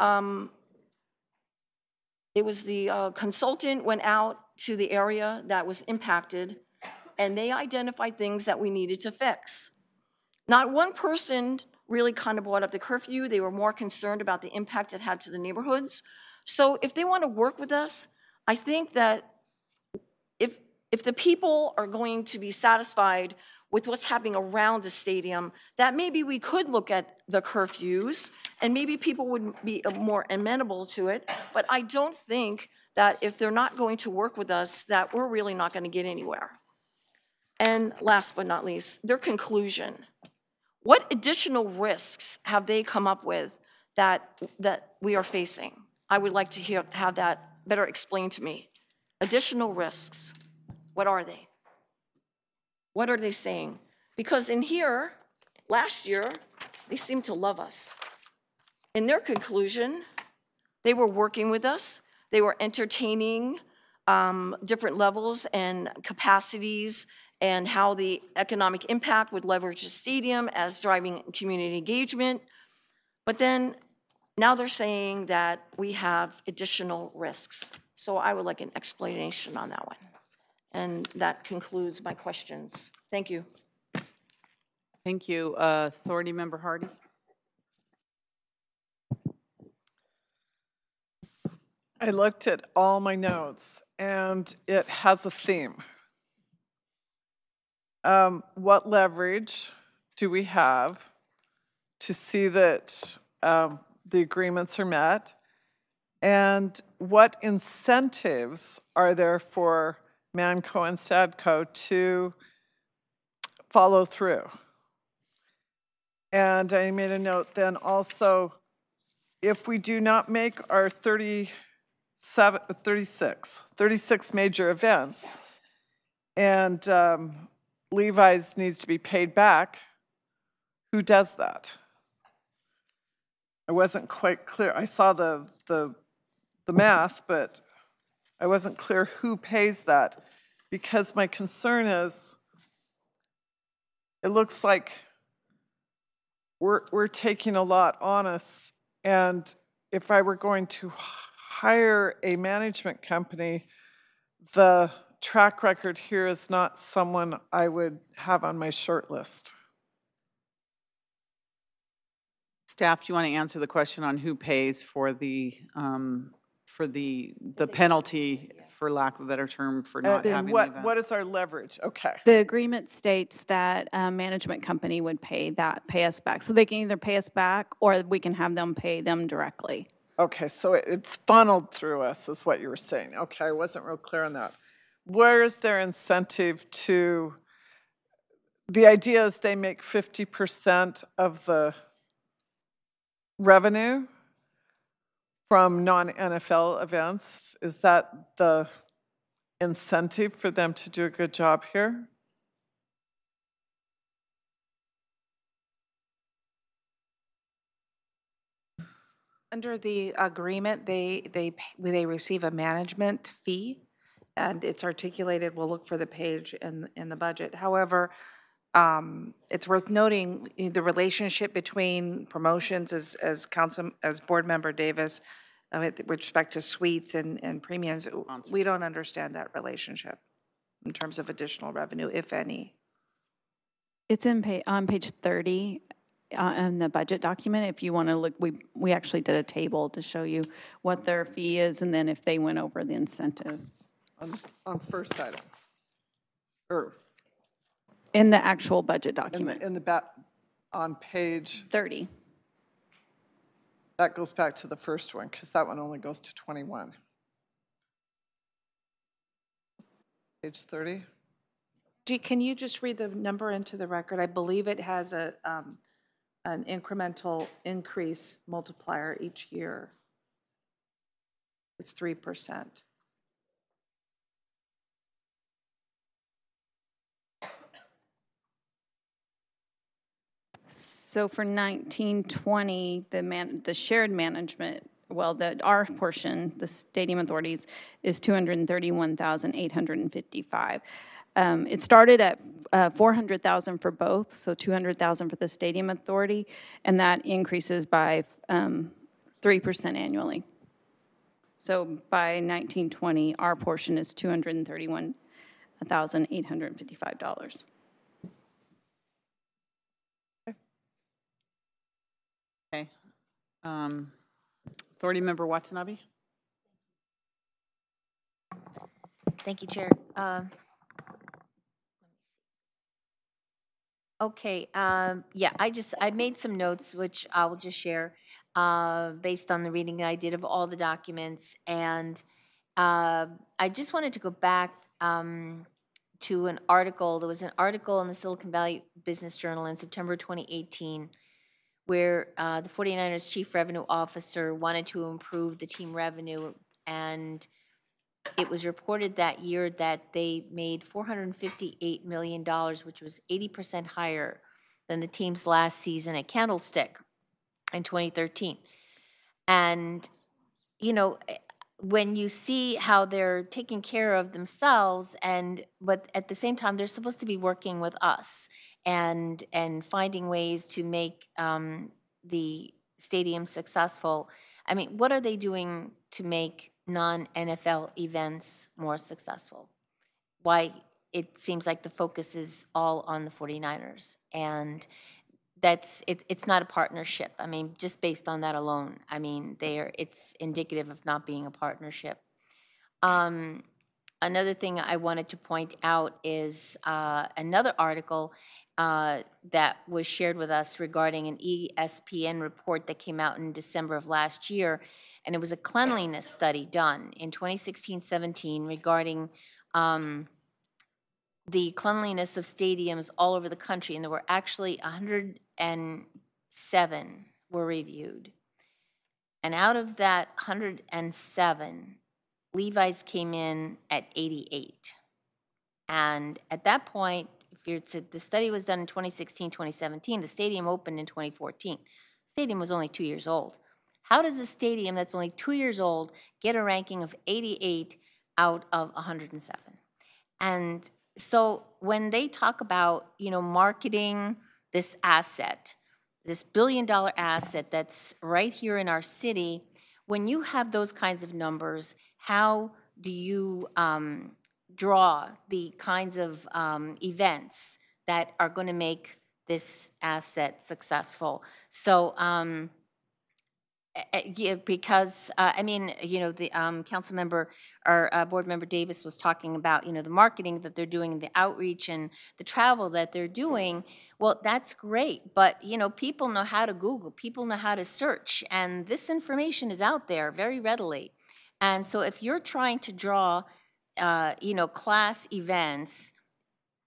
it was the consultant went out to the area that was impacted, and they identified things that we needed to fix. Not one person really kind of brought up the curfew. They were more concerned about the impact it had to the neighborhoods. So if they want to work with us, I think that if the people are going to be satisfied with what's happening around the stadium, that maybe we could look at the curfews, and maybe people would be more amenable to it. But I don't think that if they're not going to work with us, that we're really not going to get anywhere. And last but not least, their conclusion. What additional risks have they come up with that we are facing? I would like to have that better explained to me. Additional risks, what are they? What are they saying? Because in here, last year, they seemed to love us. In their conclusion, they were working with us. They were entertaining different levels and capacities and how the economic impact would leverage the stadium as driving community engagement. But then now they're saying that we have additional risks. So I would like an explanation on that one. And that concludes my questions. Thank you. Thank you. Authority Member Hardy? I looked at all my notes, and it has a theme. What leverage do we have to see that the agreements are met? And what incentives are there for Manco and Stadco to follow through? And I made a note then also, if we do not make our 36 major events, and Levi's needs to be paid back, who does that? I wasn't quite clear. I saw the math, but I wasn't clear who pays that, because my concern is it looks like we're taking a lot on us, and if I were going to hire a management company, the track record here is not someone I would have on my short list. Staff, do you want to answer the question on who pays for the penalty, for lack of a better term, for not And having the event? what is our leverage? Okay. The agreement states that a management company would pay us back. So they can either pay us back or we can have them pay them directly. Okay, so it's funneled through us, is what you were saying. Okay, I wasn't real clear on that. Where is their incentive to, the idea is they make 50% of the revenue from non-NFL events. Is that the incentive for them to do a good job here? Under the agreement, they receive a management fee, and it's articulated. We'll look for the page in the budget. However, it's worth noting the relationship between promotions, as Board Member Davis, with respect to suites and premiums. We don't understand that relationship in terms of additional revenue, if any. It's on page 30 in the budget document. If you want to look, we actually did a table to show you what their fee is and then if they went over the incentive. On first item. Or in the actual budget document. in the back on page 30. That goes back to the first one, because that one only goes to 21. Page 30. Can you just read the number into the record? I believe it has an incremental increase multiplier each year. It's 3%. So for 1920, the shared management, well, our portion, the stadium authorities, is $231,855. It started at $400,000 for both, so $200,000 for the stadium authority, and that increases by 3% annually. So by 1920, our portion is $231,855. Okay. Authority Member Watanabe? Thank you, Chair. Okay, yeah, I made some notes, which I will just share, based on the reading that I did of all the documents. And I just wanted to go back to an article. There was an article in the Silicon Valley Business Journal in September 2018 where the 49ers chief revenue officer wanted to improve the team revenue, and it was reported that year that they made $458 million, which was 80% higher than the team's last season at Candlestick in 2013. And, you know, when you see how they're taking care of themselves, but at the same time, they're supposed to be working with us and finding ways to make the stadium successful. I mean, what are they doing to make non-NFL events more successful? Why it seems like the focus is all on the 49ers, and it's not a partnership. I mean, just based on that alone, I mean, it's indicative of not being a partnership. Another thing I wanted to point out is another article that was shared with us regarding an ESPN report that came out in December of last year, and it was a cleanliness study done in 2016-17 regarding the cleanliness of stadiums all over the country, and there were actually 107 were reviewed. And out of that 107, Levi's came in at 88. And at that point, the study was done in 2016, 2017. The stadium opened in 2014. The stadium was only 2 years old. How does a stadium that's only 2 years old get a ranking of 88 out of 107? And so when they talk about, marketing this asset, this billion-dollar asset that's right here in our city, when you have those kinds of numbers, how do you draw the kinds of events that are going to make this asset successful? So, yeah, because the council member or board member Davis was talking about the marketing that they're doing, the outreach and the travel that they're doing. Well, that's great, but people know how to Google, people know how to search, and this information is out there very readily. And so, if you're trying to draw, class events,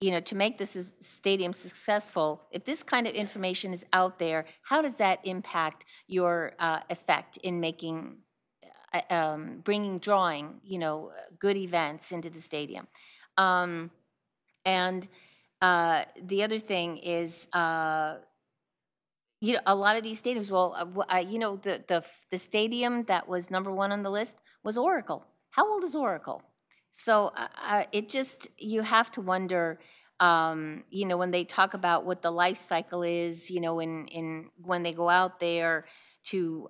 to make this stadium successful, if this kind of information is out there, how does that impact your effect in making, drawing, good events into the stadium? And the other thing is, a lot of these stadiums, the stadium that was number one on the list was Oracle. How old is Oracle? So you have to wonder, when they talk about what the life cycle is, when they go out there to,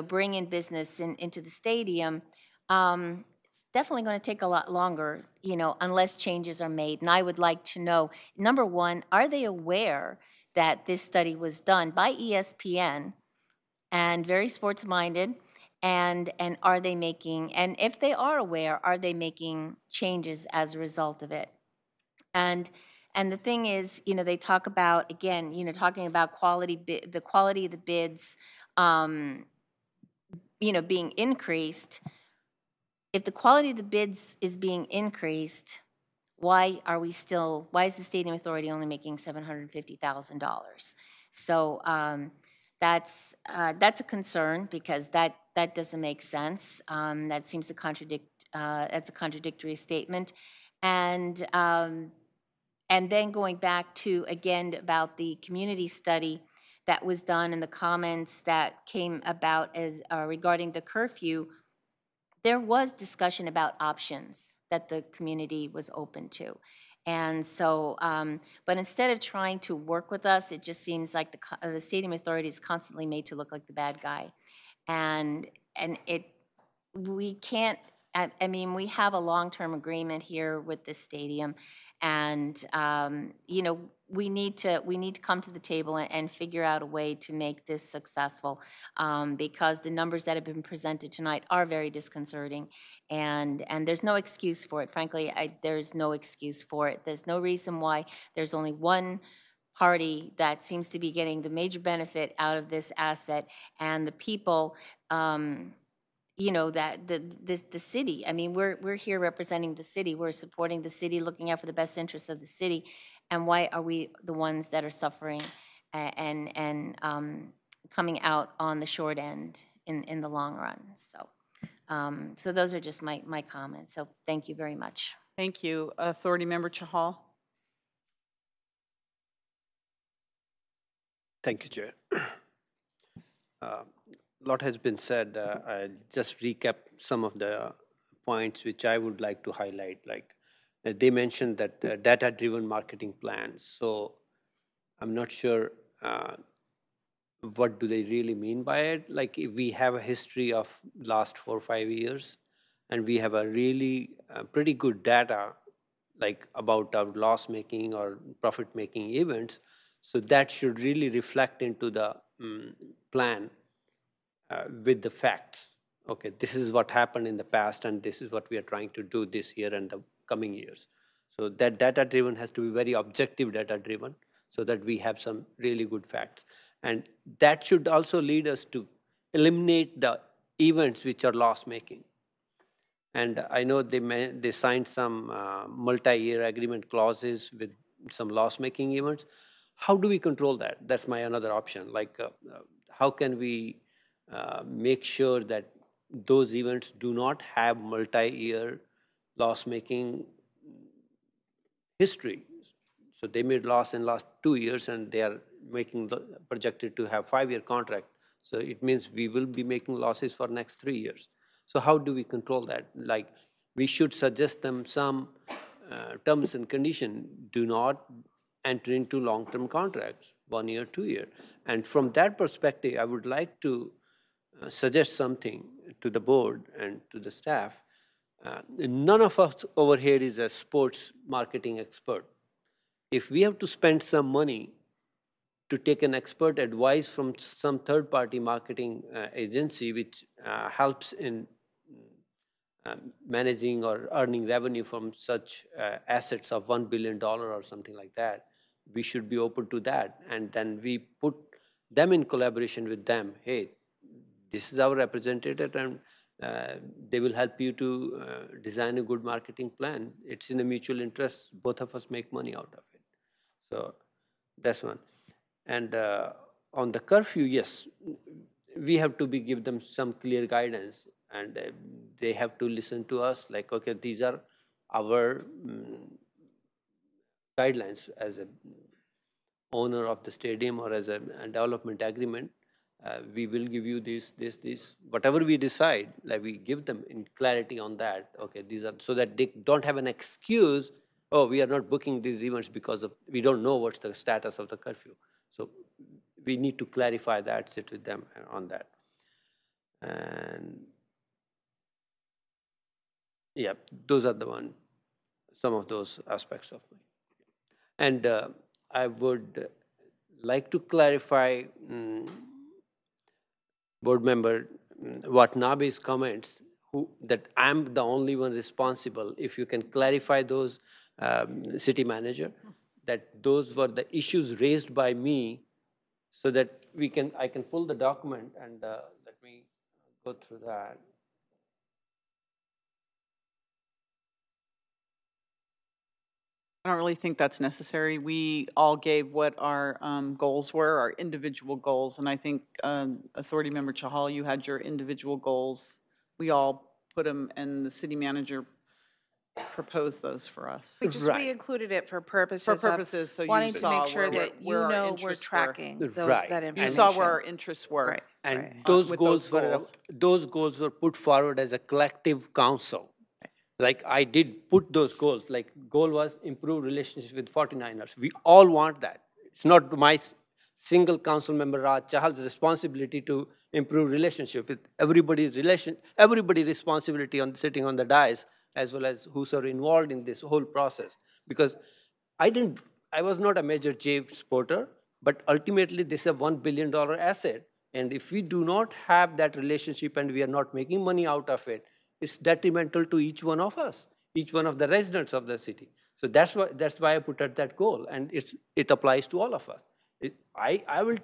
bring in business into the stadium, it's definitely going to take a lot longer, unless changes are made. And I would like to know, number one, are they aware that this study was done by ESPN and very sports-minded? And are they making, and if they are aware, are they making changes as a result of it? And the thing is, they talk about, again, talking about the quality of the bids, being increased. If the quality of the bids is being increased, why is the Stadium Authority only making $750,000? So that's a concern, because that doesn't make sense. That seems to contradict. That's a contradictory statement, and then going back to, again, about the community study that was done and the comments that came about as regarding the curfew. There was discussion about options that the community was open to. And so, but instead of trying to work with us, it just seems like the Stadium Authority is constantly made to look like the bad guy. And we can't, we have a long-term agreement here with this stadium, and we need to come to the table and figure out a way to make this successful, because the numbers that have been presented tonight are very disconcerting, and there's no excuse for it. Frankly, there's no excuse for it. There's no reason why there's only one party that seems to be getting the major benefit out of this asset, and the people, that the city. I mean, we're here representing the city. We're supporting the city, looking out for the best interests of the city. And why are we the ones that are suffering and coming out on the short end in the long run? So So those are just my comments. So thank you very much. Thank you. Authority Member Chahal? Thank you, Chair. A lot has been said. I'll just recap some of the points which I would like to highlight. Like they mentioned that data-driven marketing plans. So I'm not sure what do they really mean by it. Like if we have a history of last 4 or 5 years, and we have a really pretty good data, like about our loss-making or profit-making events, so that should really reflect into the plan with the facts. Okay, this is what happened in the past, and this is what we are trying to do this year and the coming years. So that data-driven has to be very objective data-driven so that we have some really good facts. And that should also lead us to eliminate the events which are loss-making. And I know they signed some multi-year agreement clauses with some loss-making events. How do we control that? That's my another option. Like, how can we make sure that those events do not have multi-year loss-making history? So they made loss in last 2 years, and they are making projected to have 5-year contract. So it means we will be making losses for next 3 years. So how do we control that? Like, we should suggest them some terms and condition. Do not enter into long-term contracts, 1 year, 2 year. And from that perspective, I would like to suggest something to the board and to the staff. None of us over here is a sports marketing expert. If we have to spend some money to take an expert advice from some third-party marketing agency which helps in managing or earning revenue from such assets of $1 billion or something like that, we should be open to that. And then we put them in collaboration with them. Hey, this is our representative, and they will help you to design a good marketing plan. It's in a mutual interest. Both of us make money out of it. So that's one. And on the curfew, yes, we have to give them some clear guidance, and they have to listen to us. Like, okay, these are our guidelines as a owner of the stadium or as a development agreement. We will give you this, whatever we decide. Like we give them in clarity on that. Okay, these are so that they don't have an excuse. Oh, we are not booking these events because of we don't know what's the status of the curfew. So we need to clarify that, sit with them on that. And yeah, those are some of those aspects of me. And I would like to clarify board member Watanabe's comments, that I'm the only one responsible. If you can clarify those, city manager, that those were the issues raised by me, so that I can pull the document and let me go through that. I don't really think that's necessary. We all gave what our goals were, our individual goals, and I think Authority Member Chahal, you had your individual goals. We all put them, and the city manager proposed those for us. We Right. included it for purposes of purposes, so you wanting to saw make sure where that you our know we're interests were. tracking those, Right. that And You information. saw where our interests were. Right. And right. those with goals those those goals. goals were put forward as a collective council. Like I did put those goals. Like goal was improve relationship with 49ers. We all want that. It's not my single council member Raj Chahal's responsibility to improve relationship with everybody's responsibility on sitting on the dais, as well as who's are involved in this whole process. Because I was not a major J supporter, but ultimately this is a $1 billion asset. And if we do not have that relationship and we are not making money out of it, it's detrimental to each one of us, each one of the residents of the city. So that's why I put out that goal, and it applies to all of us. I will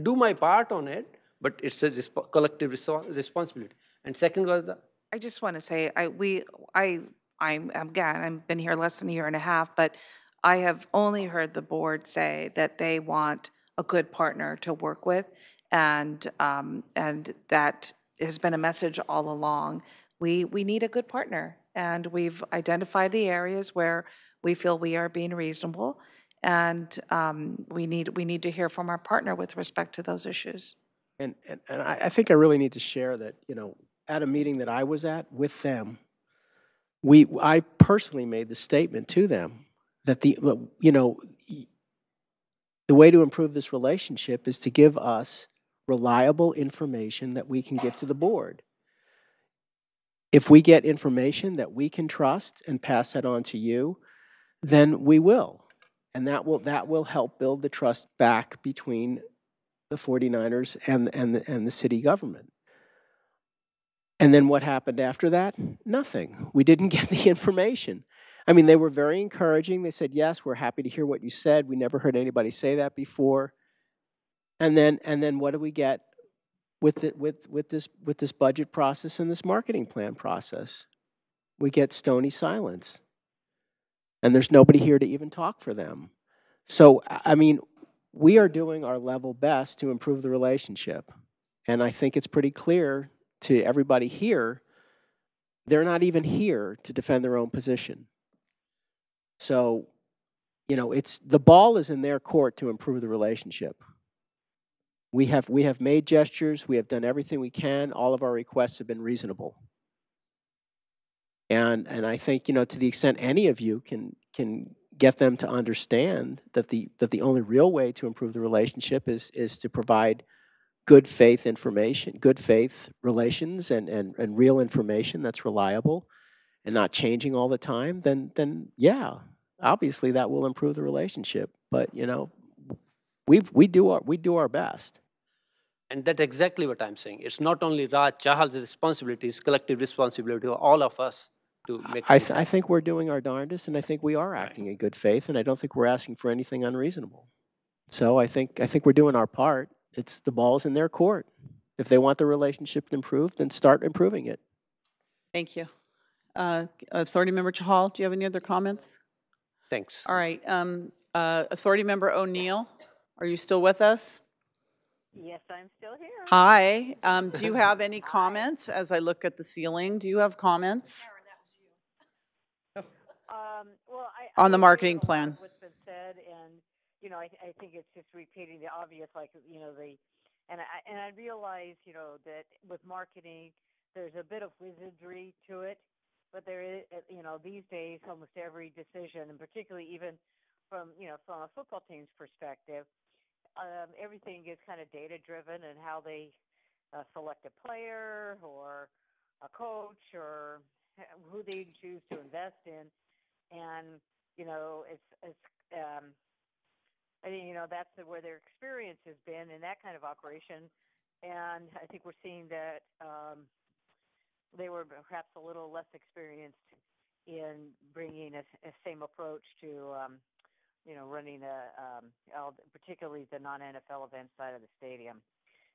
do my part on it, but it's a collective responsibility. And second was I just want to say, I've been here less than a year and a half, but I have only heard the board say that they want a good partner to work with, and that has been a message all along. We need a good partner, and we've identified the areas where we feel we are being reasonable, and we need to hear from our partner with respect to those issues. And I think I really need to share that, at a meeting that I was at with them, I personally made the statement to them that the way to improve this relationship is to give us reliable information that we can give to the board. If we get information that we can trust and pass that on to you, then we will. And that will help build the trust back between the 49ers and the city government. And then what happened after that? Nothing. We didn't get the information. I mean, they were very encouraging. They said, yes, we're happy to hear what you said. We never heard anybody say that before. And then what do we get with this budget process and this marketing plan process? We get stony silence. And there's nobody here to even talk for them. So, I mean, we are doing our level best to improve the relationship. And I think it's pretty clear to everybody here, they're not even here to defend their own position. So, it's the ball is in their court to improve the relationship. We have made gestures. We have done everything we can. All of our requests have been reasonable. And I think, to the extent any of you can get them to understand that the only real way to improve the relationship is to provide good faith information, good faith relations, and real information that's reliable and not changing all the time, then yeah, obviously that will improve the relationship. But we do our best. And that's exactly what I'm saying. It's not only Raj Chahal's responsibility, it's collective responsibility of all of us to make I think we're doing our darndest, and I think we are acting in good faith, and I don't think we're asking for anything unreasonable. So I think we're doing our part. It's the ball's in their court. If they want the relationship to improve, then start improving it. Thank you. Authority Member Chahal, do you have any other comments? Thanks. All right. Authority Member O'Neill, are you still with us? Yes, I'm still here. Hi. Do you have any comments as I look at the ceiling? Do you have comments? Well, on the agree marketing with a lot plan. of what's been said, and I think it's just repeating the obvious, like and I realize that with marketing, there's a bit of wizardry to it, but there is these days almost every decision, and particularly even from a football team's perspective, everything is kind of data driven, and how they select a player or a coach or who they choose to invest in. And I think that's where their experience has been in that kind of operation, and I think we're seeing that they were perhaps a little less experienced in bringing a same approach to running particularly the non-NFL event side of the stadium.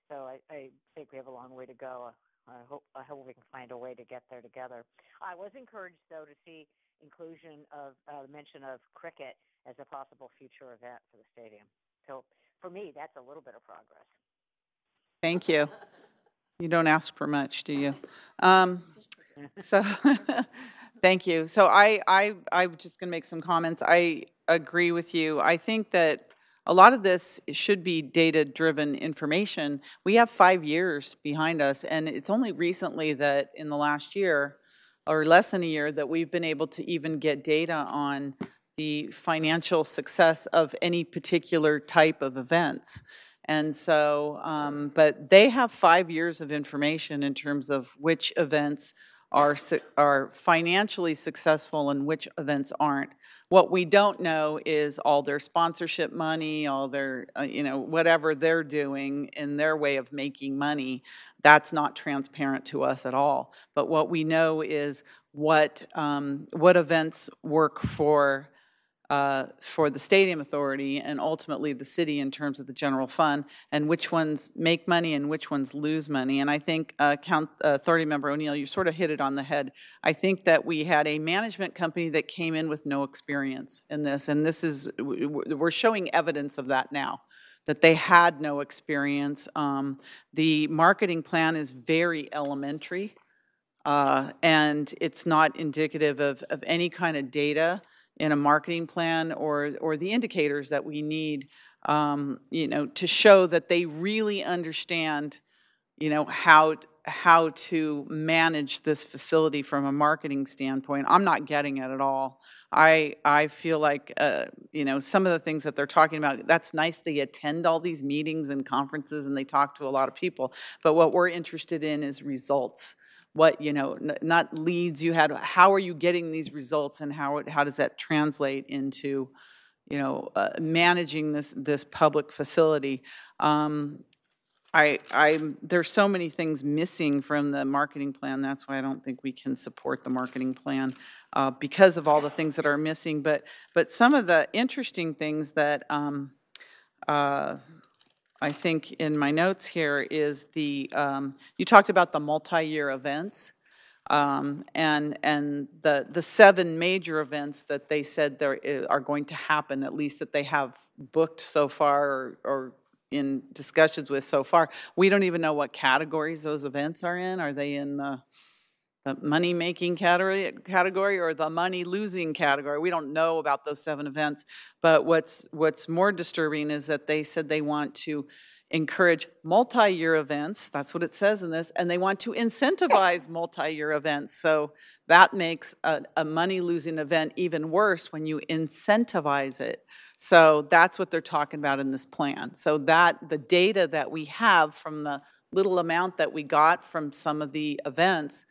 So I think we have a long way to go. I hope we can find a way to get there together. I was encouraged though to see inclusion of mention of cricket as a possible future event for the stadium. So for me, that's a little bit of progress. Thank you. You don't ask for much, do you? So thank you. So I'm just going to make some comments. I agree with you. I think that a lot of this should be data-driven information. We have 5 years behind us, and it's only recently that in the last year, or less than a year, that we've been able to even get data on the financial success of any particular type of events. And so, but they have 5 years of information in terms of which events are financially successful and which events aren't. What we don't know is all their sponsorship money, all their, whatever they're doing in their way of making money. That's not transparent to us at all. But what we know is what events work for the stadium authority and ultimately the city in terms of the general fund, and which ones make money and which ones lose money. And I think Authority Member O'Neill, you sort of hit it on the head. I think that we had a management company that came in with no experience in this, and we're showing evidence of that now. that they had no experience. The marketing plan is very elementary, and it's not indicative of any kind of data in a marketing plan or the indicators that we need, to show that they really understand, how to manage this facility from a marketing standpoint. I'm not getting it at all. I feel like, some of the things that they're talking about, that's nice. They attend all these meetings and conferences and they talk to a lot of people. But what we're interested in is results. What, not leads you had. How are you getting these results, and how does that translate into, managing this public facility? There's so many things missing from the marketing plan. That's why I don't think we can support the marketing plan, because of all the things that are missing. But some of the interesting things that I think in my notes here is you talked about the multi-year events, and the 7 major events that they said there are going to happen, at least that they have booked so far or in discussions with so far. We don't even know what categories those events are in. Are they in the money-making category or the money-losing category? We don't know about those 7 events. But what's more disturbing is that they said they want to encourage multi-year events. That's what it says in this. And they want to incentivize multi-year events. So that makes a money-losing event even worse when you incentivize it. So that's what they're talking about in this plan. So that the data that we have from the little amount that we got from some of the events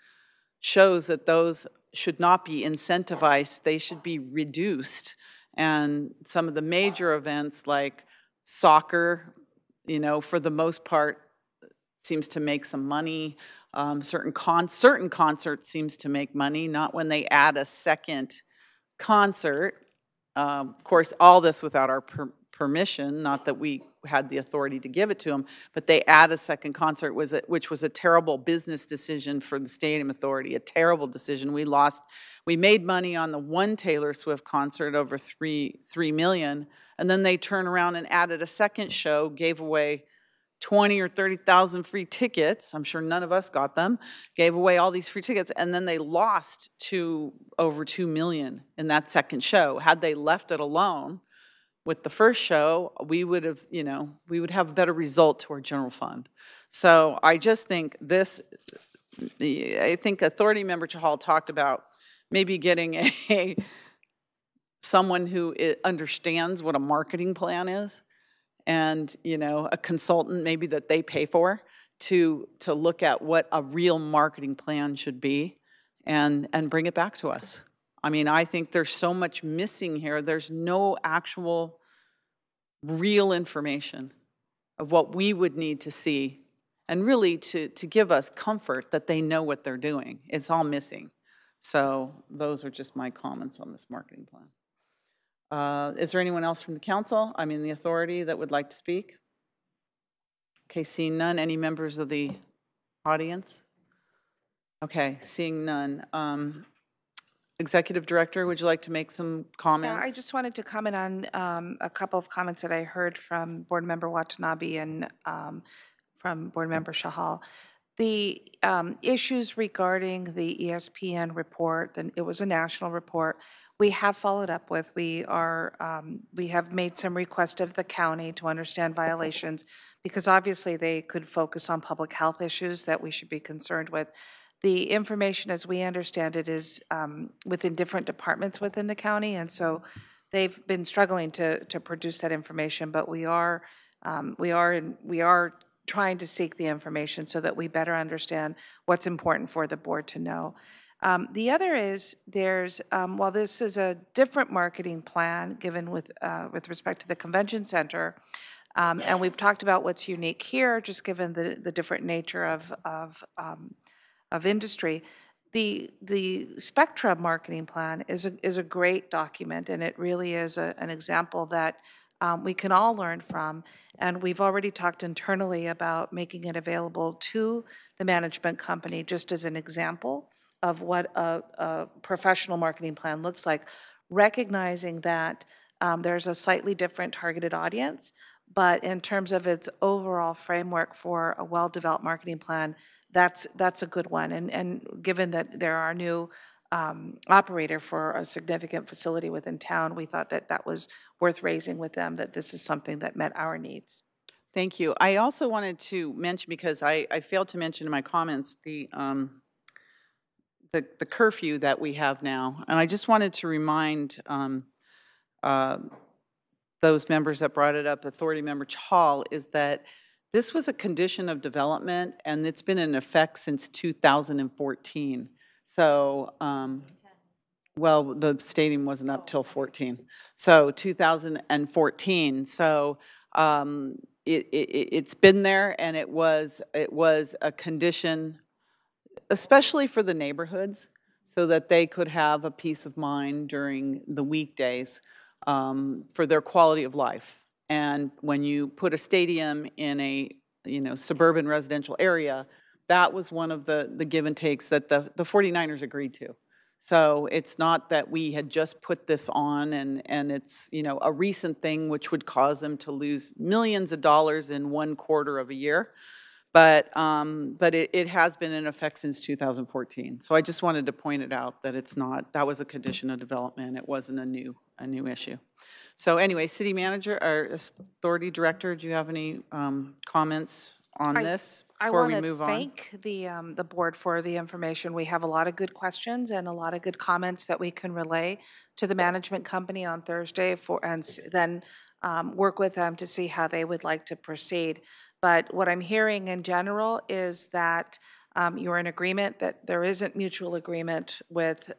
shows that those should not be incentivized. They should be reduced. And some of the major events like soccer, for the most part, seems to make some money. Certain concerts seems to make money, not when they add a second concert. Of course, all this without our permission, not that we had the authority to give it to them, but they add a second concert, which was a terrible business decision for the Stadium Authority, a terrible decision. We made money on the one Taylor Swift concert, over $3 million, and then they turned around and added a second show, gave away 20 or 30,000 free tickets. I'm sure none of us got them. Gave away all these free tickets, and then they lost to over $2 million in that second show. Had they left it alone with the first show, we would have a better result to our general fund. So I just think I think Authority Member Chahal talked about maybe getting someone who understands what a marketing plan is, and a consultant maybe that they pay for to look at what a real marketing plan should be, and bring it back to us. I mean, I think there's so much missing here. There's no actual real information of what we would need to see, and really to give us comfort that they know what they're doing. It's all missing. So those are just my comments on this marketing plan. Is there anyone else from the council, the authority, that would like to speak? Okay, seeing none. Any members of the audience? Okay, seeing none. Executive Director, would you like to make some comments? Yeah, I just wanted to comment on a couple of comments that I heard from Board Member Watanabe and from Board Member Shahal. The issues regarding the ESPN report, and it was a national report, we have followed up with. We have made some requests of the county to understand violations, because obviously they could focus on public health issues that we should be concerned with. The information, as we understand it, is within different departments within the county, and so they've been struggling to produce that information. But we are trying to seek the information so that we better understand what's important for the board to know. The other is while this is a different marketing plan given with respect to the convention center, and we've talked about what's unique here, just given the different nature of industry. The Spectra marketing plan is a great document, and it really is an example that we can all learn from. And we've already talked internally about making it available to the management company, just as an example of what a professional marketing plan looks like, recognizing that there's a slightly different targeted audience, but in terms of its overall framework for a well-developed marketing plan, that's a good one. And given that they're our new operator for a significant facility within town, we thought that that was worth raising with them, that this is something that met our needs. Thank you. I also wanted to mention, because I failed to mention in my comments, the curfew that we have now. And I just wanted to remind those members that brought it up, Authority Member Hall, is that this was a condition of development, and it's been in effect since 2014. So, well, the stadium wasn't up till 14. So 2014. So it's been there, and it was a condition, especially for the neighborhoods, so that they could have a peace of mind during the weekdays for their quality of life. And when you put a stadium in a suburban residential area, that was one of the give and takes that the 49ers agreed to. So it's not that we had just put this on and it's a recent thing which would cause them to lose millions of dollars in one quarter of a year. But it has been in effect since 2014. So I just wanted to point it out that it's not, that was a condition of development. It wasn't a new issue. So anyway, City Manager or Authority Director, do you have any comments on this before we move on? I want to thank the board for the information. We have a lot of good questions and a lot of good comments that we can relay to the management company on Thursday and then work with them to see how they would like to proceed. But what I'm hearing in general is that you're in agreement that there isn't mutual agreement with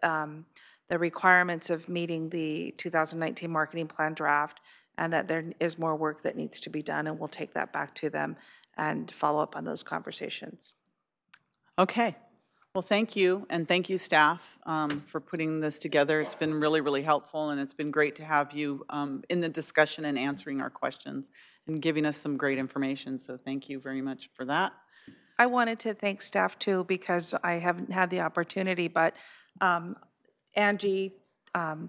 the requirements of meeting the 2019 marketing plan draft, and that there is more work that needs to be done, and we'll take that back to them and follow up on those conversations. Okay. Well, thank you, and thank you, staff, for putting this together. It's been really, really helpful, and it's been great to have you in the discussion and answering our questions and giving us some great information. So thank you very much for that. I wanted to thank staff, too, because I haven't had the opportunity, but Angie,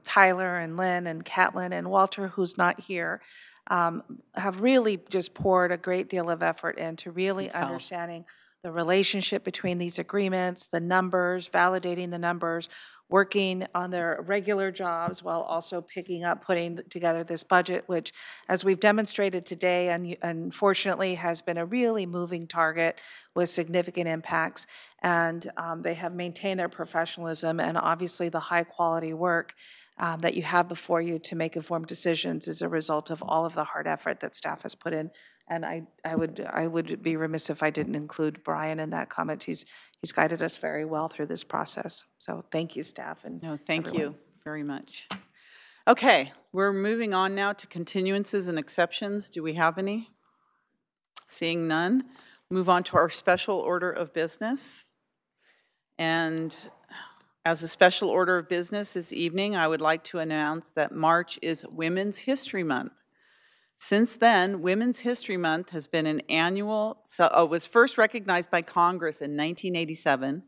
Tyler, and Lynn, and Catlin, and Walter, who's not here, have really just poured a great deal of effort into really understanding the relationship between these agreements, the numbers, validating the numbers, working on their regular jobs while also putting together this budget, which, as we've demonstrated today, and unfortunately has been a really moving target with significant impacts. And they have maintained their professionalism, and obviously the high quality work that you have before you to make informed decisions is a result of all of the hard effort that staff has put in. And I would be remiss if I didn't include Brian in that comment. He's guided us very well through this process. So thank you, staff. And no, thank you very much. Okay, we're moving on now to continuances and exceptions. Do we have any? Seeing none, move on to our special order of business. And as a special order of business this evening, I would like to announce that March is Women's History Month. Since then, Women's History Month has been an annual, was first recognized by Congress in 1987,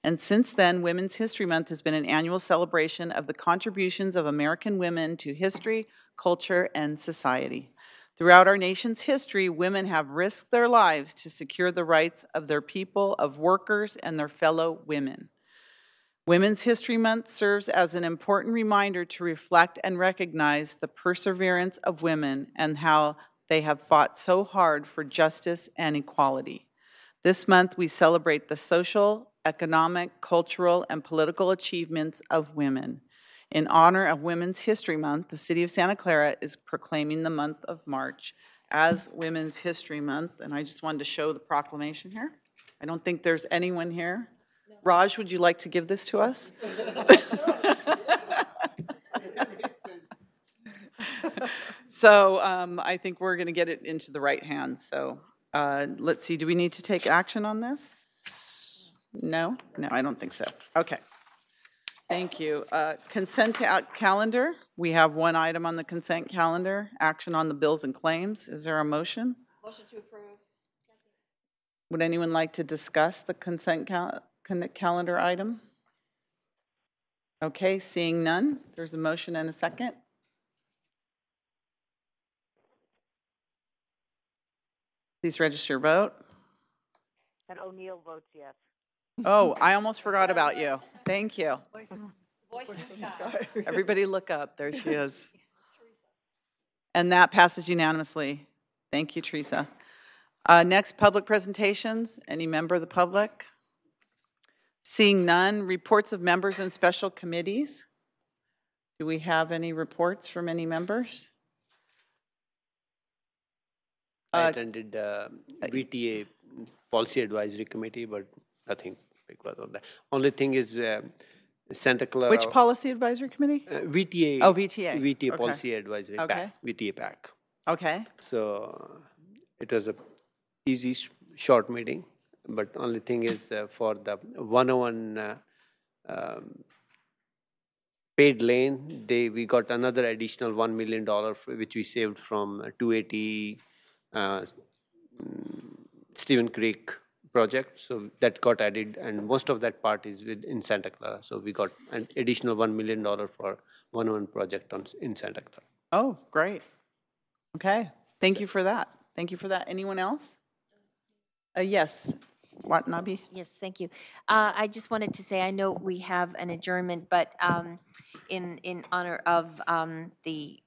and since then, Women's History Month has been an annual celebration of the contributions of American women to history, culture, and society. Throughout our nation's history, women have risked their lives to secure the rights of their people, of workers, and their fellow women. Women's History Month serves as an important reminder to reflect and recognize the perseverance of women and how they have fought so hard for justice and equality. This month, we celebrate the social, economic, cultural, and political achievements of women. In honor of Women's History Month, the City of Santa Clara is proclaiming the month of March as Women's History Month, and I just wanted to show the proclamation here. I don't think there's anyone here. Raj, would you like to give this to us? So I think we're going to get it into the right hands. So let's see, do we need to take action on this? No? No, I don't think so. Okay. Thank you. Consent calendar. We have one item on the consent calendar, action on the bills and claims. Is there a motion? Motion to approve. Would anyone like to discuss the consent calendar item? Okay, seeing none, there's a motion and a second. Please register your vote. And O'Neill votes yes. Oh, I almost forgot about you. Thank you. Voice in the sky. Everybody look up. There she is. And that passes unanimously. Thank you, Teresa. Next, public presentations. Any member of the public? Seeing none, reports of members and special committees. Do we have any reports from any members? I attended VTA Policy Advisory Committee, but nothing because of that. Only thing is Santa Clara. Which policy advisory committee? VTA. Oh, VTA. VTA Okay. Policy Advisory Okay. PAC. VTA PAC. Okay. So it was a easy, short meeting, but only thing is for the 101 paid lane, we got another additional $1 million, which we saved from 280 Stephen Creek project. So that got added, and most of that part is in Santa Clara. So we got an additional $1 million for 101 project in Santa Clara. Oh, great. Okay. Thank you for that. Thank you for that. Anyone else? Yes. Watanabe? Yes, thank you. I just wanted to say, I know we have an adjournment, but in honor of the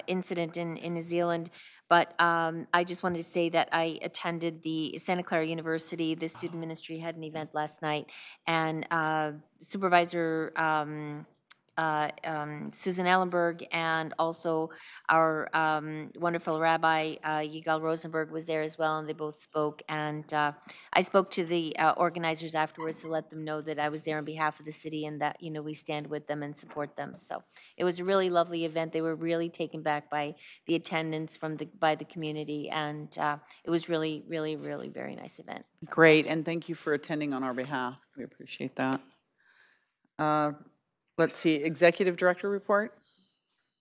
incident in New Zealand, but I just wanted to say that I attended the Santa Clara University, the student ministry had an event last night, and Supervisor Susan Ellenberg and also our wonderful Rabbi Yigal Rosenberg was there as well, and they both spoke. And I spoke to the organizers afterwards to let them know that I was there on behalf of the city and that, you know, we stand with them and support them. So it was a really lovely event. They were really taken back by the attendance by the community, and it was really, really, really very nice event. Great, and thank you for attending on our behalf. We appreciate that. Let's see, Executive Director report.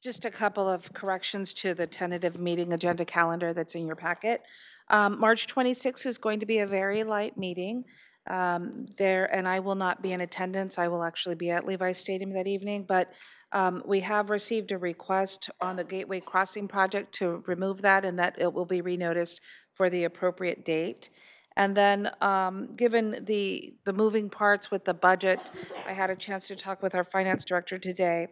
Just a couple of corrections to the tentative meeting agenda calendar that's in your packet. March 26th is going to be a very light meeting and I will not be in attendance. I will actually be at Levi Stadium that evening, but we have received a request on the Gateway Crossing project to remove that, and that it will be renoticed for the appropriate date. And then, given the moving parts with the budget, I had a chance to talk with our finance director today.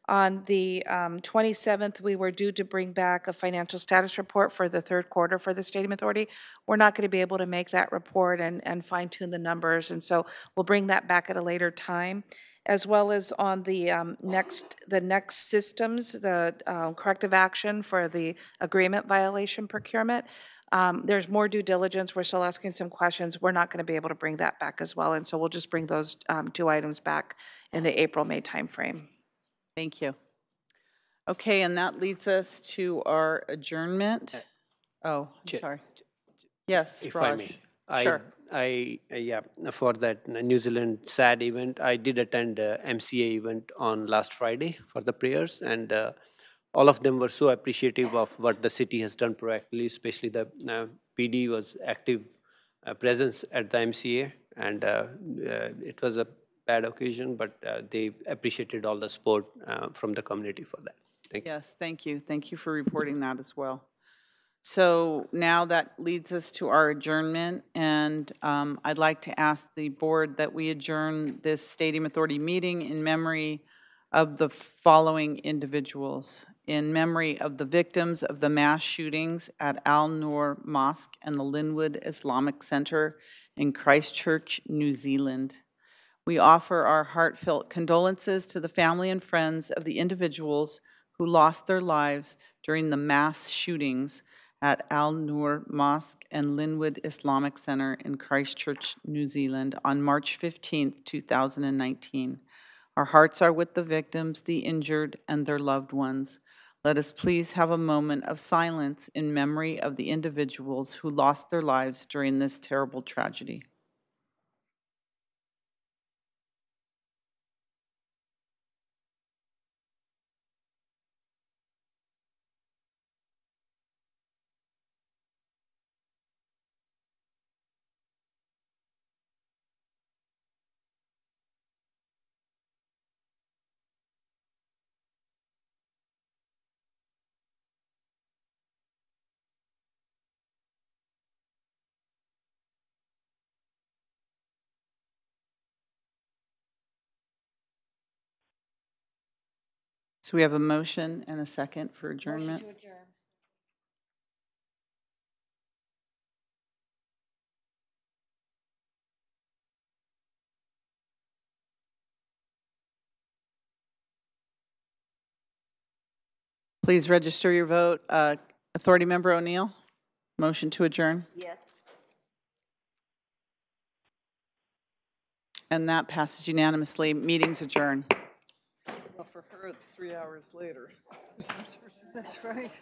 On the 27th, we were due to bring back a financial status report for the third quarter for the Stadium Authority. We're not going to be able to make that report and fine-tune the numbers, and so we'll bring that back at a later time, as well as on the next systems, the corrective action for the agreement violation procurement. There's more due diligence. We're still asking some questions. We're not going to be able to bring that back as well, and so we'll just bring those two items back in the April-May timeframe. Thank you. Okay, and that leads us to our adjournment. Oh, I'm sorry. Yes, If I Raj. may. Sure. Yeah, for that New Zealand SAD event, I did attend MCA event on last Friday for the prayers, and all of them were so appreciative of what the city has done proactively, especially the PD was active presence at the MCA, and it was a bad occasion, but they appreciated all the support from the community for that. Thank you. Yes, thank you. Thank you for reporting that as well. So now that leads us to our adjournment, and I'd like to ask the board that we adjourn this Stadium Authority meeting in memory of the following individuals. In memory of the victims of the mass shootings at Al Noor Mosque and the Linwood Islamic Center in Christchurch, New Zealand. We offer our heartfelt condolences to the family and friends of the individuals who lost their lives during the mass shootings at Al Noor Mosque and Linwood Islamic Center in Christchurch, New Zealand on March 15th, 2019. Our hearts are with the victims, the injured, and their loved ones. Let us please have a moment of silence in memory of the individuals who lost their lives during this terrible tragedy. So we have a motion and a second for adjournment. Motion to adjourn. Please register your vote. Authority Member O'Neill, motion to adjourn. Yes. And that passes unanimously. Meeting's adjourned. Well, for her, it's 3 hours later. That's right.